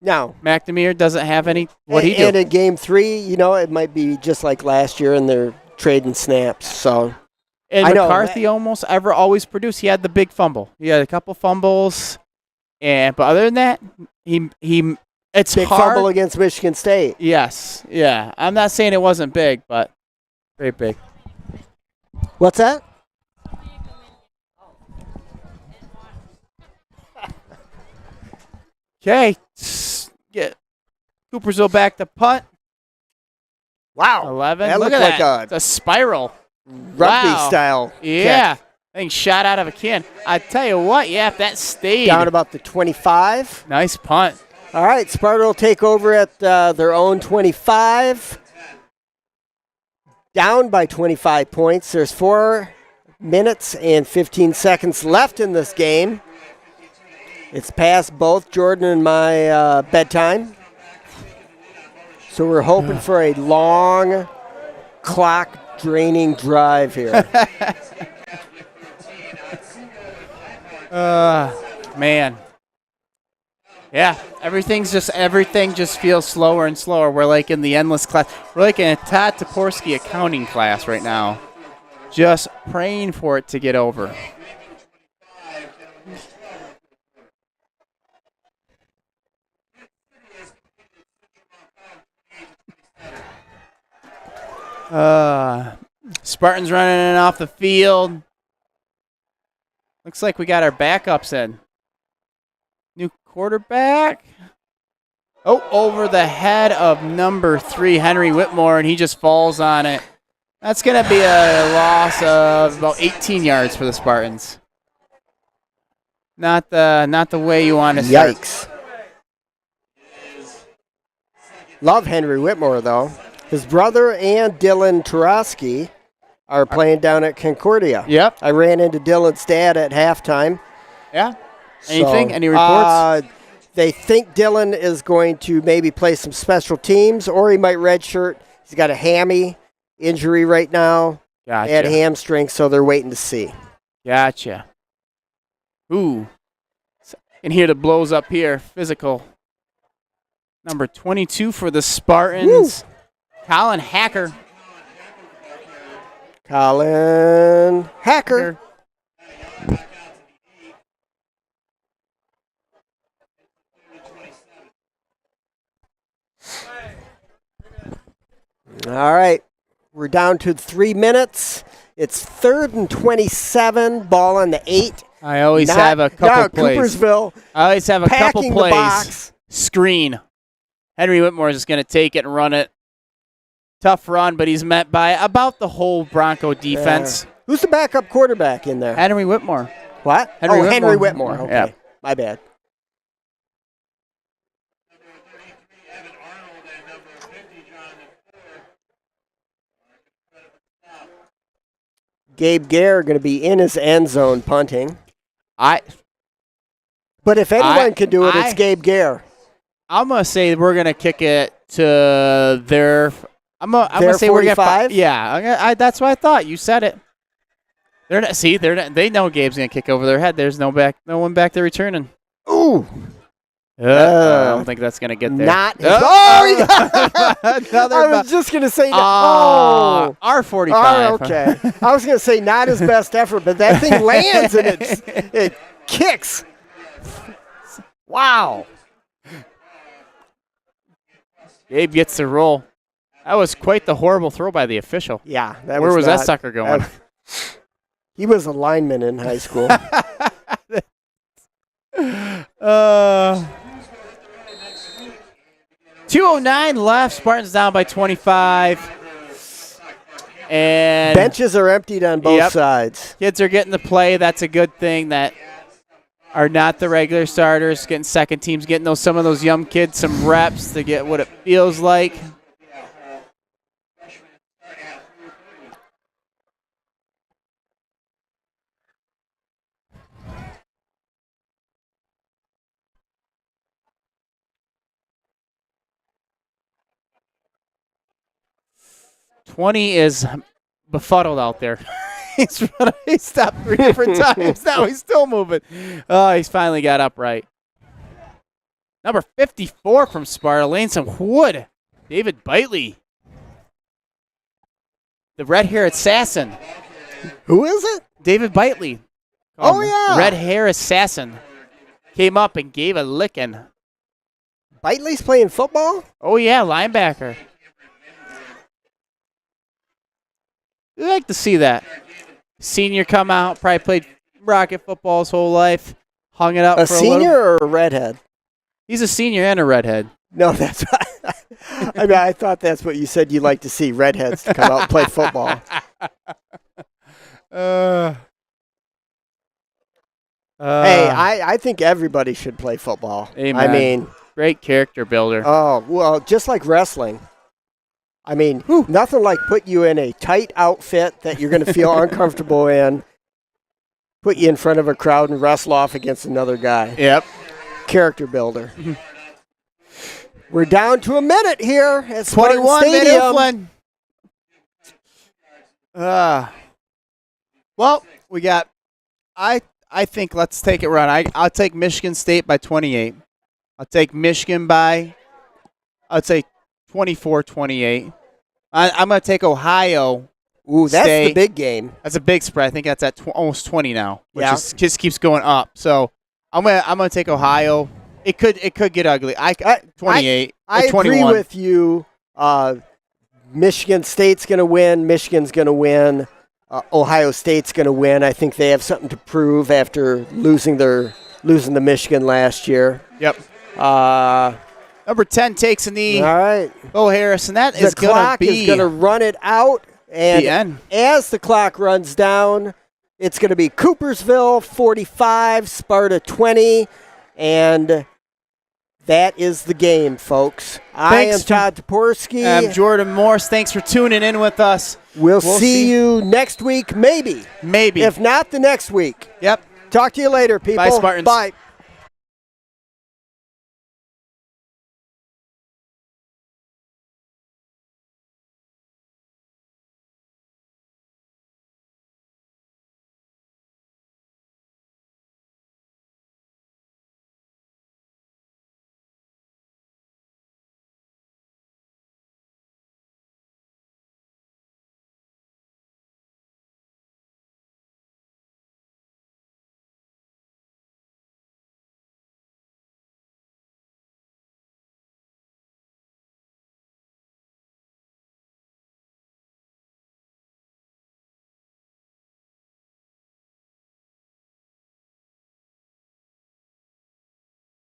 now McNamara doesn't have any. What he do? And in game 3, it might be just like last year, and they're trading snaps. So And I know, McCarthy always produced. He had the big fumble. He had a couple fumbles, but other than that, it's big hard. fumble against Michigan State. Yes, yeah. I'm not saying it wasn't big, but very big. What's that? Okay, get Coopersville back to punt. Wow, 11. That Look looked at like that. It's a spiral. rugby Wow. style. Yeah. Catch. I think shot out of a can. I tell you what, yeah, if that stayed. Down about the 25. Nice punt. All right, Sparta will take over at their own 25. Down by 25 points. There's 4 minutes and 15 seconds left in this game. It's past both Jordan and my bedtime. So we're hoping for a long clock-draining drive here. Man. Yeah, everything just feels slower and slower. We're like in the endless class. We're like in a Todd Toporski accounting class right now. Just praying for it to get over. Spartans running in off the field. Looks like we got our backups in. New quarterback. Oh, over the head of number 3, Henry Whitmore, and he just falls on it. That's going to be a loss of about 18 yards for the Spartans. Not the way you want to start. Yikes. Love Henry Whitmore, though. His brother and Dylan Tarosky are playing down at Concordia. Yep. I ran into Dylan's dad at halftime. Yeah. Anything? Any reports? They think Dylan is going to maybe play some special teams, or he might redshirt. He's got a hammy injury right now. Gotcha. And hamstring, so they're waiting to see. Gotcha. Ooh. And here the blows up here. Physical. Number 22 for the Spartans. Woo. Colin Hacker. Colin Hacker. All right. We're down to 3 minutes. It's 3rd and 27. Ball on the 8. I always have a couple plays. Coopersville. I always have a couple packing plays. The box. Screen. Henry Whitmore is just going to take it and run it. Tough run, but he's met by about the whole Bronco defense. Who's the backup quarterback in there? Henry Whitmore. What? Henry Whitmore. Okay. Yeah. My bad. Gabe Gare going to be in his end zone punting. But if anyone can do it, it's Gabe Gare. I'm gonna say we're gonna kick it to their. I'm gonna say 45? We're gonna. Yeah, that's what I thought. You said it. They're not. See, they know Gabe's gonna kick over their head. There's no one back there returning. Ooh. I don't think that's gonna get there. Not. Another. I was just gonna say. R45. Okay. I was gonna say not his best effort, but that thing lands and it kicks. Wow. Gabe gets the roll. That was quite the horrible throw by the official. Yeah. Where was that sucker going? He was a lineman in high school. 2:09 left. Spartans down by 25. And benches are emptied on both sides. Kids are getting to play. That's a good thing. That are not the regular starters, getting second teams, getting some of those young kids some reps to get what it feels like. He is befuddled out there. He stopped 3 different times. Now he's still moving. Oh, he's finally got upright. Number 54 from Sparta, laying some wood. David Bitely. The red-haired assassin. Who is it? David Bitely. Oh, yeah. Red-haired assassin. Came up and gave a licking. Bitely's playing football? Oh, yeah, linebacker. We like to see that. Senior come out, probably played rocket football his whole life, hung it up for a little. A senior or a redhead? He's a senior and a redhead. No, that's I mean, I thought that's what you said you'd like to see, redheads to come out and play football. Hey, I think everybody should play football. Amen. I mean, great character builder. Oh, well, just like wrestling. I mean, nothing like put you in a tight outfit that you're going to feel uncomfortable in, put you in front of a crowd and wrestle off against another guy. Yep. Character builder. We're down to a minute here at Spartan 21 Stadium. Well, we got, I think let's take it run. I'll take Michigan State by 28. I'll take Michigan by, I'd say 24-28. I'm going to take Ohio. Ooh, that's State. the big game. That's a big spread. I think that's at almost 20 now, which just keeps going up. So I'm gonna take Ohio. It could get ugly. 28. I agree with you. Michigan State's going to win. Michigan's going to win. Ohio State's going to win. I think they have something to prove after losing to Michigan last year. Yep. Number 10 takes a knee. All right. Bo Harris, and that is going to be. The clock is going to run it out. And the end. As the clock runs down, it's going to be Coopersville 45, Sparta 20, and that is the game, folks. I am Todd Toporski. I'm Jordan Morse. Thanks for tuning in with us. We'll see you next week, maybe. Maybe. If not, the next week. Yep. Talk to you later, people. Bye, Spartans. Bye.